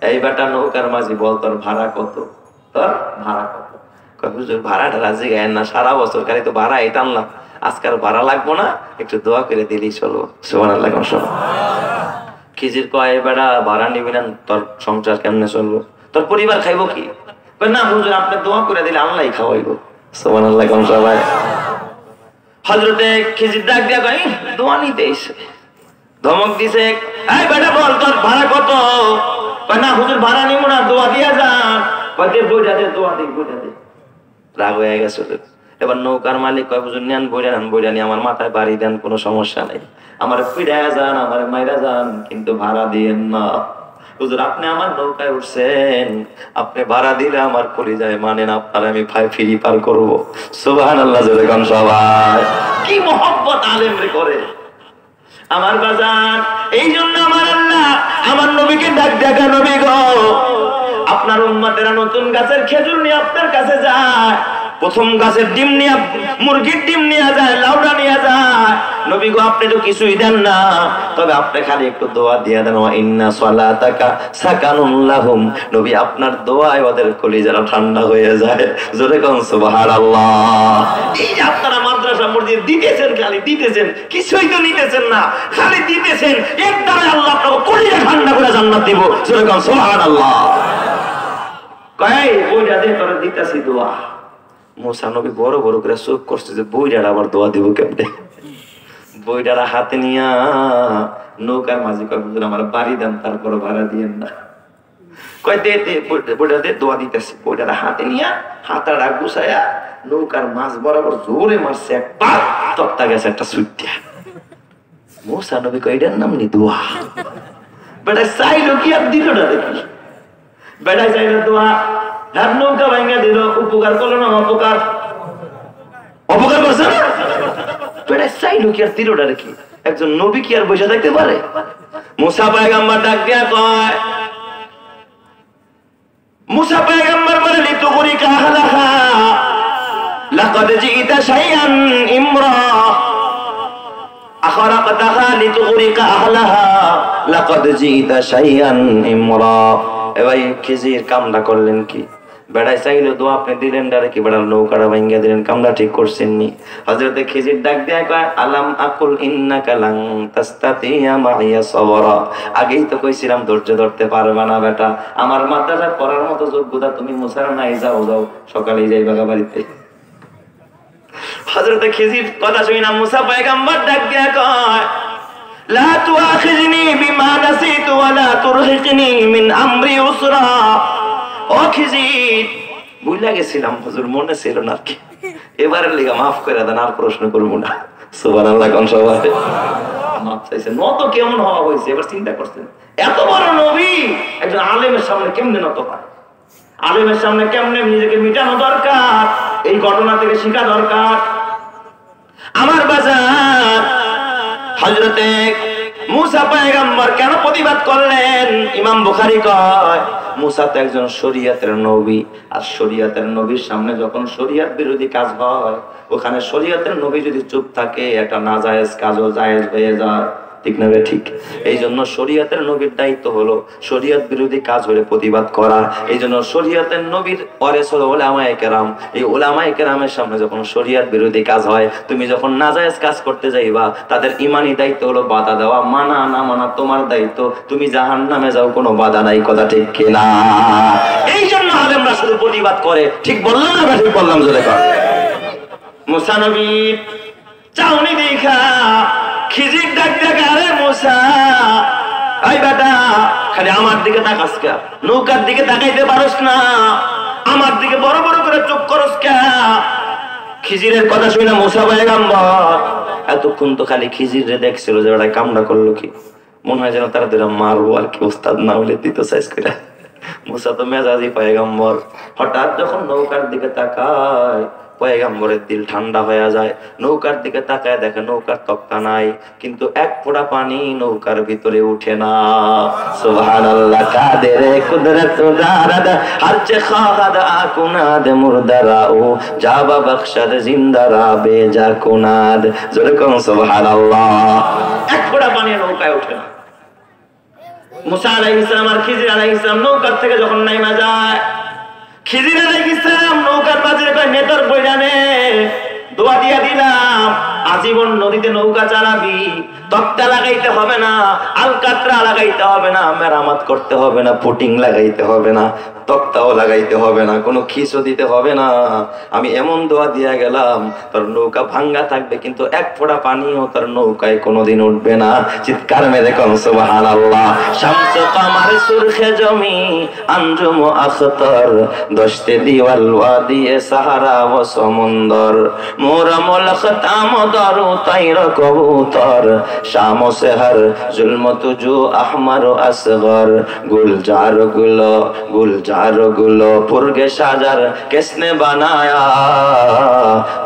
এই বেটা নৌকার মাঝি বল তোর ভাড়া কত? তোর ভাড়া কত? কয় হুজুর ভাড়াটা রাজি গায়েন না, সারা বছর খালি তো ভাড়া এই টানলাম, আজকাল ভাড়া লাগবো না, একটু দোয়া করে দিলেই চলবো। সুবহানাল্লাহ। খিজির কয় বেটা ভাড়া নিবি না, তোর সংসার কেমনে চলবো, তোর পরিবার খাইবো কি? না হুজুর আপনি দোয়া করে দিলে আল্লাহই খাওয়াইবো। সুবহানাল্লাহ সবাই। হযরতে খিজির ডাক দিয়া কয় দোয়া নিতে এসে ধমক দিছে, এই বেটা বল তোর ভাড়া কত? কয় না হুজুর ভাড়া নিব না, দোয়া দিয়া যান। কয় দে বইটা দে, দোয়া দে, বইটা দে। রাগ হয়ে গেছে। এবার নৌকার মালিক কয় হুজুর নেন বইটা, নেন বইটা নিয়ে আমার মাথায় বাড়ি দেন, কোনো সমস্যা নেই, আমার পিড়ায় যান, আমার মাইরা যান, কিন্তু ভাড়া দিয়েন না। হুজুর আপনি আমার নৌকায় উঠছেন, আপনি ভাড়া দিলে আমার কলিজায় মানেন, আপনার আমি ফ্রি পার করবো। সুবহানাল্লাহ যেরকম সবাই কি মহব্বত আলেম রে করে আমার বাজার। এই জন্য আমার আল্লাহ আমার নবীকে ডাক দেখা, নবী গো আপনার উম্মতেরা নতুন গাছের খেজুর নিয়ে আপনার কাছে যায়, প্রথম গাছের ডিম নিয়ে, মুরগির ডিম নিয়ে যায়, লাউডা নিয়ে যায়। নবী গো আপনি তো কিছুই দেন না, তবে আপনি খালি একটু দোয়া দিয়ে দেন, ওয়া ইন্না সালাতাকা সাকানুন লাহুম। নবী আপনার দোয়ায় ওদের কলিজারা ঠান্ডা হয়ে যায়। জোরে কোন সুবহানাল্লাহ। এই যে আপনারা মাদ্রাসা মসজিদ দিতেছেন, খালি দিতেছেন, কিছুই তো নিতেছেন না, খালি দিতেছেন, এর দ্বারা আল্লাহ আপনাকে কলিজা ঠান্ডা করে জান্নাত দিব। জোরে কোন সুবহানাল্লাহ। কয় ওইটা দিয়ে তোরা দিতেছি দোয়া। মুসা নবী বড় বড় করে চোখ করছে যে বইটার আবার দোয়া দিব কেমনে। বইটারা হাতে নিয়া নৌকার মাঝি কয় হুজুর আমার বাড়ি দেন, তারপর ভাড়া দিয়েন না। কয় দে দে বইটা দে, দোয়া দিতেছি। বইটারা হাতে নিয়া হাতাটা গুছায়া নৌকার মাছ বরাবর জোরে মারছে, একবার তত্তা গেছে একটা সুইটা। মুসা নবী কয় এটার নাম নি দোয়া। বেটা চাইলো কি আর দিল না দেখি, বেটা চাইলো দোয়া, হাত নৌকা ভাঙা দিল, উপকার করলো না অপকার? অপকার করছে না। বেটা চাইলো কি আর দিল না দেখি, একজন নবী কি আর বসে থাকতে পারে? মুসা পয়গম্বর ডাক দিয়া কয়, মুসা পয়গম্বর বলে লিতুগরিকা আহলাহা লাকাদ জিতা শাইআন ইমরা আখরাকতাহা লিতুগরিকা আহলাহা লাকাদ জিতা শাইআন ইমরা। এ ভাই খিজির কামটা করলেন কি? বেড়াই চাইলো দোয়া আপনি দিলেন ডারে কি বেড়াল নৌকাটা ভাঙ্গা দিলেন, কামটা ঠিক করছেন নি? হযরতে খিজির ডাক দেয়া কয় আলাম আকুল ইন্নাকা লান তাস্তাতিয়া মাইয়া সাবরা। আগেই তো কইছিলাম ধৈর্য ধরতে পারবা না বেটা, আমার মাদ্রাসা পড়ার মতো যোগ্যতা তুমি মুসার নাই, যাও যাও সকালেই যাইবা বাড়িতে। হযরতে খিজির কথা শুনি না মুসা পয়গম্বর ডাক দেয়া কয় লা তুআখিযনি বিমা নাসিতু ওয়া লা তুরহিকনি মিন আমরি উসরা। ও খিজির ভুলে গেছিলাম হুজুর, মনে ছিল না কি, এবারের লিগা মাফ করে দেন, আর প্রশ্ন করব না। সুবহানাল্লাহ কোন সবাই। মাপ চাইছে। নত কেমন হওয়া হয়েছে এবার চিন্তা করছেন। এত বড় নবী একজন আলেমের সামনে কেমনে নত পায়, আলেমের সামনে কেমনে নিজেকে মিটানো দরকার, এই ঘটনা থেকে শিখা দরকার। আমার বাজার হযরতে মুসা পয়গম্বর কেন প্রতিবাদ করলেন? ইমাম বুখারী কয় মুসা তো একজন শরীয়তের নবী, আর শরীয়তের নবীর সামনে যখন শরীয়ত বিরোধী কাজ হয়, ওখানে শরীয়তের নবী যদি চুপ থাকে একটা নাজায়েজ কাজও জায়েজ হয়ে যায়, ঠিক না? ঠিক। এই জন্য শরীয়তের নবীর দায়িত্ব হলো শরীয়ত বিরোধী কাজ হলে প্রতিবাদ করা। এই জন্য শরীয়তের নবীর ওয়ারিস হলো উলামায়ে কেরাম। এই উলামায়ে কেরামের সামনে যখন শরীয়ত বিরোধী কাজ হয়, তুমি যখন নাজায়েজ কাজ করতে যাইবা, তাদের ইমানি দায়িত্ব হলো বাধা দেওয়া, মানা না মানা তোমার দায়িত্ব। তুমি জাহান্নামে যাও, কোনো বাধা নাই, কথা ঠিক কিনা? এই জন্য আলেমরা শুধু প্রতিবাদ করে। ঠিক বললাম না? ঠিক বললাম? জোরে কর। মুসা নবী চাউনি দেখা খিজির ডাক ডাক, আরে মুসা আই বেটা খালি আমার দিকে তাকাস কে? নৌকার দিকে তাকাইতে পারস না? আমার দিকে বড় বড় করে চোখ করস কে? খিজিরের কথা শুনে মুসা পয়গম্বর এতক্ষণ তো খালি খিজিরে দেখছিল যে ওটা কামড়া করলো কি, মনে হয় যেন তারা দুটা মারবো আর কি, ওস্তাদ না হলে দিত সাইজ করে। মুসা তো মেজাজি পয়গম্বর, হঠাৎ যখন নৌকার দিকে তাকায় পয়গম্বরের দিল ঠান্ডা হয়ে যায়। নৌকার দিকে তাকায় দেখে নৌকার তক্তা নাই, কিন্তু এক ফোঁটা পানি নৌকার ভিতরে উঠে না। সুবহানাল্লাহ। কাদের কুদরত দারাদ হরচে খাদ আকুনাদ মুরদারাও জাবা বখশদ জিন্দারা বেজা কুনাদ। জোরে কোন সুবহানাল্লাহ। এক ফোঁটা পানি নৌকায় ওঠে না। মুসা আলাইহিস সালাম আর খিজির আলাইহিস সালাম নৌকার থেকে যখন নাইমা যায়, খিজির আলাইহিস সালাম নৌকার মাঝে কয় নেতর বইরা নে, দোয়া দিয়া দিলাম আজীবন নদীতে নৌকা চালাবি, তক্তা লাগাইতে হবে না, আলকাতরা লাগাইতে হবে না, মেরামত করতে হবে না, পুটিং লাগাইতে হবে না, তক্তাও লাগাইতে হবে না, কোনো খিসও দিতে হবে না। আমি এমন দোয়া দিয়া গেলাম তোর নৌকা ভাঙ্গা থাকবে, কিন্তু এক ফোঁটা পানিও তোর নৌকায় কোনোদিন উঠবে না। চিৎকার মেরে কোন সুবহানাল্লাহ। শামস কামার সুরখে জমি আঞ্জুম আখতার দশতে দিওয়াল ওয়াদিয়ে সাহারা ও সমুন্দর মোরা মুলখতাম দারু তাইর কবুতর শাম সেহর জুলম তুজু আহমর আসগর गुलजार गुलो पुरगे साजर किसने बनाया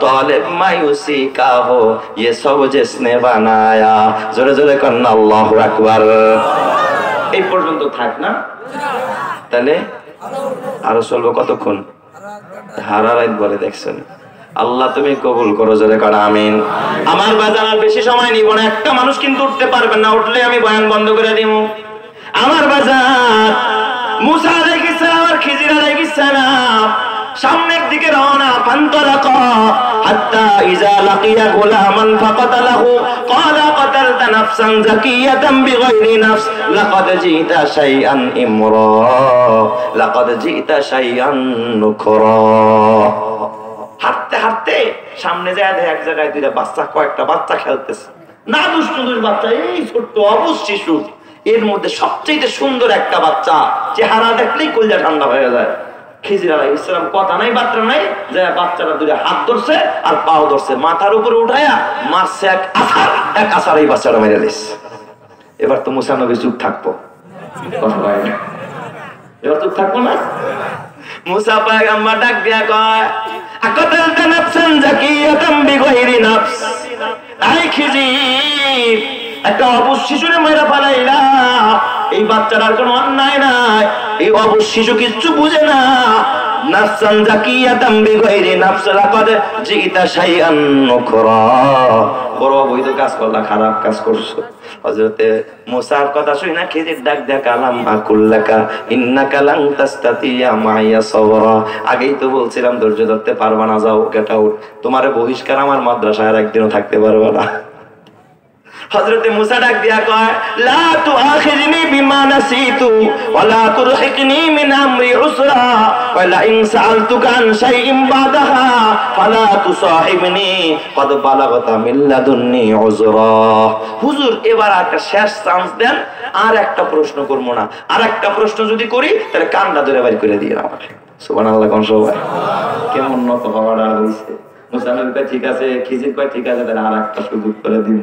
तालिब मायूसी का हो ये सब जिसने बनाया। जोरे जोरे करना अल्लाहु আকবার। এই পর্যন্ত থাক না, তাহলে আরো চলবো কতক্ষণ? হারা রাত বলে দেখছেন। আল্লাহ তুমি কবুল করো, জোরে কর আমিন। আমার বাজার আর বেশি সময় নিব না, একটা মানুষ কিন্তু উঠতে পারবেন না, উঠলে আমি বয়ান বন্ধ করে দিব। আমার বাজার মুসা আলাইহিস সালাম আর খিজির আলাইহিস সালাম সামনের দিকে রওনা। ফান্তালাকা হাত্তা ইজা লাকিয়া গুলামান ফাকাতালাহু ক্বালা কাতালতা নাফসান যাকিয়াতান বিগাইরি নাফস লাকাদ জিতা শাইআন ইমরা লাকাদ জিতা শাইআন নুকরা। হাঁটতে হাঁটতে সামনে যায় এক জায়গায় দুইটা বাচ্চা, কয়েকটা বাচ্চা খেলতেছে, না দুষ্ট বাচ্চা, এই ছোট্ট অবুঝ শিশু। এর মধ্যে সবচেয়ে সুন্দর একটা বাচ্চা, চেহারা দেখলেই কলিজা ঠান্ডা হয়ে যায়। খিজির আলাইহিস সালাম কথা নাই বার্তা নাই, যে বাচ্চাটা দুইটা হাত ধরছে আর পাও ধরছে, মাথার উপরে উঠায়া মারছে এক আছাড়, এই বাচ্চাটা মেরে দিছে। এবার তো মুসা নবী চুপ থাকবো, এবার চুপ থাকবো না। মুসা পয়গম্বর ডাক দিয়া কয় আকাতালতা নাফসান যাকিয়াতান বিগাইরি নাফস। আই খিজির, একটা অবুঝ শিশুরে মেরে ফেলাইলা, এই বাচ্চাটার কোনো অন্যায় নাই, এই অবুঝ শিশু কিচ্ছু বুঝে না। নাফসান যাকিয়াতান বিগাইরি নাফস লাকাদ জিতা শাইআন নুকরা। বড় অবৈধ কাজ করলা, খারাপ কাজ করছো। হযরতে মুসার কথা শুই না খিজির ডাক দেয়া কালাম আকুল্লাকা ইন্নাকা লান তাস্তাতিয়া মাইয়া সাবরা। আগেই তো বলছিলাম ধৈর্য ধরতে পারবা না, যাও গেট আউট। তোমারে বহিষ্কার আমার মাদ্রাসায় আর একদিনও থাকতে পারবা না। হযরতে মুসা ডাক দিয়া কয় লা তুআখিযনি বিমা নাসিতু ওয়া লা তুরহিকনি মিন আমরি উসরা ওয়া লা ইন সাআলতুকা আন শাইইন বাদাহা ফালা তুসাহিবনি ক্বাদ বালাগতা মিন লাদুন্নি উযরা। হুজুর এবার একটা শেষ চান্স দেন, আর একটা প্রশ্ন করব না, আর একটা প্রশ্ন যদি করি তাহলে কান্না ধরে বাইর করে দিয়েন আমাকে। সুবহানাল্লাহ কোন সবাই কেমন নত হওয়াটা হইছে। মুসা নবী কয় ঠিক আছে, খিজির কয় ঠিক আছে, তাহলে আর একটা সুযোগ করে দিব।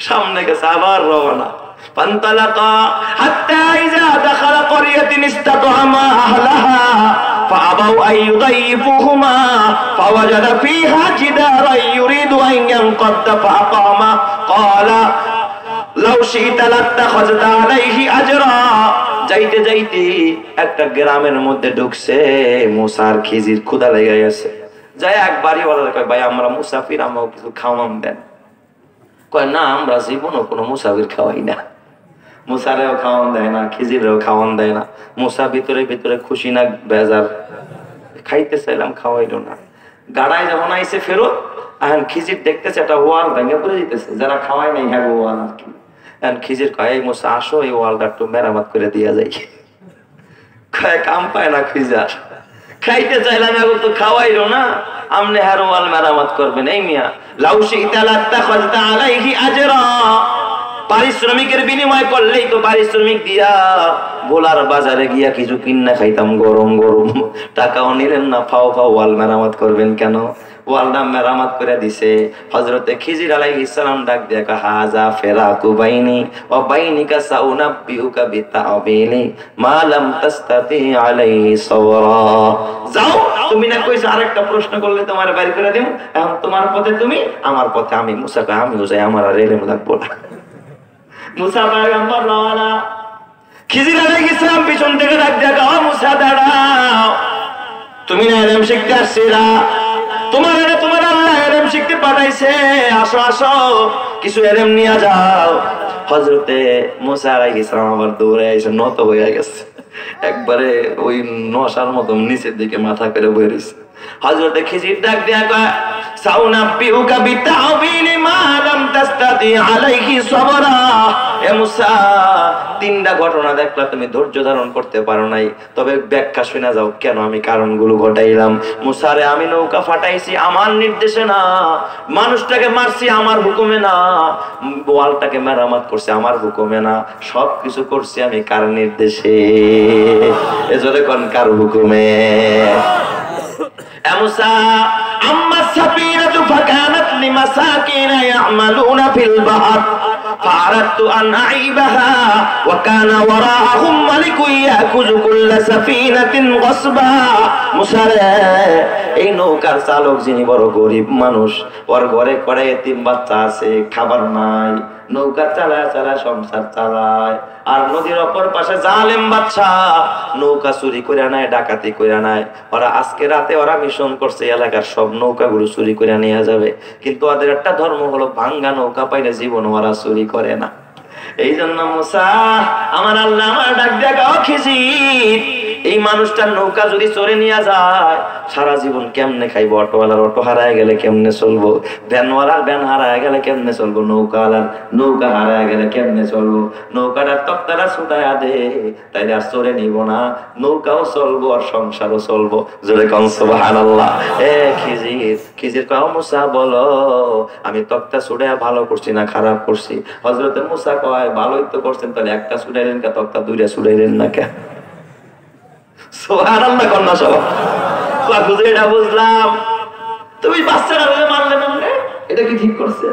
সামনে গেছে আবার রওনা। فانطلقا حتى إذا دخل قرية استطعما أهلها فأبوا أن يضيفوهما فوجد فيها جدارا يريد أن ينقض فأقامه قال لو شئت لاتخذت عليه أجرا। যাইতে যাইতে একটা গ্রামের মধ্যে ঢুকছে, মুসার খিজির ক্ষুধা লেগে গেছে। যাই একবারই বলার কয় ভাই আমরা মুসাফির, আমাকে কিছু খাওয়ান দেন। কয় না আমরা জীবনও কোনো মুসাফির খাওয়াই না, মুসারেও খাওয়ান দেয় না, খিজিরেও খাওয়ান দেয় না। মুসা ভিতরে ভিতরে খুশি না বেজার, খাইতে চাইলাম খাওয়াইলো না। গাড়ায় যখন আইসে ফেরত, এখন খিজির দেখতেছে একটা ওয়াল ভেঙে পড়ে দিতেছে, যারা খাওয়াই নাই হ্যাঁ ওয়াল আর কি। এখন খিজির কয় এই মুসা আসো এই ওয়ালটা একটু মেরামত করে দিয়া যাই। কয় কাম পায় না খিজার, খাইতে চাইলাম এখন তো খাওয়াইলো না, আমনে হ্যাঁ ওয়াল মেরামত করবেন। এই মিয়া লাউশি ইতালাত্তা খাজতা আলাইহি আজরা, পারিশ্রমিকের বিনিময় করলেই তো পারিশ্রমিক দিয়া বোলার বাজারে গিয়া কিছু কিনা খাইতাম গরম গরম, টাকাও নিলেন না, ফাও ফাও ওয়াল মেরামত করবেন কেন? ওয়ালটা মেরামত করে দিছে। হযরতে খিজির আলাইহিস সালাম ডাক দিয়া কয় হাযা ফিরাকু বাইনি ওয়া বাইনিকা সাউনাব্বিউকা বিতাবিলি মা লাম তাস্তাতি আলাইহি সাবরা। যাও, তুমি না কইছো আরেকটা প্রশ্ন করলে তোমার বাইর করে দেব, এখন তোমার পথে তুমি, আমার পথে আমি। মুসা কয় আমিও যাই, আমার আর এলেম লাগবো না। মুসা পয়গম্বর রওনা। খিজির আলাইহিস সালাম পিছন থেকে ডাক দিয়া কয় ও মুসা দাঁড়াও, তুমি না এলেম শিখতে আসছিলা, তোমার আল্লাহ এলেম শিখতে পাঠাইছে, আসো আসো কিছু এলেম নিয়ে যাও। হযরতে মুসা আলাইহিস সালাম আবার দৌড়ে এসে নত হয়ে গেছে, একবারে ওই নশার মতো নিচের দিকে মাথা করে বয়ে রয়েছে। হযরতে খিজির ডাক দিয়া কয় সাউনাব্বিউকা বিতাবিলি মা লাম তাস্তাতি আলাইহি সাবরা। এ মুসা, তিনটা ঘটনা দেখলা তুমি ধৈর্য ধারণ করতে পারো নাই, তবে ব্যাখ্যা শুনে যাও কেন আমি কারণগুলো ঘটাইলাম। মুসারে আমি নৌকা ফাটাইছি আমার নির্দেশে না, মানুষটাকে মারছি আমার হুকুমে না, ওয়ালটাকে মেরামত করছি আমার হুকুমে না, সবকিছু করছি আমি কার নির্দেশে? এজন্য কোন কার হুকুমে? মুসা আম্মা সাফিনাতু ফাকানাত লিমাসাকিনা ইয়ামালুনা ফিল বাহর فأردت أن أعيبها وكان وراءهم ملك يأخذ كل سفينة غصبا। মুসারে, এই নৌকার চালক যিনি বড় গরিব মানুষ, ওর ঘরে করে এতিম বাচ্চা আছে, খাবার নাই, নৌকা চালায় চালায় সংসার চালায়। আর নদীর অপর পাশে জালেম বাদশা নৌকা চুরি করে নেয়, ডাকাতি করে নেয়। ওরা আজকে রাতে ওরা মিশন করছে এলাকার সব নৌকাগুলো চুরি করে নিয়ে যাবে, কিন্তু ওদের একটা ধর্ম হলো ভাঙ্গা নৌকা পাইলে জীবন ওরা চুরি করে না। এই জন্য মুসা আমার আল্লাহ আমার ডাক দেখা খিজির, এই মানুষটার নৌকা যদি চোরে নিয়ে যায় সারা জীবন কেমনে খাইবো? অটোওয়ালার অটো হারায় গেলে কেমনে চলবো? ভ্যানওয়ালার ভ্যান হারায় গেলে কেমনে চলবো? নৌকাওয়ালার নৌকা হারায় গেলে কেমনে চলবো? নৌকাটার তক্তাটা ছুটাইয়া দে, তাইলে আর চোরে নিব না, নৌকাও চলবো আর সংসারও চলবো। জোরে কোন সুবহানাল্লাহ। এ খিজির কয় মুসা বলো আমি তক্তা ছুটাইয়া ভালো করছি না খারাপ করছি? হযরতে মুসা কয় ভালোই তো করছেন, তাহলে একটা ছুটাইলেন কে, তক্তা দুইটা ছুটাইলেন না কে? সুবহানাল্লাহ কন্যা সব এটা বুঝলাম, তুমি বাচ্চাটা মারলে না, এটা কি ঠিক করছে?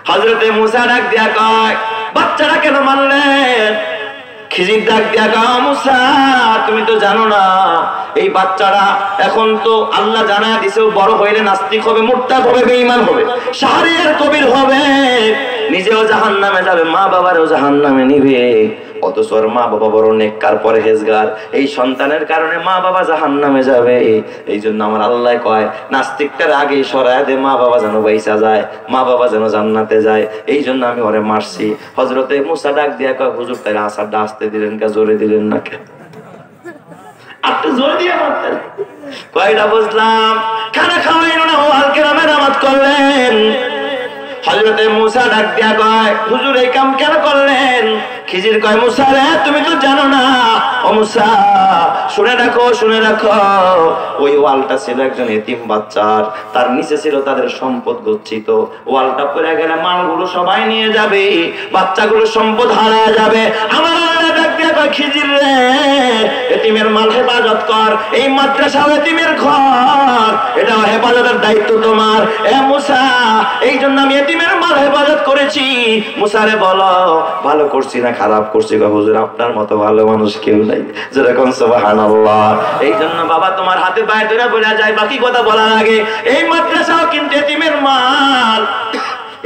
হযরতে মুসা ডাক দিয়া কয় বাচ্চাটা কেন মারলেন? খিজির ডাক দিয়া কয় মুসা তুমি তো জানো না এই বাচ্চারা এখন তো আল্লাহ জানা দিছে বড় হইলে নাস্তিক হবে, মুরতাদ হবে, বেঈমান হবে, শাহরিয়ার কবির হবে, নিজেও জাহান্নামে যাবে, মা বাবারও জাহান্নামে নিবে। অথচ ওর মা বাবা বড় নেককার পরহেজগার, এই সন্তানের কারণে মা বাবা জাহান্নামে যাবে। এই জন্য আমার আল্লাহ কয় নাস্তিকটার আগে সরায় দে, মা বাবা যেন বাইসা যায়, মা বাবা যেন জান্নাতে যায়, এই জন্য আমি ওরে মারছি। হযরতে মুসা ডাক দিয়া কয় হুজুর তাইলে আসারটা আসতে দিলেন কে, জোরে দিলেন না কে? আপনি জোরে দিয়ে মারতেন। কয়টা বুঝলাম, খানা খাওয়াইল না, ও হালকে মেরামত করলেন। হযরতে মুসা ডাক দিয়া কয় হুজুর এই কাম কেন করলেন? খিজির কয় মুসা রে তুমি তো জানো না। ও মুসা শুনে রাখো, শুনে রাখো, ওই ওয়ালটা ছিল একজন এতিম বাচ্চার, তার নিচে ছিল তাদের সম্পদ গচ্ছিত। ওয়ালটা পড়ে গেলে মালগুলো সবাই নিয়ে যাবে, বাচ্চাগুলো সম্পদ হারায় যাবে। আমার আল্লাহ ডাক দিয়া কয় খিজির রে, এতিমের মাল হেফাজত কর, এই মাদ্রাসা এতিমের ঘর, এটা হেফাজতের দায়িত্ব তোমার। এ মুসা, এই জন্য আমি এতিমের মাল হেফাজত করেছি। মুসারে বলো ভালো করছি না খারাপ করছি? হুজুর আপনার মতো ভালো মানুষ কেউ নাই। যেরকম সুবহানাল্লাহ। এই জন্য বাবা তোমার হাতে পায়ে ধরে বলা যায়, বাকি কথা বলার আগে এই মাদ্রাসাও কিন্তু এতিমের মাল।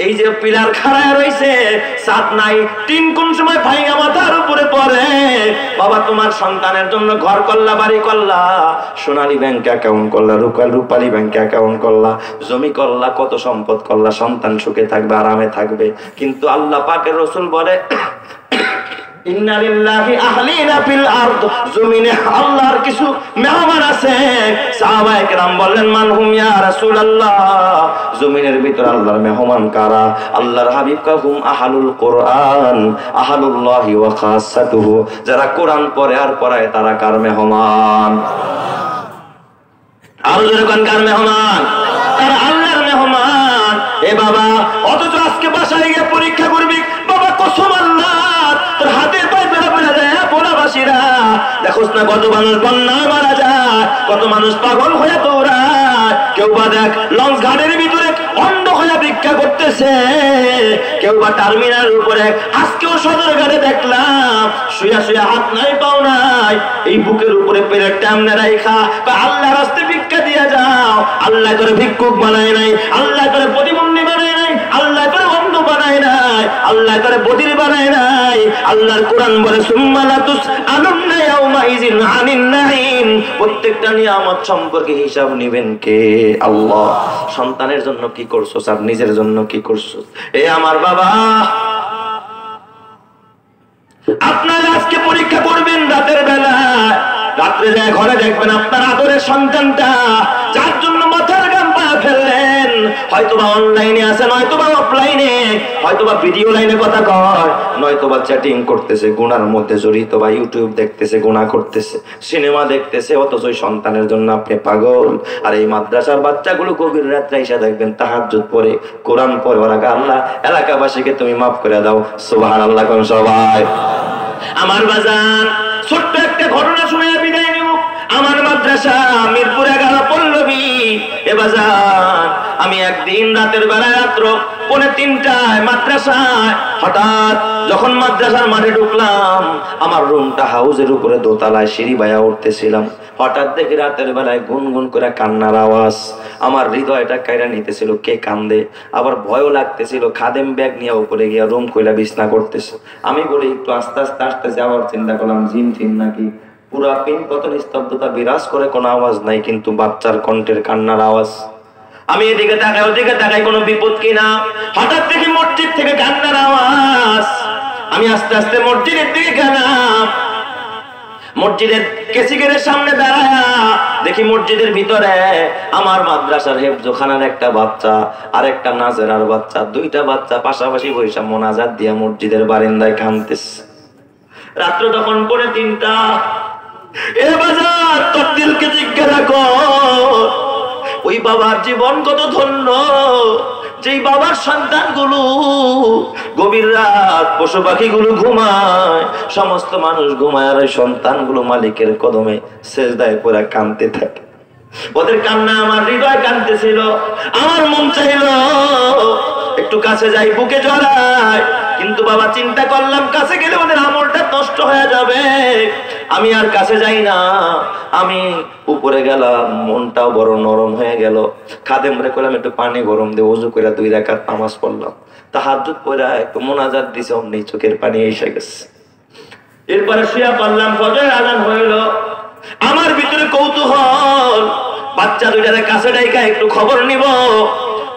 এই যে পিলার খাড়া রয়েছে, ছাদ নাই, টিন কোন সময় ভাইয়া মাথার উপরে পড়ে। বাবা তোমার সন্তানের জন্য ঘর করলা, বাড়ি করলা, সোনালী ব্যাংক অ্যাকাউন্ট করলা, রূপালী ব্যাংক অ্যাকাউন্ট করলা, জমি করলা, কত সম্পদ করলা, সন্তান সুখে থাকবে, আরামে থাকবে। কিন্তু আল্লাহ পাকের রাসূল বলে ইন্না লিল্লাহি আহলিনা ফিল আরদ, জমিনে আল্লাহর কিছু মেহমান আছে। সাহাবায়ে কেরাম বললেন মানহুম ইয়া রাসূলুল্লাহ, জমিনের ভিতর আল্লাহর মেহমান কারা? আল্লাহর হাবিব কাহুম আহলুল কোরআন আহলুল্লাহি ওয়া খাসাতুহু, যারা কোরআন পড়ে আর পড়ায় তারা কার মেহমান? আর যখন কার মেহমান? তারা আল্লাহর মেহমান। এ বাবা, অথচ আজকে বাসায় গিয়ে পরীক্ষা করবি, বাবা কসম আল্লাহ তোর হাতের পায়ে বেড়া বেড়া যায়। পোলাবাসীরা দেখোস না কত মানুষ বন্যায় মারা যায়, কত মানুষ পাগল হয়ে দৌড়ায়, কেউ বা দেখ লঞ্চ ঘাটের ভিতরে অন্ধ হয়ে ভিক্ষা করতেছে, কেউ বা টার্মিনালের উপরে। আজকেও সদর ঘাটে দেখলাম শুয়া শুয়া, হাত নাই পাও নাই, এই বুকের উপরে পেরের টামনে রাইখা আল্লাহ রাস্তে ভিক্ষা দিয়া যাও। আল্লাহ করে ভিক্ষুক বানায় নাই, আল্লাহ করে প্রতিবন্ধী বানায় নাই, আল্লাহ করে অন্ধ বানায় নাই, আল্লাহ করে বদির বানায় নাই। আল্লাহর কোরআন বলে সুম্মা লাতুস আলুন্না ইয়াউমা ইযিন আনিন নাঈম, প্রত্যেকটা নিয়ামত সম্পর্কে হিসাব নেবেন কে? আল্লাহ। সন্তানের জন্য কি করছো আর নিজের জন্য কি করছো? এ আমার বাবা, আপনারা আজকে পরীক্ষা করবেন রাতের বেলা, রাত্রে যায় ঘরে দেখবেন আপনার আদরের সন্তানটা, যার জন্য মাথার গাম পা ফেললেন, হয়তোবা অনলাইনে আছে, নয়তোবা অফলাইনে, হয়তোবা ভিডিও লাইনে কথা কয়, নয়তোবা চ্যাটিং করতেছে, গুনার মধ্যে জড়িত, বা ইউটিউব দেখতেছে, গুনাহ করতেছে, সিনেমা দেখতেছে, অথচ সন্তানের জন্য আপনি পাগল। আর এই মাদ্রাসার বাচ্চাগুলো গভীর রাত্রে এসে দেখবেন তাহাজ্জুদ পড়ে, কোরআন পড়ে, ওরা আল্লাহ এলাকাবাসীকে তুমি মাফ করে দাও। সুবহানাল্লাহ কোন সবাই। আমার বাজান, ছোট্ট একটা ঘটনা শুনে বিদায় নিব। আমার মাদ্রাসা মিরপুর 11 পল্লবী। এ বাজান, আমি একদিন রাতের বেলায় রাত্র 2:30টায় মাদ্রাসায়, হঠাৎ যখন মাদ্রাসার মাঠে ঢুকলাম, আমার রুমটা হাউজের উপরে দোতলায়, সিঁড়ি বাইয়া উঠতেছিলাম, হঠাৎ দেখি রাতের বেলায় গুনগুন করে কান্নার আওয়াজ। আমার হৃদয়টা কাইরা নিতেছিল কে কান্দে, আবার ভয়ও লাগতেছিল। খাদেম ব্যাগ নিয়ে উপরে গিয়া রুম কইলা বিছনা করতেছে। আমি বলি একটু আস্তে আস্তে আসতেছে, আবার চিন্তা করলাম জিন টিন নাকি। পুরা পিন পতন স্তব্ধতা বিরাজ করে, কোনো আওয়াজ নাই, কিন্তু বাচ্চার কণ্ঠের কান্নার আওয়াজ। আমি এদিকে তাকাই ওদিকে তাকাই, কোনো বিপদ কিনা। হঠাৎ দেখি মসজিদ থেকে কান্নার আওয়াজ। আমি আস্তে আস্তে মসজিদের দিকে গেলাম। মসজিদের কেসিগেরের সামনে দাঁড়ায়া দেখি মসজিদের ভিতরে আমার মাদ্রাসার হেফজখানার একটা বাচ্চা আর একটা নাজেরার বাচ্চা, দুইটা বাচ্চা পাশাপাশি বৈশা মোনাজাত দিয়া মসজিদের বারান্দায় কাঁদতেছে। রাত্র তখন 3:30। এ বাজার, তোর দিলকে জিজ্ঞাসা কর, ওই বাবার জীবন কত ধন্য, যেই বাবার সন্তানগুলো গভীর রাত পশু পাখিগুলো ঘুমায়, সমস্ত মানুষ ঘুমায়, আর ওই সন্তানগুলো মালিকের কদমে সেজদায় পড়ে কাঁদতে থাকে। ওদের কান্না আমার হৃদয় কাঁদতেছিল। আমার মন চাইল একটু কাছে যাই, বুকে জড়াই, কিন্তু বাবা চিন্তা করলাম কাছে গেলে ওদের আমলটা নষ্ট হয়ে যাবে। আমি আর কাছে যাই না। আমি উপরে গেলাম, মনটাও বড় নরম হয়ে গেল। খাদেম রে কইলাম একটু পানি গরম দিয়ে ওযু করে 2 রাকাত নামাজ পড়লাম। তাহাজ্জুদ পড়া একটু মোনাজাত দিছে, অমনি চোখের পানি এসে গেছে। এরপরে শুয়া পড়লাম, ফজরের আযান হইল। আমার ভিতরে কৌতূহল, বাচ্চা দুইটার কাছে ডাইকা একটু খবর নিব।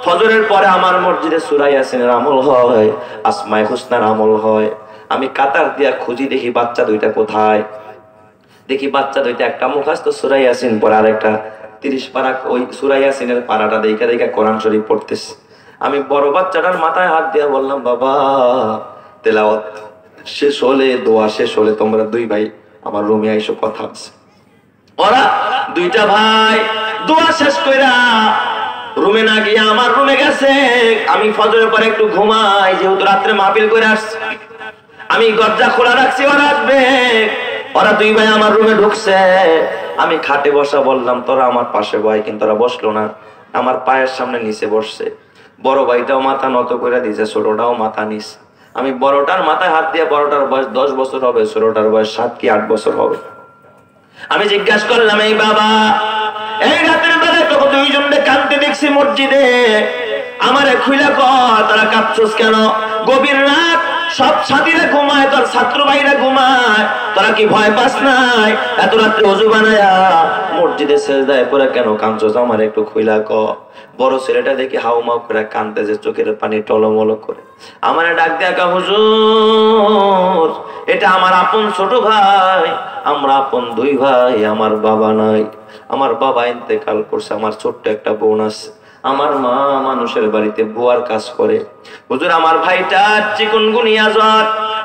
ফজরের পরে আমার মসজিদে সূরা ইয়াসিনের আমল হয়, আসমায়ে হুসনার আমল হয়। আমি কাতার দিয়া খুঁজি, দেখি বাচ্চা দুইটা কোথায়। দেখি বাচ্চা দুইটা একটা মুখস্থ সূরা ইয়াসিন পড়ে, আর একটা 30 পারা ওই সূরা ইয়াসিনের পারাটা দেখা দেখা কোরআন শরীফ পড়তেছে। আমি বড় বাচ্চাটার মাথায় হাত দিয়া বললাম, বাবা তেলাওয়াত শেষ হলে, দোয়া শেষ হলে তোমরা 2 ভাই আমার রুমে আইসো, কথা আছে। ওরা 2টা ভাই দোয়া শেষ কইরা রুমে না গিয়ে আমার রুমে গেছে। আমি ফজরের পরে একটু ঘুমাই, যেহেতু রাত্রে মাহফিল করে আসছি। আমি দরজা খোলা রাখছি, ওরা আসবে। ওরা দুই ভাই আমার রুমে ঢুকছে, আমি খাটে বসা বললাম তোরা আমার পাশে বয়, কিন্তু ওরা বসলো না, আমার পায়ের সামনে নিচে বসছে। বড় ভাইটাও মাথা নত করে দিয়েছে, ছোটটাও মাথা নিস। আমি বড়টার মাথায় হাত দিয়ে, বড়টার বয়স 10 বছর হবে, ছোটটার বয়স 7 কি 8 বছর হবে। আমি জিজ্ঞাসা করলাম, এই বাবা, এই রাতের বেলায় তোকে দুইজনে কাঁদতে দেখছি মসজিদে, আমারে খুইলা কর তারা কাঁদছস কেন? গভীর রাত, সব সাথীরা ঘুমায়, তোর ছাত্র ভাইরা ঘুমায়, তোরা কি ভয় পাস নাই? এত রাত্রে ওযু বানায়া মসজিদে সেজদায় পড়ে কেন কাঁদছস? আমার একটু খুইলা কর। বড় ছেলেটা দেখি হাউমাউ করে কাঁদতে, যে চোখের পানি টলমল করে। আমারে ডাক দেখা, হুজুর এটা আমার আপন ছোট ভাই, আমরা আপন 2 ভাই, আমার বাবা নাই, আমার বাবা ইন্তেকাল করছে, আমার ছোট্ট একটা বোন আছে, আমার মা মানুষের বাড়িতে বুয়ার কাজ করে। হুজুর আমার ভাইটা চিকুনগুনিয়া জ্বর,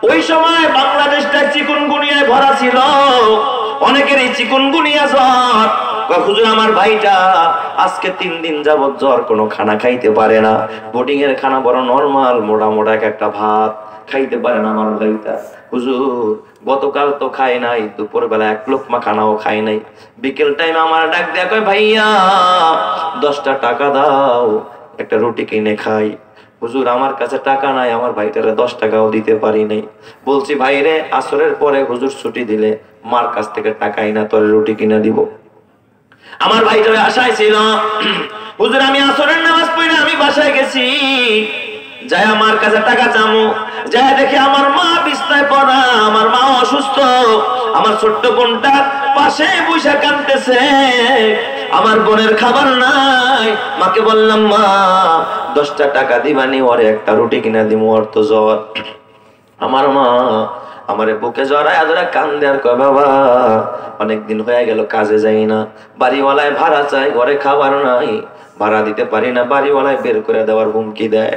ওই সময় বাংলাদেশটা চিকুনগুনিয়ায় ভরা ছিল, অনেকেরই চিকুনগুনিয়া জ্বর। হুজুর আমার ভাইটা আজকে 3 দিন যাবত জ্বর, কোনো খানা খাইতে পারে না, বোর্ডিং এর খানা বড় নরমাল, মোটা মোটা একটা ভাত খাইতে পারে না আমার ভাইটা। হুজুর গতকাল তো খাই নাই, দুপুর বেলা 1 লোকমা খানাও খাই নাই। বিকেল টাইম আমার ডাক দেয়া কয়, ভাইয়া 10টা টাকা দাও, একটা রুটি কিনে খাই। হুজুর আমার কাছে টাকা নাই, আমার ভাইটারে 10 টাকাও দিতে পারি নাই। বলছি ভাইরে আসরের পরে হুজুর ছুটি দিলে মার কাছ থেকে টাকাই না, তোরে রুটি কিনে দিব। আমার ভাইটারে আশায় ছিল, হুজুর আমি আসরের নামাজ পড়ে আমি বাসায় গেছি, যাই আমার কাছে টাকা চামু, যাই দেখি আমার মা বিছনায় পড়া, আমার মা অসুস্থ, আমার ছোট্ট বোনটা পাশে বসে কাঁদতেছে, আমার বোনের খাবার নাই। মাকে বললাম, মা 10টা টাকা দিবানি, ওরে একটা রুটি কিনা দিমু, ওর তো জ্বর। আমার মা আমারে বুকে জড়ায় ধরে কান্দে আর কয়, বাবা অনেকদিন হয়ে গেল কাজে যাই না, বাড়িওয়ালায় ভাড়া চাই, ঘরে খাবার নাই, ভাড়া দিতে পারি না, বাড়িওয়ালায় বের করে দেওয়ার হুমকি দেয়।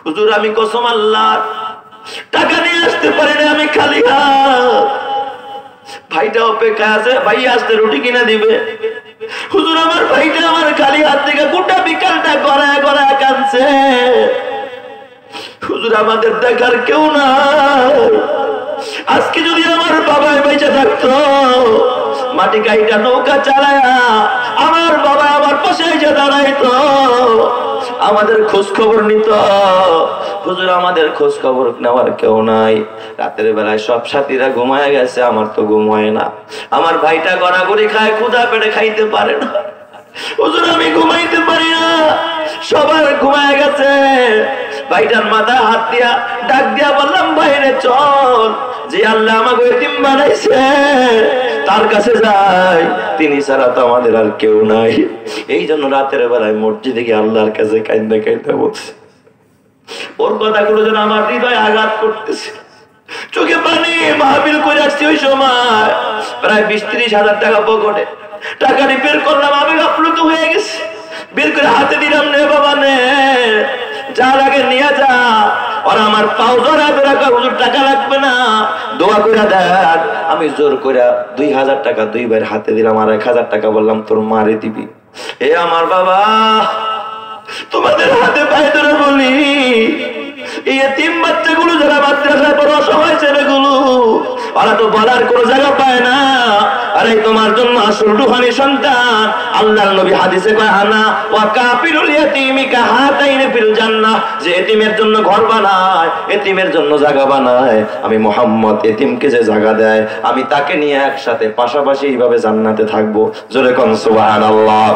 হুজুর আমি কসম আল্লাহর, টাকা নিয়ে আসতে পারি না, আমি খালি হাত। ভাইটা অপেক্ষা আছে, ভাই আসতে রুটি কিনে দিবে। হুজুর আমার ভাইটা আমার খালি হাত থেকে গোটা বিকালটা গড়ায় গড়ায় কাঁদছে। হুজুর আমাদের দেখার কেউ নাই, আজকে যদি আমার বাবা বেঁচে থাকতো, মাটি কাইটা নৌকা চালায়া আমার বাবা আমার পাশে এসে দাঁড়াইতো, আমাদের খোঁজ খবর নিত। হুজুর আমাদের খোঁজ খবর নেওয়ার কেউ নাই, রাতের বেলায় সব সাথীরা ঘুমায় গেছে, আমার তো ঘুম হয় না, আমার ভাইটা গড়াগড়ি খায়, ক্ষুধা পেটে খাইতে পারে না। হুজুর আমি ঘুমাইতে পারি না, সবার ঘুমায় গেছে। ভাইটার মাথায় হাত দিয়া ডাক দিয়া বললাম, বাইরে চল, যে আল্লাহ আমাকে এতিম বানাইছে তার কাছে যাই, তিনি ছাড়া তো আমাদের আর কেউ নাই। এই জন্য রাতের বেলায় মসজিদে গিয়ে আল্লাহর কাছে কাইন্দা কাইন্দা বলছে। ওর কথাগুলো যেন আমার হৃদয়ে আঘাত করতেছে, চোখে পানি মাহফিল করে আসছি। ওই সময় প্রায় 20-30 হাজার টাকা পকেটে, টাকাটি বের করলাম, আমি আপ্লুত হয়ে গেছি, বের করে হাতে দিলাম, নে বাবা নে, যার আগে নিয়ে যা। আর আমার পাও ধরা ধরা, হুজুর টাকা লাগবে না, দোয়া করে দেন। আমি জোর করে 2000 টাকা 2 ভাইয়ের হাতে দিলাম, আর 1000 টাকা বললাম তোর মারে দিবি। এ আমার বাবা, তোমাদের হাতে পায়ে ধরে বলি, এই এতিম বাচ্চাগুলো যারা মাদ্রাসায় পড়ে, অসহায় ছেলেগুলো, ওরা তো বলার কোনো জায়গা পায় না। আরে তোমার জন্য আসল রুহানি সন্তান, আল্লাহর নবী হাদিসে কয়, আনা ওয়া কাফিলুল ইয়াতীমি কাহাতাইনি ফিল জান্নাহ, যে এতিমের জন্য ঘর বানায়, এতিমের জন্য জায়গা বানায়, আমি মুহাম্মদ এতিমকে যে জায়গা দেয়, আমি তাকে নিয়ে একসাথে পাশাপাশি এইভাবে জান্নাতে থাকবো। জোরে কোন সুবহানাল্লাহ।